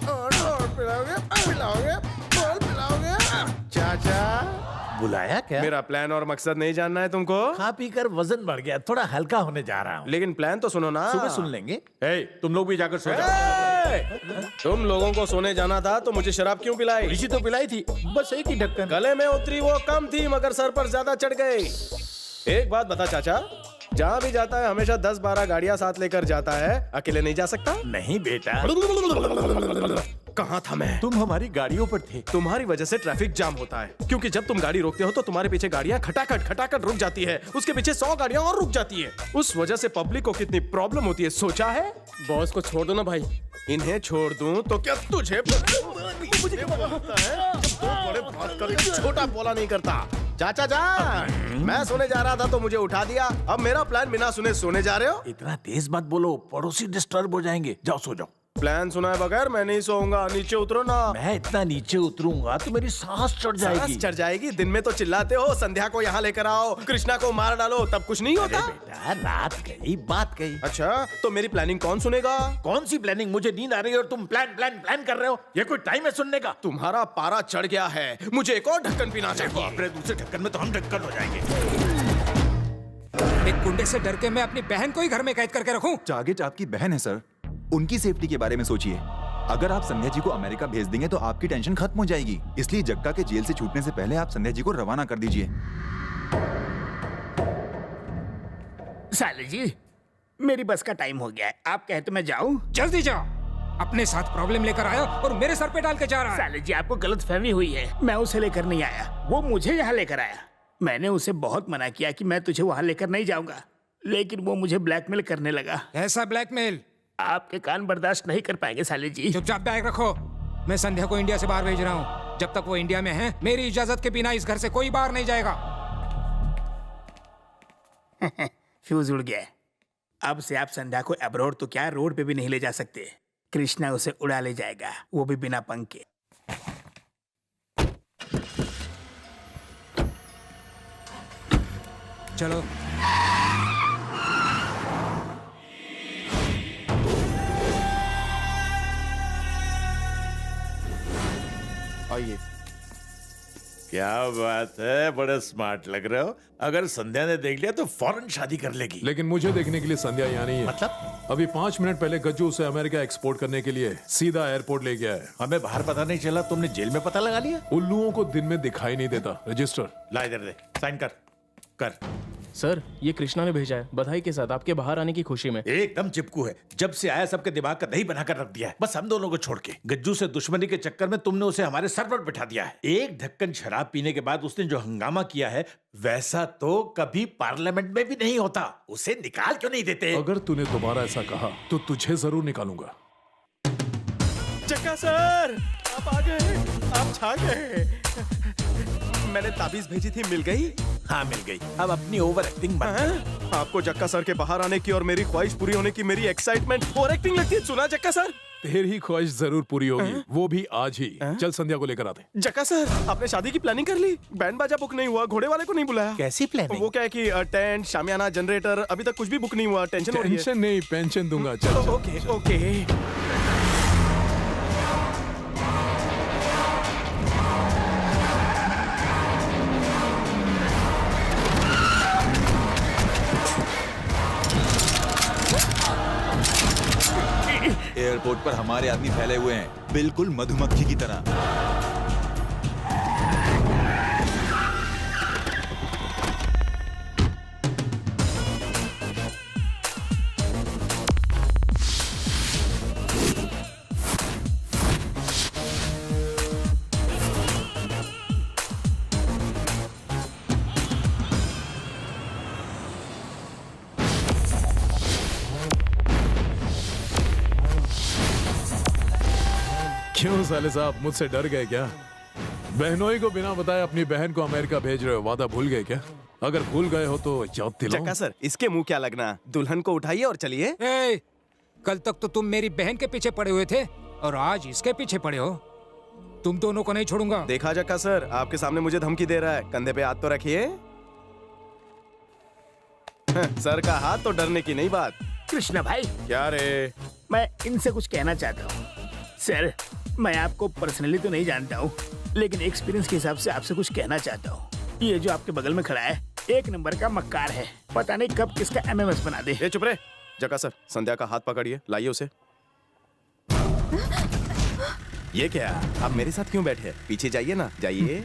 और पिलाओगे और पिलाओगे। चाचा बुलाया क्या? मेरा प्लान और मकसद नहीं जानना है तुमको? खा पी कर वजन बढ़ गया, थोड़ा हल्का होने जा रहा हूँ। लेकिन प्लान तो सुनो ना। सुबह सुन लेंगे। तुम लोग भी जाकर सो जाओ। तुम लोगों को सोने जाना था तो मुझे शराब क्यों पिलाई? इसी तो पिलाई थी, बस एक ही ढक्कन। गले में उतरी वो कम थी, मगर सर पर ज्यादा चढ़ गई। एक बात बता चाचा, जहाँ भी जाता है हमेशा 10-12 गाड़ियाँ साथ लेकर जाता है, अकेले नहीं जा सकता। नहीं बेटा, कहाँ था मैं? तुम हमारी गाड़ियों पर थे। तुम्हारी वजह से ट्रैफिक जाम होता है, क्योंकि जब तुम गाड़ी रोकते हो तो तुम्हारे पीछे गाड़ियाँ खटाखट रुक जाती है, उसके पीछे 100 गाड़ियाँ और रुक जाती है। उस वजह से पब्लिक को कितनी प्रॉब्लम होती है, सोचा है? बॉस को छोड़ दो ना भाई। इन्हें छोड़ दूं तो क्या तुझे मुझे क्या लगता है? जब दो बड़े बात करके छोटा बोला नहीं करता। चाचा जान, मैं सोने जा रहा था तो मुझे उठा दिया। अब मेरा प्लान बिना सुने सोने जा रहे हो? इतना तेज मत बोलो, पड़ोसी डिस्टर्ब हो जाएंगे। जाओ सो जाओ। प्लान सुनाए बगैर मैं नहीं सोऊंगा, नीचे उतरो ना। मैं इतना नीचे उतरूंगा तो मेरी सांस चढ़ जाएगी। सांस चढ़ जाएगी? दिन में तो चिल्लाते हो, संध्या को यहाँ लेकर आओ, कृष्णा को मार डालो, तब कुछ नहीं होता। बेटा रात गई बात गई। अच्छा तो मेरी प्लानिंग कौन सुनेगा? कौन सी प्लानिंग? मुझे नींद आ रही है और तुम प्लान कर रहे हो। ये कोई टाइम है सुनने का? तुम्हारा पारा चढ़ गया है, मुझे एक और ढक्कन पीना चाहिए। अपने दूसरे ढक्कन में तो हम ढक्कन हो जाएंगे। एक गुंडे से डर के मैं अपनी बहन को ही घर में कैद करके रखूं? टारगेट आपकी बहन है सर, उनकी सेफ्टी के बारे में सोचिए। अगर आप संध्या जी को अमेरिका भेज देंगे तो आपकी टेंशन खत्म हो जाएगी, इसलिए जग्गा के जेल से छूटने से पहले आप संध्या जी को रवाना कर दीजिए। साले जी, मेरी बस का टाइम हो गया है, आप कहते मैं जाऊं? जल्दी जाओ, अपने साथ प्रॉब्लम लेकर आया और मेरे सर पे डाल के जा रहा है। साले जी, आपको गलतफहमी हुई है, मैं उसे लेकर नहीं आया, वो मुझे यहाँ लेकर आया। मैंने उसे बहुत मना किया कि मैं तुझे वहाँ लेकर नहीं जाऊंगा, लेकिन वो मुझे ब्लैकमेल करने लगा। ऐसा ब्लैकमेल? आपके कान बर्दाश्त नहीं कर पाएंगे साले जी। चुपचाप बैग रखो, मैं संध्या को इंडिया से बाहर भेज रहा हूँ। जब तक वो इंडिया में है, मेरी इजाजत के बिना इस घर से कोई बाहर नहीं जाएगा। फ्यूज उड़ गया। अब से आप संध्या को अब्रॉड तो क्या, रोड पे भी नहीं ले जा सकते। कृष्णा उसे उड़ा ले जाएगा, वो भी बिना पंख के। चलो आइए। क्या बात है, बड़े स्मार्ट लग रहे हो। अगर संध्या ने देख लिया तो फौरन शादी कर लेगी। लेकिन मुझे देखने के लिए संध्या यहाँ नहीं है। मतलब? अभी 5 मिनट पहले गज्जू उसे अमेरिका एक्सपोर्ट करने के लिए सीधा एयरपोर्ट ले गया है। हमें बाहर पता नहीं चला, तुमने जेल में पता लगा लिया? उल्लुओं को दिन में दिखाई नहीं देता। रजिस्टर ला इधर दे, साइन कर। सर, ये कृष्णा ने भेजा है, बधाई के साथ आपके बाहर आने की खुशी में। एकदम चिपकू है, जब से आया सबके दिमाग का दही बनाकर रख दिया है, बस हम दोनों को छोड़ के। गज्जू से दुश्मनी के चक्कर में तुमने उसे हमारे सर पर बिठा दिया है। एक ढक्कन शराब पीने के बाद उसने जो हंगामा किया है, वैसा तो कभी पार्लियामेंट में भी नहीं होता। उसे निकाल क्यों नहीं देते? अगर तूने दोबारा ऐसा कहा तो तुझे जरूर निकालूंगा। जग्गा सर, आप आ गए, आप छा गए। मैंने ताबीज भेजी थी, मिल गई? हाँ मिल गई। अब अपनी ओवर एक्टिंग बंद कर। आपको जक्का सर के बाहर आने की और मेरी ख्वाहिश पूरी होने की मेरी एक्साइटमेंट ओवर एक्टिंग लगती है। सुना जक्का सर? तेरी ख्वाहिश जरूर पूरी होगी, वो भी आज ही। चल संध्या को लेकर आते। जक्का सर, आपने शादी की प्लानिंग कर ली? बैंड बाजा बुक नहीं हुआ, घोड़े वाले को नहीं बुलाया? कैसी प्लानिंग? वो क्या है कि टेंट, शामियाना, जनरेटर, अभी तक कुछ भी बुक नहीं हुआ। टेंशन हो रही है। टेंशन नहीं, पेंशन दूंगा। चल ओके ओके। एयरपोर्ट पर हमारे आदमी फैले हुए हैं, बिल्कुल मधुमक्खी की तरह। क्यों साले साहब, मुझसे डर गए क्या? बहनोई को बिना बताए अपनी बहन को अमेरिका भेज रहे हो, वादा भूल गए क्या? अगर भूल गए हो तो याद दिलाओ। जक्का सर, इसके मुंह क्या लगना? दुल्हन को उठाइए और चलिए। कल तक तो तुम मेरी बहन के पीछे पड़े हुए थे और आज इसके पीछे पड़े हो। तुम दोनों को नहीं छोड़ूंगा। देखा जक्का सर, आपके सामने मुझे धमकी दे रहा है। कंधे पे हाथ तो रखिए। सर का हाथ तो डरने की नहीं बात। कृष्णा भाई। क्या रे? मैं इनसे कुछ कहना चाहता हूँ। सर, मैं आपको पर्सनली तो नहीं जानता हूँ, लेकिन एक्सपीरियंस के हिसाब से आपसे कुछ कहना चाहता हूँ। ये जो आपके बगल में खड़ा है, 1 नंबर का मक्कार है। पता नहीं कब किसका MMS बना दे। चुप रहे। जक्का सर, संध्या का हाथ पकड़िए, लाइए उसे। ये क्या? आप मेरे साथ क्यों बैठे? पीछे जाइए ना, जाइए।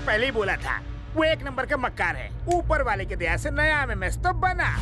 पहले ही बोला था, वो एक नंबर का मक्कार है। ऊपर वाले की दया से नया एमएमएस तो बना।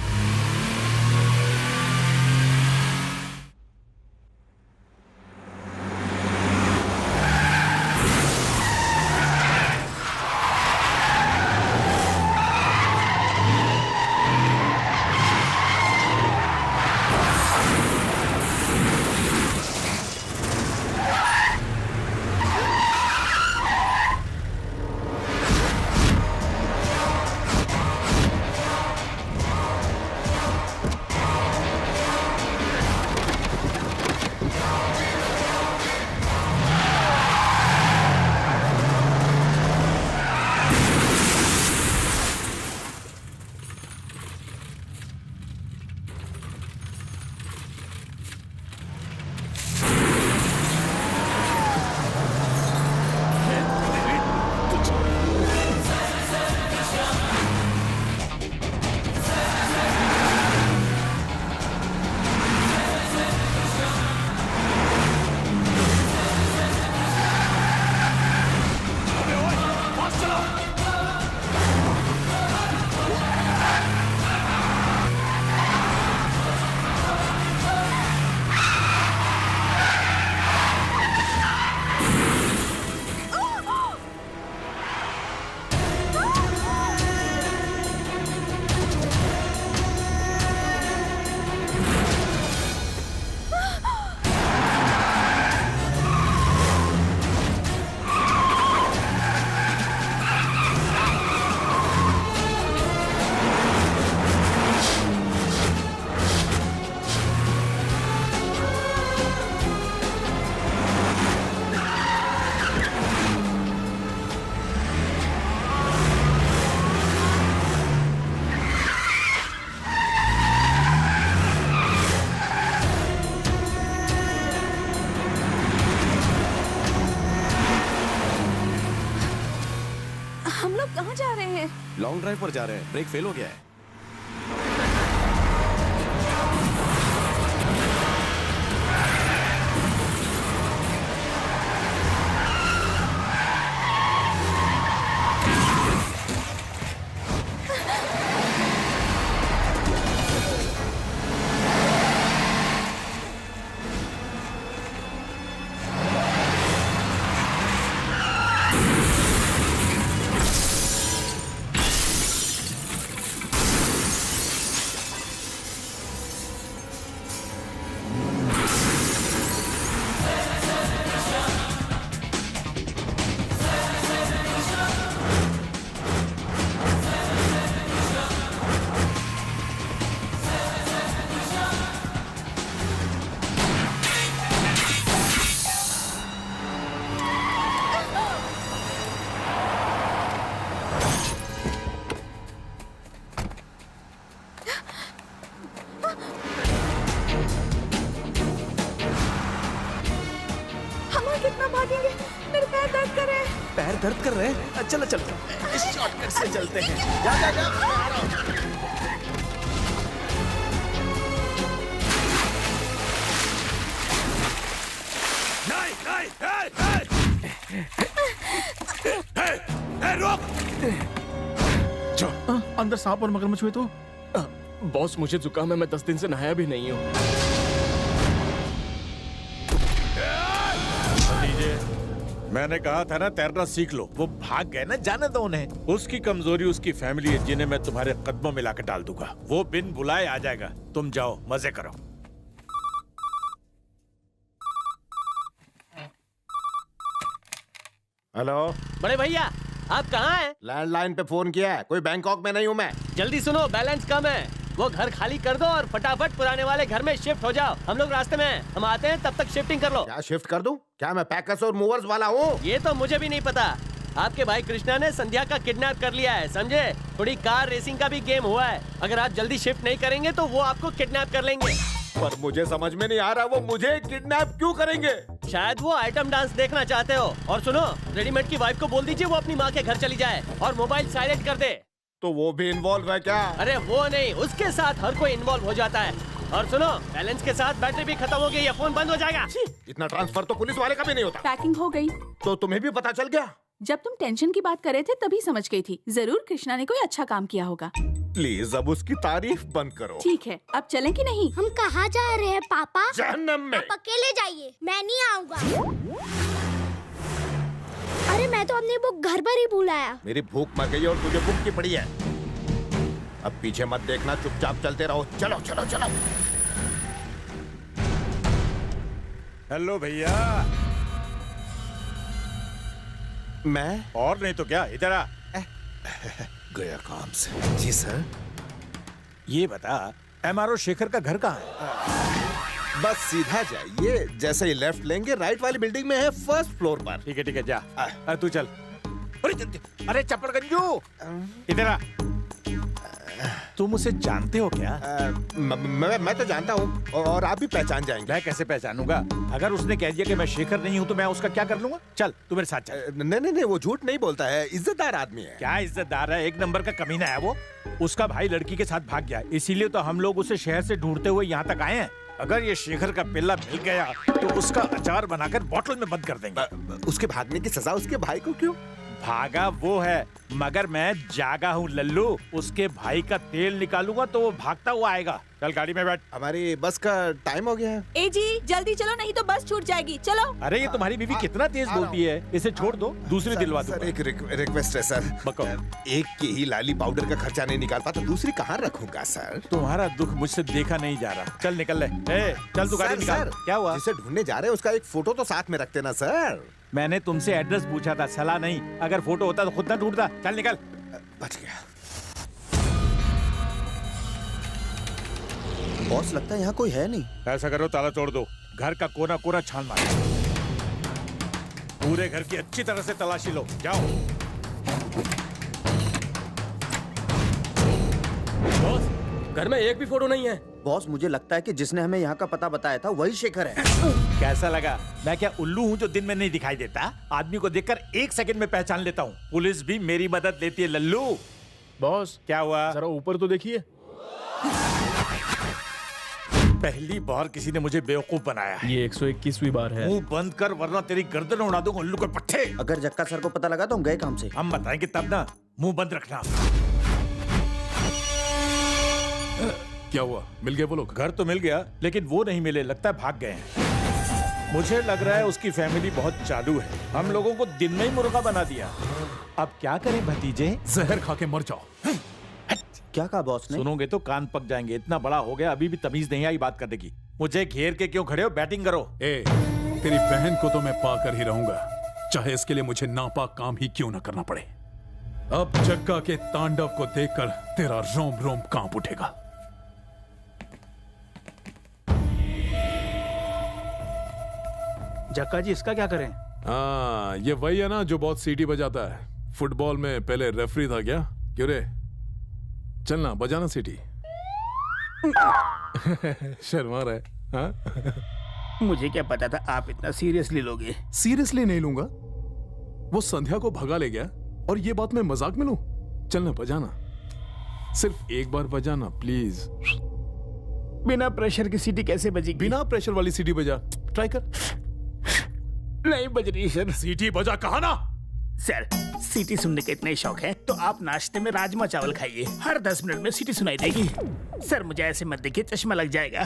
लॉन्ग ड्राइव पर जा रहे हैं। ब्रेक फेल हो गया है। पैर दर्द कर रहे हैं। चलो चलो इस शॉर्टकट से चलते हैं। जा जा जा, मैं आ रहा हूं। नहीं, रुक! अंदर सांप और मगरमच्छ हुए तो बॉस मुझे जुकाम है, मैं 10 दिन से नहाया भी नहीं हूँ। मैंने कहा था ना तैरना सीख लो। वो भाग गए ना, जाने दो उन्हें। उसकी कमजोरी उसकी फैमिली है, जिन्हें मैं तुम्हारे कदमों में लाकर डाल दूंगा। वो बिन बुलाए आ जाएगा। तुम जाओ, मजे करो। हेलो बड़े भैया, आप कहाँ हैं? लैंडलाइन पे फोन किया है। कोई बैंकॉक में नहीं हूँ मैं। जल्दी सुनो, बैलेंस कम है। वो घर खाली कर दो और फटाफट पुराने वाले घर में शिफ्ट हो जाओ। हम लोग रास्ते में हैं, हम आते हैं, तब तक शिफ्टिंग कर लो। क्या शिफ्ट कर दूं? क्या मैं पैकर्स और मूवर्स वाला हूँ? ये तो मुझे भी नहीं पता। आपके भाई कृष्णा ने संध्या का किडनैप कर लिया है, समझे? थोड़ी कार रेसिंग का भी गेम हुआ है। अगर आप जल्दी शिफ्ट नहीं करेंगे तो वो आपको किडनैप कर लेंगे। पर मुझे समझ में नहीं आ रहा वो मुझे किडनैप क्यों करेंगे? शायद वो आइटम डांस देखना चाहते हो। और सुनो, रेडीमेड की वाइफ को बोल दीजिए वो अपनी माँ के घर चली जाए और मोबाइल साइलेंट कर दे। तो वो भी इन्वॉल्व है क्या? अरे वो नहीं, उसके साथ हर कोई इन्वॉल्व हो जाता है। और सुनो, बैलेंस के साथ बैटरी भी खत्म हो गई, ये फोन बंद हो जाएगा। इतना ट्रांसफर तो पुलिस वाले का भी नहीं होता। पैकिंग हो गई। तो तुम्हें भी पता चल गया? जब तुम टेंशन की बात कर रहे थे तभी समझ गई थी। जरूर कृष्णा ने कोई अच्छा काम किया होगा। प्लीज अब उसकी तारीफ बंद करो। ठीक है, अब चलें कि नहीं? हम कहाँ जा रहे हैं पापा? जहन्नम में। आप अकेले जाइए, मैं नहीं आऊँगा। अरे मैं तो अपनी बुक घर पर ही भूल आया। मेरी भूख मर गई और तुझे भूख की पड़ी है। अब पीछे मत देखना, चुपचाप चलते रहो। चलो चलो चलो। हेलो भैया। मैं? और नहीं तो क्या, इधर आ। गया काम से। जी सर। ये बता, MRO शेखर का घर कहाँ है? बस सीधा जाइए, जैसे ही लेफ्ट लेंगे राइट वाली बिल्डिंग में है, फर्स्ट फ्लोर पर। ठीक है जा। तू चल। अरे चप्पड़गंजू, इधर आ। तुम उसे जानते हो क्या? मैं तो जानता हूँ और आप भी पहचान जाएंगे। मैं कैसे पहचानूंगा? अगर उसने कह दिया कि मैं शेखर नहीं हूँ तो मैं उसका क्या कर लूंगा? चल तू मेरे साथ चल। नहीं, वो झूठ नहीं बोलता है, इज्जतदार आदमी है। क्या इज्जतदार है? एक नंबर का कमीना है वो। उसका भाई लड़की के साथ भाग गया, इसीलिए तो हम लोग उसे शहर से ढूंढते हुए यहाँ तक आए हैं। अगर ये शेखर का पिल्ला मिल गया तो उसका अचार बनाकर बोतल में बंद कर देंगे। उसके भागने की सजा उसके भाई को क्यों? भागा वो है, मगर मैं जागा हूँ लल्लू। उसके भाई का तेल निकालूंगा तो वो भागता हुआ आएगा। चल गाड़ी में बैठ। हमारी बस का टाइम हो गया है। ए जी जल्दी चलो, नहीं तो बस छूट जाएगी। चलो। अरे ये तुम्हारी बीवी कितना तेज बोलती है, इसे छोड़ दो, दूसरी दिलवा दो। सर एक रिक्वेस्ट है सर। एक की ही लाली पाउडर का खर्चा नहीं निकाल पाता, दूसरी कहाँ रखूंगा सर? तुम्हारा दुख मुझसे देखा नहीं जा रहा। चल निकल ले। चल तू गाड़ी निकाल। क्या हुआ? जिसे ढूंढने जा रहे हैं उसका एक फोटो तो साथ में रखते ना सर। मैंने तुमसे एड्रेस पूछा था, सलाह नहीं। अगर फोटो होता तो खुद ना ढूंढता। चल निकल। बच गया। बॉस लगता है यहाँ कोई है नहीं। ऐसा करो, ताला तोड़ दो, घर का कोना कोना छान मारो, पूरे घर की अच्छी तरह से तलाशी लो। जाओ। बॉस घर में एक भी फोटो नहीं है। बॉस मुझे लगता है कि जिसने हमें यहाँ का पता बताया था वही शेखर है। कैसा लगा? मैं क्या उल्लू हूँ जो दिन में नहीं दिखाई देता? आदमी को देखकर 1 सेकंड में पहचान लेता हूँ। पुलिस भी मेरी मदद लेती है लल्लू। बॉस क्या हुआ? जरा ऊपर तो देखिए। पहली बार किसी ने मुझे बेवकूफ बनाया है। ये 121वीं बार है। मुंह बंद कर वरना तेरी गर्दन उड़ा दूंगा उल्लू के पट्टे। अगर जक्का सर को पता लगा तो हम गए काम से। हम बताएंगे तब ना, मुंह बंद रखना। क्या हुआ? मिल गए वो लोग? घर तो मिल गया लेकिन वो नहीं मिले, लगता है भाग गए हैं। मुझे लग रहा है उसकी फैमिली बहुत चालू है, हम लोगों को दिन में ही मुर्गा बना दिया। अब क्या करें भतीजे? जहर खा के मर जाओ। क्या कहा बॉस ने? सुनोगे तो कान पक जाएंगे। इतना बड़ा हो गया अभी भी तमीज नहीं आई बात करने की। मुझे घेर के क्यों खड़े हो? बैटिंग करो। तेरी बहन को तो मैं पाकर ही रहूंगा, चाहे इसके लिए मुझे नापाक काम ही क्यों न करना पड़े। अब जग्गा के तांडव को देखकर तेरा रोम रोम कांप उठेगा। जक्का जी इसका क्या करें? हाँ, ये वही है ना जो बहुत सीटी बजाता है। फुटबॉल में पहले रेफरी था क्या? क्यों रे? चलना बजाना सीटी। शर्मा रहा है। हाँ? मुझे क्या पता था आप इतना सीरियसली लोगे। सीरियसली नहीं लूंगा। वो संध्या को भगा ले गया और ये बात मैं मजाक में लूं? चलना बजाना, सिर्फ एक बार बजाना प्लीज। बिना प्रेशर की सीटी कैसे बजेगी? बिना प्रेशर वाली सीटी बजा, ट्राई कर। नहीं बज रही सर। सीटी बजा कहा ना। सर सीटी सुनने का इतना ही शौक है तो आप नाश्ते में राजमा चावल खाइए, हर 10 मिनट में सीटी सुनाई देगी। सर मुझे ऐसे मत देखिए, चश्मा लग जाएगा।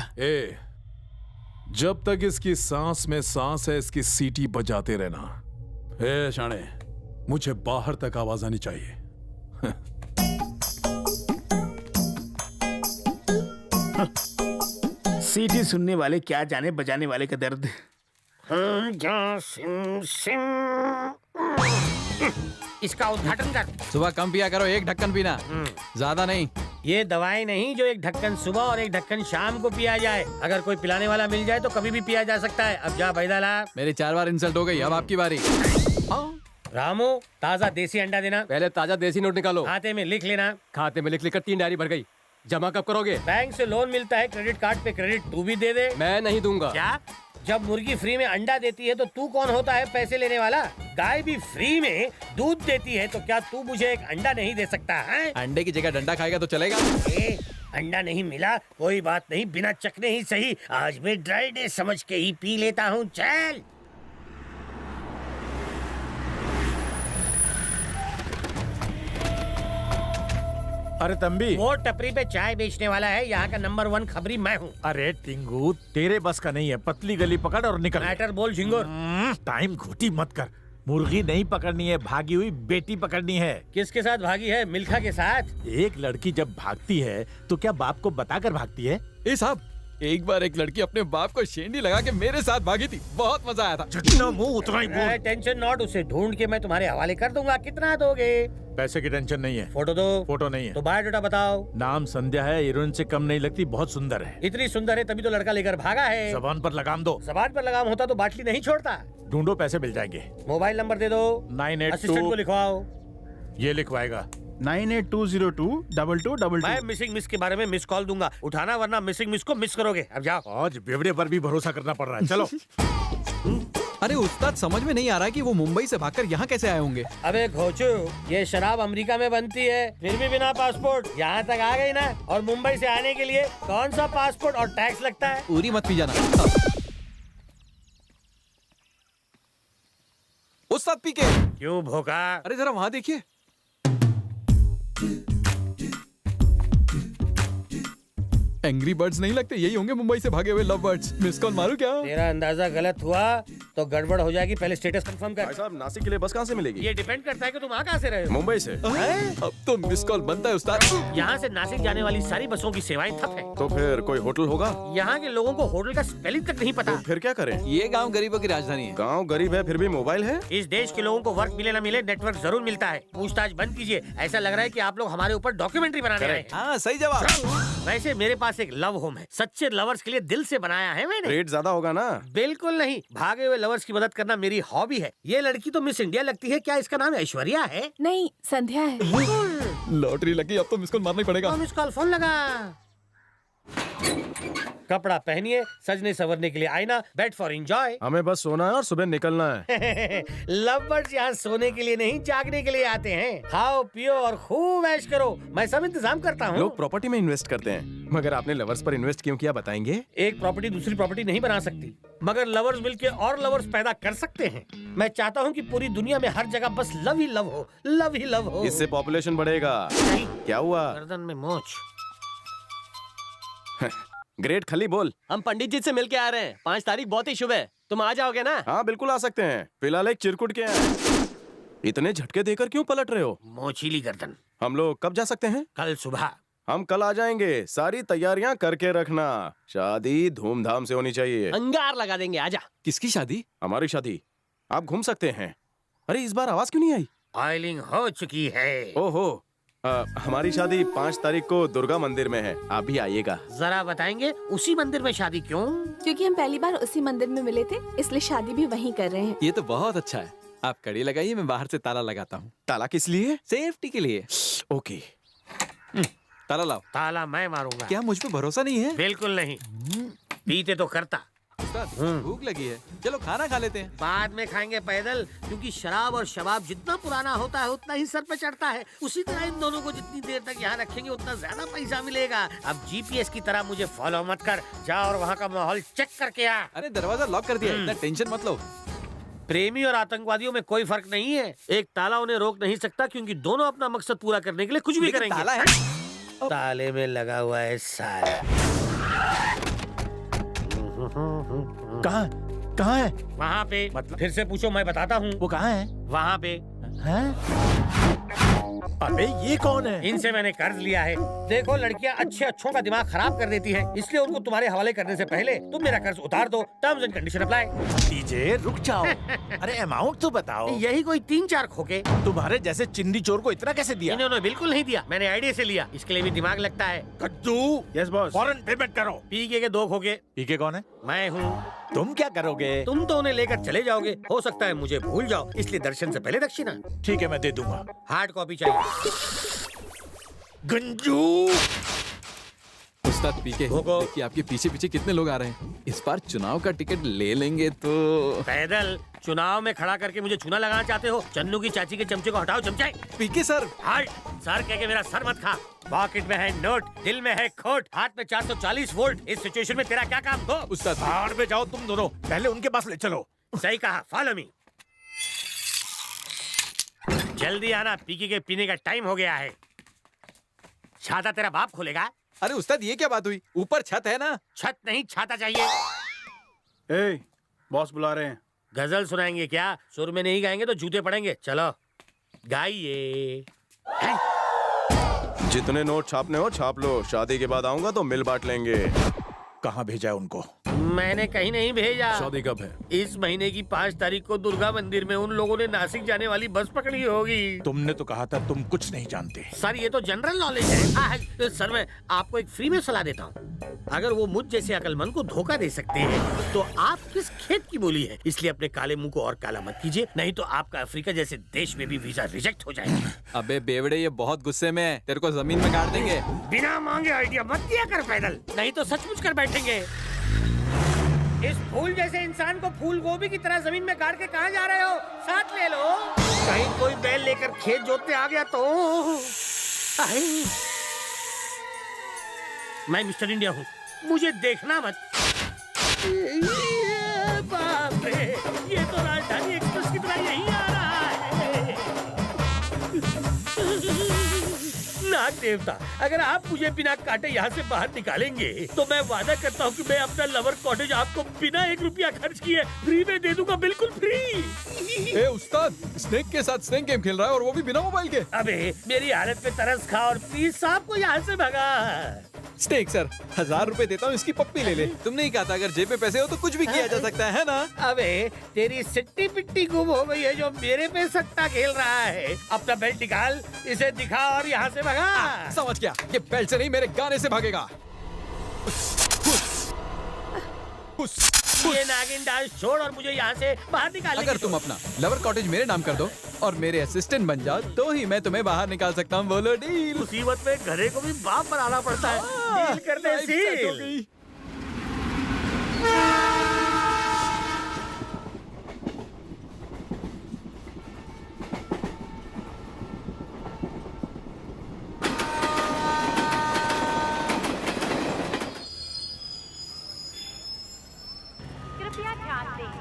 जब तक इसकी सांस में सांस है इसकी सीटी बजाते रहना। शाणे, मुझे बाहर तक आवाज आनी चाहिए। सीटी सुनने वाले क्या जाने बजाने वाले का दर्द। इसका उद्घाटन कर। सुबह कम पिया करो, 1 ढक्कन पीना, ज्यादा नहीं। ये दवाई नहीं जो 1 ढक्कन सुबह और 1 ढक्कन शाम को पिया जाए। अगर कोई पिलाने वाला मिल जाए तो कभी भी पिया जा सकता है। अब जा भैदाला। मेरी 4 बार इंसल्ट हो गई, अब आपकी बारी। रामू ताजा देसी अंडा देना। पहले ताजा देसी नोट निकालो। खाते में लिख लेना। खाते में लिख लिखकर 3 डायरी भर गई। जमा कब करोगे? बैंक से लोन मिलता है, क्रेडिट कार्ड पे क्रेडिट तू भी दे दे। मैं नहीं दूंगा। क्या? जब मुर्गी फ्री में अंडा देती है तो तू कौन होता है पैसे लेने वाला? गाय भी फ्री में दूध देती है तो क्या तू मुझे एक अंडा नहीं दे सकता है? अंडे की जगह डंडा खाएगा तो चलेगा? अंडा नहीं मिला कोई बात नहीं, बिना चखने ही सही। आज मैं ड्राई डे समझ के ही पी लेता हूँ। चल अरे तंबी, वो टपरी पे चाय बेचने वाला है, यहाँ का नंबर 1 खबरी मैं हूँ। अरे टिंगू, तेरे बस का नहीं है। पतली गली पकड़ और निकल। मैटर बोल झिंगुर। टाइम घोटी मत कर। मुर्गी नहीं पकड़नी है, भागी हुई बेटी पकड़नी है। किसके साथ भागी है? मिल्खा के साथ। एक लड़की जब भागती है तो क्या बाप को बताकर भागती है? ए साहब, एक बार एक लड़की अपने बाप को शेंडी लगा के मेरे साथ भागी थी, बहुत मजा आया था। जितना मुंह उतना ही बोल। टेंशन नॉट, उसे ढूंढ के मैं तुम्हारे हवाले कर दूंगा। कितना दोगे? पैसे की टेंशन नहीं है। फोटो दो। फोटो नहीं है तो बायोडाटा बताओ। नाम संध्या है, हीरोइन से कम नहीं लगती, बहुत सुंदर है। इतनी सुंदर है तभी तो लड़का लेकर भागा है। जबान पर लगाम दो। जबान पर लगाम होता तो बाटली नहीं छोड़ता। ढूंढो, पैसे मिल जाएंगे। मोबाइल नंबर दे दो। 982 असिस्टेंट को लिखवाओ। ये लिखवाएगा। 982022222। मैं मिसिंग मिस के बारे में मिस कॉल दूंगा, उठाना वरना मिसिंग मिस को मिस करोगे। अब जाओ। आज बेवड़े पर भी भरोसा करना पड़ रहा है। चलो। अरे उस्ताद, समझ में नहीं आ रहा है कि वो मुंबई से भागकर यहाँ कैसे आए होंगे। अबे घोचू, ये शराब अमेरिका में बनती है, फिर भी बिना पासपोर्ट यहाँ तक आ गई ना। और मुंबई से आने के लिए कौन सा पासपोर्ट और टैक्स लगता है? पूरी मत पी जाना। उस्ताद पी के। क्यों भोका? अरे जरा वहाँ देखिए। एंग्री बर्ड्स नहीं लगते, यही होंगे मुंबई से भागे हुए लव बर्ड्स। मिस कॉल मारूं क्या? तेरा अंदाजा गलत हुआ तो गड़बड़ हो जाएगी। पहले स्टेटस कंफर्म कर। भाई साहब, नासिक के लिए बस कहाँ से मिलेगी? ये डिपेंड करता है कि तुम वहाँ कहाँ से रहे हो। मुंबई से। अब तो मिस कॉल बनता है उस्ताद। यहाँ से नासिक जाने वाली सारी बसों की सेवाएं ठप है। तो फिर कोई होटल होगा? यहाँ के लोगों को होटल का स्पेलिंग तक नहीं पता। तो फिर क्या करें? ये गांव गरीबों की राजधानी है। गांव गरीब है फिर भी मोबाइल है। इस देश के लोगों को वर्क मिले ना मिले, नेटवर्क जरूर मिलता है। पूछताछ बंद कीजिए। ऐसा लग रहा है कि आप लोग हमारे ऊपर डॉक्यूमेंट्री बनाने आए हैं। हाँ, सही जवाब। वैसे मेरे पास एक लव होम है, सच्चे लवर्स के लिए दिल से बनाया है मैंने। रेट ज्यादा होगा ना? बिल्कुल नहीं, भागे हुए लवर्स की मदद करना मेरी हॉबी है। ये लड़की तो मिस इंडिया लगती है। क्या इसका नाम ऐश्वर्या है? नहीं, संध्या है। लॉटरी लगी, अब तो मिस कॉल मारना ही पड़ेगा। तो मिस कॉल फोन लगा। कपड़ा पहनिए, सजने संवरने के लिए आईना, बेड फॉर एंजॉय। हमें बस सोना है और सुबह निकलना है। लव बर्ड्स यहाँ सोने के लिए नहीं, जागने के लिए आते हैं। खाओ पियो और खूब ऐश करो, मैं सब इंतजाम करता हूँ। लोग प्रॉपर्टी में इन्वेस्ट करते हैं, मगर आपने लवर्स पर इन्वेस्ट क्यों किया बताएंगे? एक प्रॉपर्टी दूसरी प्रॉपर्टी नहीं बना सकती, मगर लवर्स मिलके और लवर्स पैदा कर सकते हैं। मैं चाहता हूँ कि पूरी दुनिया में हर जगह बस लव ही लव हो, लव ही लव हो। इससे पॉपुलेशन बढ़ेगा। क्या हुआ? गर्दन में मोच। ग्रेट खली बोल। हम पंडित जी से मिल के आ रहे हैं। 5 तारीख बहुत ही शुभ है, तुम आ जाओगे ना? हाँ बिल्कुल आ सकते हैं। फिलहाल एक चिरकुट के हैं। इतने झटके देकर क्यों पलट रहे हो? मोचीली गर्दन। हम लोग कब जा सकते हैं? कल सुबह। हम कल आ जाएंगे, सारी तैयारियां करके रखना। शादी धूमधाम से होनी चाहिए। अंगार लगा देंगे, आजा। किसकी शादी? हमारी शादी। आप घूम सकते हैं। अरे इस बार आवाज क्यों नहीं आई? ऑयलिंग हो चुकी है। ओहो, हमारी शादी 5 तारीख को दुर्गा मंदिर में है, आप भी आइएगा। जरा बताएंगे उसी मंदिर में शादी क्यों? क्योंकि हम पहली बार उसी मंदिर में मिले थे, इसलिए शादी भी वहीं कर रहे हैं। ये तो बहुत अच्छा है। आप कड़ी लगाइए, मैं बाहर से ताला लगाता हूँ। ताला किस लिए? सेफ्टी के लिए। ओके। ताला लाओ। ताला मैं मारूंगा। क्या मुझ पे भरोसा नहीं है? बिल्कुल नहीं। पीते तो करता। भूख लगी है, चलो खाना खा लेते हैं। बाद में खाएंगे पैदल, क्योंकि शराब और शबाब जितना पुराना होता है उतना ही सर पे चढ़ता है। उसी तरह इन दोनों को जितनी देर तक यहाँ रखेंगे उतना ज्यादा पैसा मिलेगा। अब जीपीएस की तरह मुझे फॉलो मत कर, जा और वहाँ का माहौल चेक करके आ। अरे दरवाजा लॉक कर दिया, इतना टेंशन मत लो। प्रेमी और आतंकवादियों में कोई फर्क नहीं है। एक ताला उन्हें रोक नहीं सकता, क्योंकि दोनों अपना मकसद पूरा करने के लिए कुछ भी करेंगे। ताला है? ताले में लगा हुआ है साला। कहाँ है? वहाँ पे। मतलब? फिर से पूछो, मैं बताता हूँ। वो कहाँ है? वहाँ पे। अबे ये कौन है? इनसे मैंने कर्ज लिया है। देखो लड़कियाँ अच्छों का दिमाग खराब कर देती हैं, इसलिए उनको तुम्हारे हवाले करने से पहले तुम मेरा कर्ज उतार दो। Terms and condition apply. DJ रुक जाओ। अरे अमाउंट तो बताओ। यही कोई 3-4 खोके। तुम्हारे जैसे चिंदी चोर को इतना कैसे दिया? इन्होंने बिल्कुल नहीं दिया, मैंने आईडिया से लिया। इसके लिए भी दिमाग लगता है। कद्दू। Yes boss. फौरन पेमेंट करो। पीके के 2 खोके। पीके कौन है? मैं हूँ। तुम क्या करोगे? तुम तो उन्हें लेकर चले जाओगे, हो सकता है मुझे भूल जाओ, इसलिए दर्शन से पहले दक्षिणा। ठीक है, मैं दे दूंगा। हार्ड कॉपी चाहिए। गंजू। उस्ताद पीके, देखिए आपके पीछे पीछे कितने लोग आ रहे हैं। इस बार चुनाव का टिकट ले लेंगे तो। पैदल चुनाव में खड़ा करके मुझे चूना लगाना चाहते हो? चन्नू की चाची के चमचे को हटाओ चमचाए। PK sir. हार्ट सर कह के मेरा सर मत खा। पॉकेट में है नोट, दिल में है खोट, हाथ में 440 वोल्ट। इस सिचुएशन में तेरा क्या काम? हो उस्ताद। भाड़ में जाओ तुम दोनों, पहले उनके पास ले चलो। सही कहा, फॉलो मी। जल्दी आना, पीके के पीने का टाइम हो गया है। छाता तेरा बाप खोलेगा। अरे उस्ताद ये क्या बात हुई? ऊपर छत है ना। छत नहीं छाता चाहिए। ए, बॉस बुला रहे हैं। गजल सुनाएंगे क्या? सुर में नहीं गाएंगे तो जूते पड़ेंगे। चलो गाइए। जितने नोट छापने हो छाप लो, शादी के बाद आऊंगा तो मिल बांट लेंगे। कहाँ भेजा है उनको? मैंने कहीं नहीं भेजा। शादी कब है? इस महीने की 5 तारीख को दुर्गा मंदिर में उन लोगों ने नासिक जाने वाली बस पकड़ी होगी। तुमने तो कहा था तुम कुछ नहीं जानते। सर ये तो जनरल नॉलेज है। सर मैं आपको एक फ्री में सलाह देता हूँ। अगर वो मुझ जैसे अकलमंद को धोखा दे सकते हैं तो आप किस खेत की बोली है। इसलिए अपने काले मुंह को और काला मत कीजिए, नहीं तो आपका अफ्रीका जैसे देश में भी वीजा रिजेक्ट हो जाएगा। अबे बेवड़े ये बहुत गुस्से में है, तेरे को जमीन में गाड़ देंगे। बिना मांगे आइडिया मत दिया कर पैदल, नहीं तो सचमुच कर बैठेंगे। इस फूल जैसे इंसान को फूल गोभी की तरह जमीन में गाड़ के कहाँ जा रहे हो? साथ ले लो। कहीं कोई बैल लेकर खेत जोतने आ गया तो। मैं मिस्टर इंडिया हूँ, मुझे देखना मत। बाप रे, ये तो राजधानी एक्सप्रेस की तरह यही आ रहा है। नाग देवता, अगर आप मुझे बिना काटे यहाँ से बाहर निकालेंगे तो मैं वादा करता हूँ कि मैं अपना लवर कॉटेज आपको बिना 1 रुपया खर्च किए फ्री में दे दूंगा, बिल्कुल फ्री। ए उस्ताद, स्नेक के साथ स्नेक गेम खेल रहा है और वो भी बिना मोबाइल के। अबे मेरी हालत पे तरस खा और प्लीज साहब को यहाँ से भगा। स्नेक सर, 1000 रुपए देता हूँ, इसकी पप्पी ले ले। तुमने ही कहा था अगर जेब में पैसे हो तो कुछ भी किया जा सकता है ना? अबे तेरी सिट्टी पिट्टी गुम हो गई है जो मेरे पे सट्टा खेल रहा है। अपना बेल्ट निकाल, इसे दिखा और यहाँ से भगा। समझ गया, ये बेल्ट से नहीं मेरे गाने से भागेगा। ये नागिन डांस छोड़ और मुझे यहाँ से बाहर निकाल। अगर तुम अपना लवर कॉटेज मेरे नाम कर दो और मेरे असिस्टेंट बन जाओ तो ही मैं तुम्हें बाहर निकाल सकता हूँ। बोलो डील। मुसीबत में घरे को भी बाप बनाना पड़ता है। डील कर दे सील। कृपया ध्यान दें,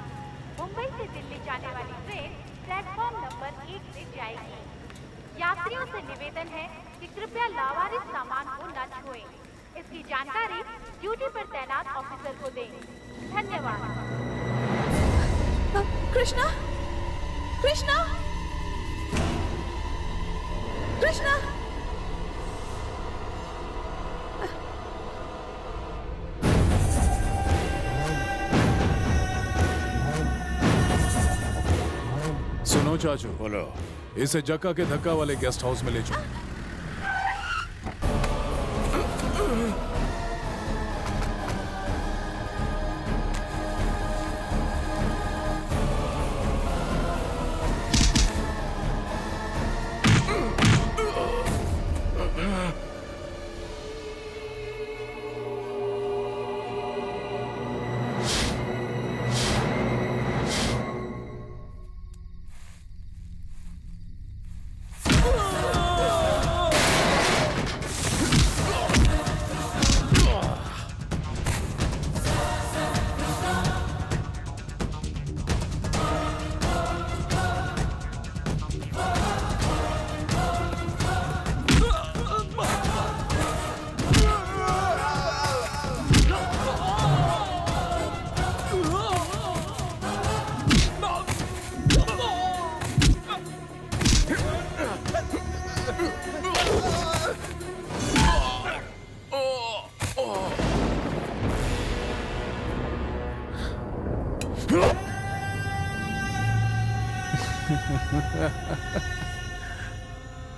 मुंबई से दिल्ली जाने वाली ट्रेन प्लेटफॉर्म नंबर 1 से जाएगी। यात्रियों से निवेदन है कि कृपया लावारिस सामान को न छुएं। इसकी जानकारी ड्यूटी पर तैनात ऑफिसर को दें। धन्यवाद। कृष्णा, कृष्णा, कृष्णा। सुनो चाचू, बोलो। इसे जक्का के धक्का वाले गेस्ट हाउस में ले जाओ।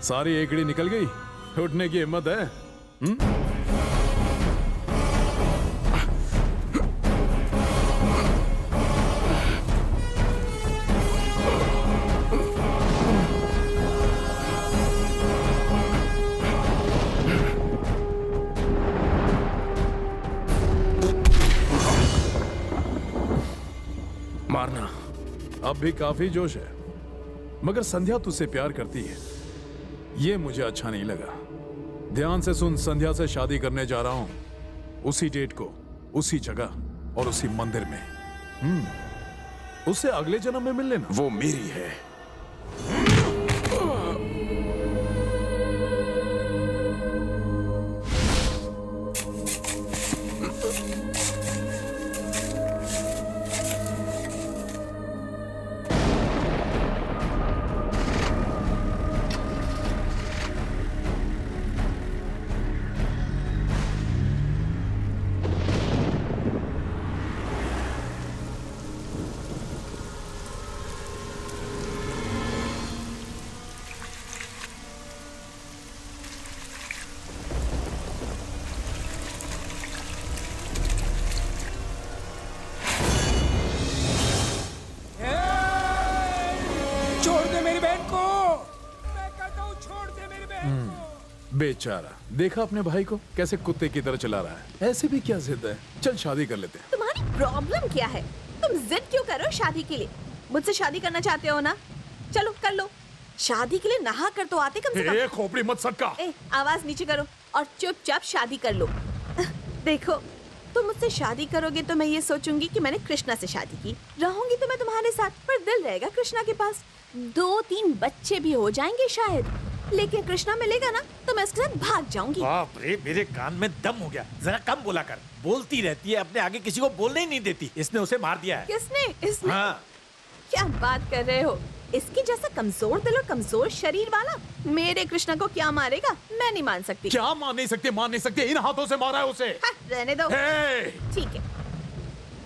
सारी एकड़ी निकल गई, उठने की हिम्मत है? मारना अब भी काफी जोश है, मगर संध्या तुझसे प्यार करती है, ये मुझे अच्छा नहीं लगा। ध्यान से सुन, संध्या से शादी करने जा रहा हूं, उसी डेट को, उसी जगह और उसी मंदिर में। उससे अगले जन्म में मिल लेना। वो मेरी है। बेचारा, देखा अपने भाई को कैसे कुत्ते की तरह चला रहा है। ऐसे भी क्या जिद है, चल शादी कर लेते हैं। तुम्हारी प्रॉब्लम क्या है? तुम जिद क्यों कर रहे हो शादी के लिए? मुझसे शादी करना चाहते हो ना? चलो कर लो। शादी के लिए नहा कर तो आते कम से कम। खोपड़ी मत सटका। आवाज नीचे करो और चुपचाप शादी कर लो। देखो, तुम मुझसे शादी करोगे तो मैं ये सोचूंगी कि मैंने कृष्णा से शादी की। रहूंगी तो मैं तुम्हारे साथ, पर दिल रहेगा कृष्णा के पास। 2-3 बच्चे भी हो जाएंगे शायद, लेकिन कृष्णा मिलेगा ना तो मैं उसके साथ भाग जाऊंगी। बाप रे, मेरे कान में दम हो गया। जरा कम बोला कर। बोलती रहती है, अपने आगे किसी को बोलने ही नहीं देती। इसने उसे मार दिया है। किसने? इसने? हाँ। क्या बात कर रहे हो? इसके जैसा कमजोर दिल और कमजोर शरीर वाला मेरे कृष्णा को क्या मारेगा? मैं नहीं मान सकती। क्या मान नहीं सकते? इन हाथों से मारा है उसे। रहने दो। ठीक है,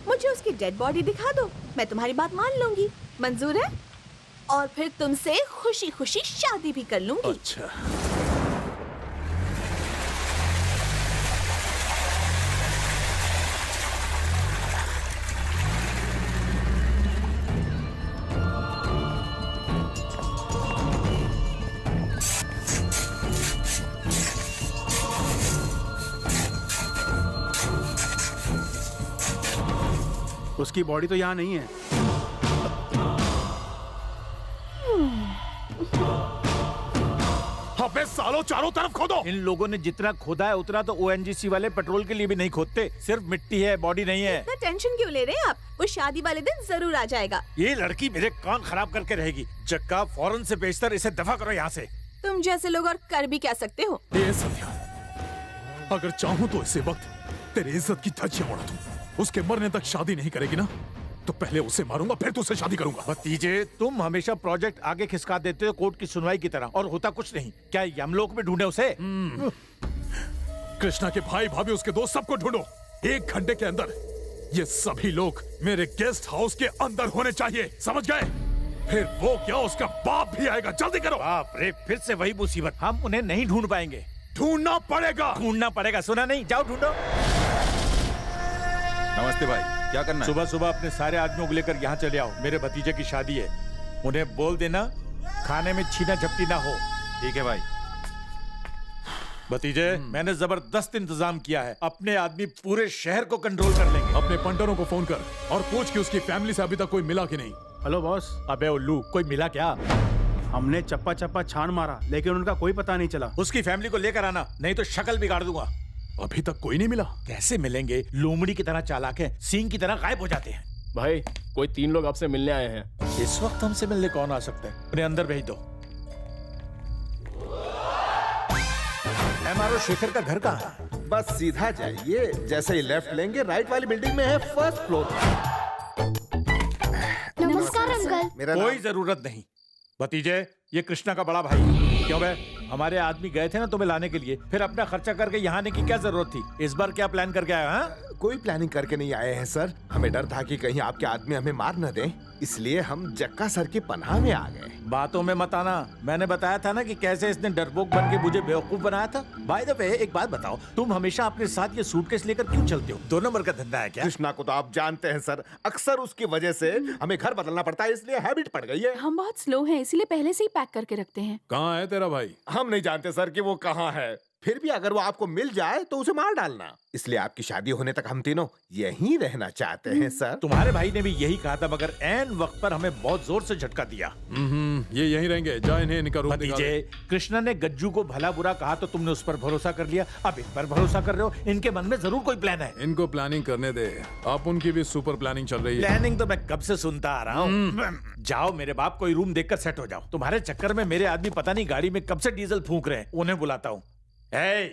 मुझे उसकी डेड बॉडी दिखा दो, मैं तुम्हारी बात मान लूंगी। मंजूर है? और फिर तुमसे खुशी खुशी शादी भी कर लूंगी। अच्छा। उसकी बॉडी तो यहाँ नहीं है। अबे सालों, चारों तरफ खोदो। इन लोगों ने जितना खोदा है उतना तो ओएनजीसी वाले पेट्रोल के लिए भी नहीं खोदते। सिर्फ मिट्टी है, बॉडी नहीं है। इतना टेंशन क्यों ले रहे हैं आप? वो शादी वाले दिन जरूर आ जाएगा। ये लड़की मेरे कान खराब करके रहेगी। जग्गा, फौरन से बेशतर इसे दफा करो यहाँ से। तुम जैसे लोग और कर भी क्या सकते हो? ये संध्या, अगर चाहूँ तो इसी वक्त तेरी इज्जत की धज्जियां उड़ा दूं। उसके मरने तक शादी नहीं करेगी ना, तो पहले उसे मारूंगा, फिर तुझसे शादी करूंगा। भतीजे, तुम हमेशा प्रोजेक्ट आगे खिसका देते हो कोर्ट की सुनवाई की तरह, और होता कुछ नहीं। क्या यमलोक में ढूंढे उसे? कृष्णा के भाई भाभी, उसके दोस्त, सबको ढूंढो। 1 घंटे के अंदर ये सभी लोग मेरे गेस्ट हाउस के अंदर होने चाहिए, समझ गए? फिर वो क्या, उसका बाप भी आएगा। जल्दी करो। बाप रे, फिर से वही मुसीबत। हम उन्हें नहीं ढूंढ पाएंगे। ढूंढना पड़ेगा। सुना नहीं? जाओ ढूंढो। नमस्ते भाई, क्या करना है? सुबह सुबह अपने सारे आदमियों को लेकर यहाँ चले आओ। मेरे भतीजे की शादी है। उन्हें बोल देना खाने में छीना झपटी ना हो। ठीक है भाई। भतीजे, मैंने जबरदस्त इंतजाम किया है। अपने आदमी पूरे शहर को कंट्रोल कर लेंगे। अपने पंटरों को फोन कर और पूछ कि उसकी फैमिली से अभी तक कोई मिला कि नहीं। Hello boss. अबे उल्लू, कोई मिला क्या? हमने चप्पा चप्पा छान मारा, लेकिन उनका कोई पता नहीं चला। उसकी फैमिली को लेकर आना, नहीं तो शक्ल बिगाड़ दूंगा। अभी तक कोई नहीं मिला? कैसे मिलेंगे? लोमड़ी की तरह चालाक है, सींग की तरह गायब हो जाते हैं। भाई, कोई 3 लोग आपसे मिलने आए हैं। इस वक्त हमसे मिलने कौन आ सकता है? उन्हें अंदर भेज दो। एमआरओ शेखर का घर कहाँ है? बस सीधा जाइए, जैसे ही लेफ्ट लेंगे राइट वाली बिल्डिंग में है, फर्स्ट फ्लोर। नमस्कार अंकल। कोई जरूरत नहीं। भतीजे, ये कृष्णा का बड़ा भाई। क्यों बे? हमारे आदमी गए थे ना तुम्हें लाने के लिए, फिर अपना खर्चा करके यहाँ आने की क्या जरूरत थी? इस बार क्या प्लान करके आया? कोई प्लानिंग करके नहीं आए हैं सर। हमें डर था कि कहीं आपके आदमी हमें मार न दें, इसलिए हम जक्का सर की पनाह में आ गए। बातों में मत आना। मैंने बताया था ना कि कैसे इसने डरपोक बन के मुझे बेवकूफ बनाया था। बाय द वे, एक बात बताओ, तुम हमेशा अपने साथ ये सूटकेस लेकर क्यों चलते हो? 2 नंबर का धंधा है क्या? कृष्णा को तो आप जानते हैं सर, अक्सर उसकी वजह से हमें घर बदलना पड़ता है, इसलिए हैबिट पड़ गई है। हम बहुत स्लो हैं, इसलिए पहले से ही पैक करके रखते हैं। कहाँ है तेरा भाई? हम नहीं जानते सर कि वो कहाँ है। फिर भी अगर वो आपको मिल जाए तो उसे मार डालना। इसलिए आपकी शादी होने तक हम तीनों यहीं रहना चाहते हैं सर। तुम्हारे भाई ने भी यही कहा था, मगर ऐन वक्त पर हमें बहुत जोर से झटका दिया। ये यहीं रहेंगे। जा इन्हें इनका रूम दिखा दे। कृष्णा ने गज्जू को भला बुरा कहा तो तुमने उस पर भरोसा कर लिया, अब इन पर भरोसा कर रहे हो। इनके मन में जरूर कोई प्लान है। इनको प्लानिंग करने दे। आप उनकी भी सुपर प्लानिंग चल रही है। प्लानिंग तो मैं कब से सुनता आ रहा हूँ। जाओ मेरे बाप, कोई रूम देखकर सेट हो जाओ। तुम्हारे चक्कर में मेरे आदमी पता नहीं गाड़ी में कब से डीजल फूंक रहे हैं। उन्हें बुलाता हूँ। अरे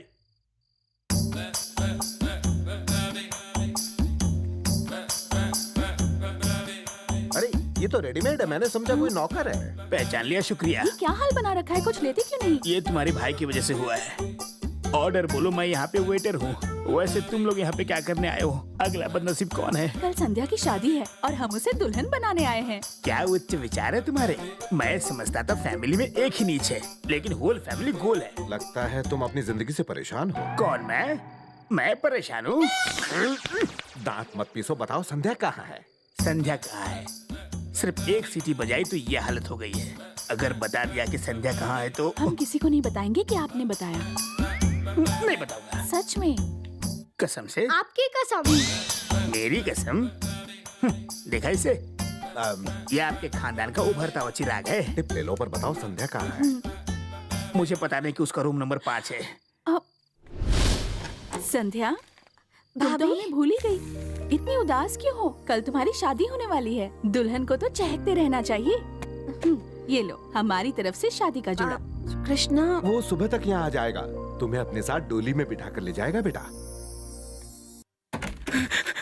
ये तो रेडीमेड है, मैंने समझा कोई नौकर है। पहचान लिया, शुक्रिया। ये क्या हाल बना रखा है, कुछ लेते क्यों नहीं? ये तुम्हारे भाई की वजह से हुआ है। ऑर्डर बोलो, मैं यहाँ पे वेटर हूँ। वैसे तुम लोग यहाँ पे क्या करने आए हो? अगला बदनसीब कौन है? कल संध्या की शादी है और हम उसे दुल्हन बनाने आए हैं। क्या उच्च विचार है तुम्हारे? मैं समझता था फैमिली में एक ही नीच है, लेकिन होल फैमिली गोल है। लगता है तुम अपनी जिंदगी से परेशान हो। कौन? मैं परेशान हूँ? दांत मत पीसो, बताओ संध्या कहाँ है? संध्या कहाँ है? सिर्फ एक सीटी बजाई तो ये हालत हो गई है। अगर बता दिया कि संध्या कहाँ है तो हम किसी को नहीं बताएंगे कि आपने बताया। नहीं बताऊंगा। सच में? कसम से? आपकी कसम। मेरी कसम? देखा इसे? ये आपके खानदान का उभरता हुआ चिराग है। टिप ले लो पर बताओ संध्या कहाँ है? मुझे पता नहीं कि उसका रूम नंबर 5 है। संध्या, तुम तो हमें भूल ही गई। इतनी उदास क्यों हो? कल तुम्हारी शादी होने वाली है। दुल्हन को तो चहकते रहना चाहिए। ये लो, हमारी तरफ से शादी का जोड़ा। कृष्णा, वो सुबह तक यहाँ आ जाएगा। तुम्हें अपने साथ डोली में बिठा कर ले जाएगा बेटा।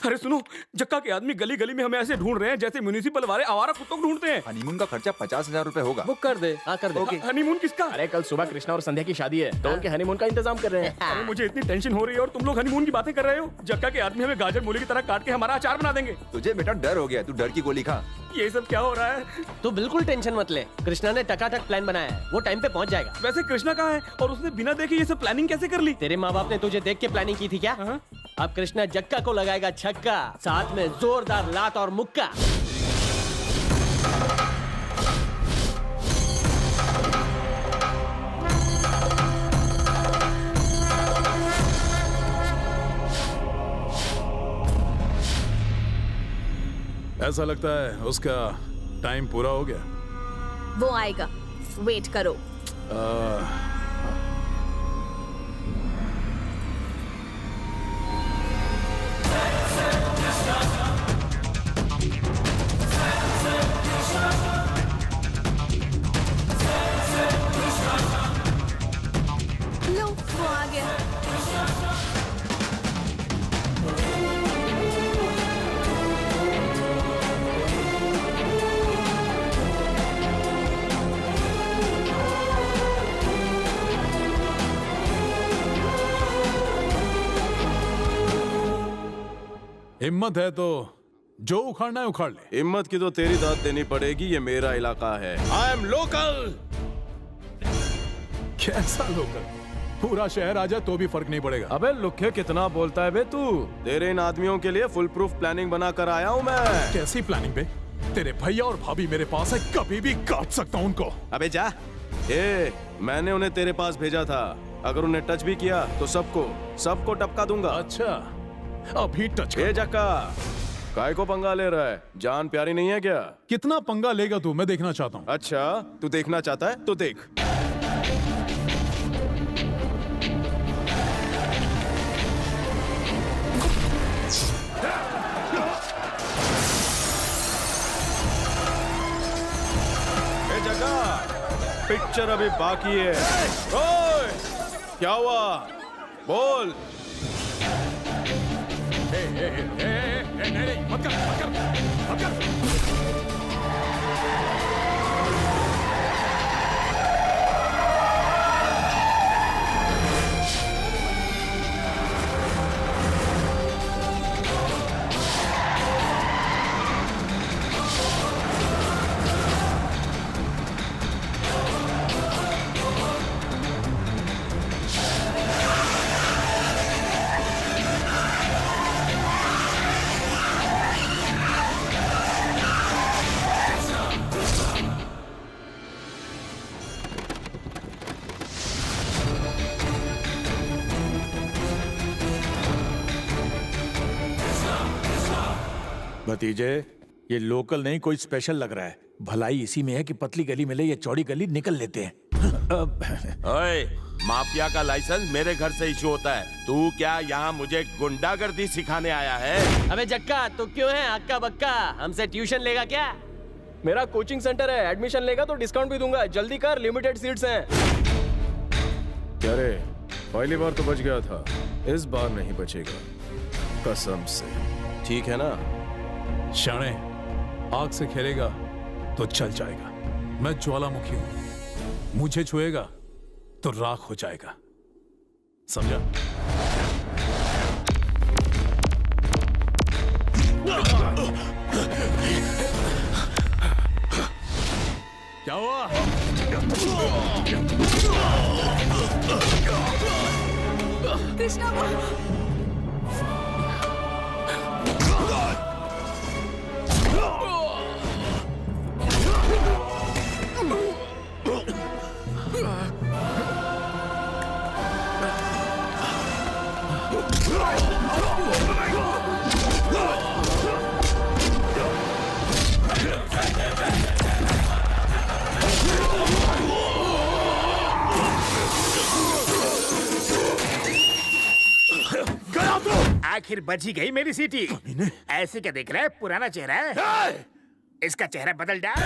अरे सुनो, जक्का के आदमी गली गली में हमें ऐसे ढूंढ रहे हैं जैसे म्युनिसिपल वाले आवारा कुत्तों को ढूंढते हैं। हनीमून का खर्चा 50,000 रुपए होगा। बुक कर दे। हाँ कर दे। हनीमून किसका? अरे कल सुबह कृष्णा और संध्या की शादी है तो उनके हनीमून का इंतजाम कर रहे हैं। अरे मुझे इतनी टेंशन हो रही है और तुम लोग हनीमून की बातें कर रहे हो। जक्का के आदमी हमें गाजर मूली की तरह काट के हमारा अचार बना देंगे। तुझे बेटा डर हो गया, तू डर की गोली खा। ये सब क्या हो रहा है? तू बिल्कुल टेंशन मत ले, कृष्णा ने टकाटक प्लान बनाया है, वो टाइम पे पहुंच जाएगा। वैसे कृष्णा कहाँ है और उसने बिना देखे ये सब प्लानिंग कैसे कर ली? तेरे माँ बाप ने तुझे देख के प्लानिंग की थी क्या? अब कृष्णा जक्का को लगाएगा छक्का, साथ में जोरदार लात और मुक्का। ऐसा लगता है उसका टाइम पूरा हो गया। वो आएगा, वेट करो। लो, वो आ गया। हिम्मत है तो जो उखाड़ना है उखाड़ ले। हिम्मत की तो तेरी दाद देनी पड़ेगी, ये मेरा इलाका है। I am local. कैसा लोकल? पूरा शहर आ जाए तो भी फर्क नहीं पड़ेगा। अबे लुखे, कितना बोलता है बे तू? तेरे इन आदमियों के लिए फुल प्रूफ प्लानिंग बना कर आया हूँ मैं। कैसी प्लानिंग बे? तेरे भैया और भाभी मेरे पास है, कभी भी काट सकता हूँ उनको। अबे जा। मैंने उन्हें तेरे पास भेजा था, अगर उन्हें टच भी किया तो सबको टपका दूंगा। अच्छा, अभी टच कर। जक्का, काय को पंगा ले रहा है? जान प्यारी नहीं है क्या? कितना पंगा लेगा तू? मैं देखना चाहता हूँ। अच्छा, तू देखना चाहता है तो देख। जक्का, पिक्चर अभी बाकी है। ओए, क्या हुआ? बोल। नहीं, मत कर। भतीजे, ये लोकल नहीं, कोई स्पेशल लग रहा है। भलाई इसी में है कि पतली गली मिले या चौड़ी गली निकल लेते हैं। ओए, माफिया का लाइसेंस मेरे घर से इशू होता है। तू क्या यहाँ मुझे गुंडागर्दी सिखाने आया है? अबे जक्का, तू क्यों है हक्का बक्का? हमसे ट्यूशन लेगा क्या? मेरा कोचिंग सेंटर है, एडमिशन लेगा तो डिस्काउंट भी दूंगा। जल्दी कर, लिमिटेड सीट्स हैं। क्या रे, पहली बार तो बच गया था, इस बार नहीं बचेगा, कसम से। ठीक है ना? शाणे, आग से खेलेगा तो चल जाएगा। मैं ज्वालामुखी हूं, मुझे छुएगा तो राख हो जाएगा, समझा? क्या हुआ? कृष्णा, आखिर बच ही गई मेरी सीटी। ऐसे क्या देख रहा है, पुराना चेहरा है। इसका चेहरा बदल डाल।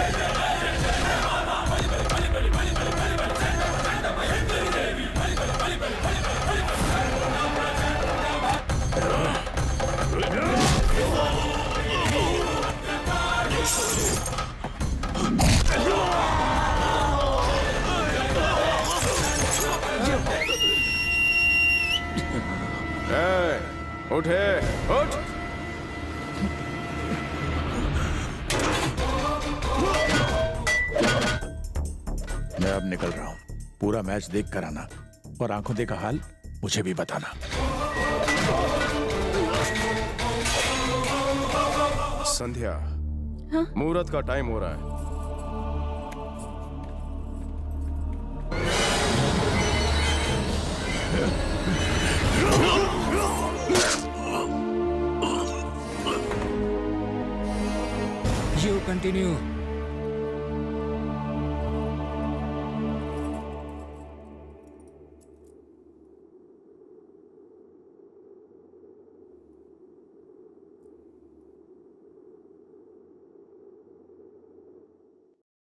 उठे, उठ। मैं अब निकल रहा हूँ। पूरा मैच देख कर आना और आंखों देखा हाल मुझे भी बताना। संध्या, मुहूर्त का टाइम हो रहा है। You continue.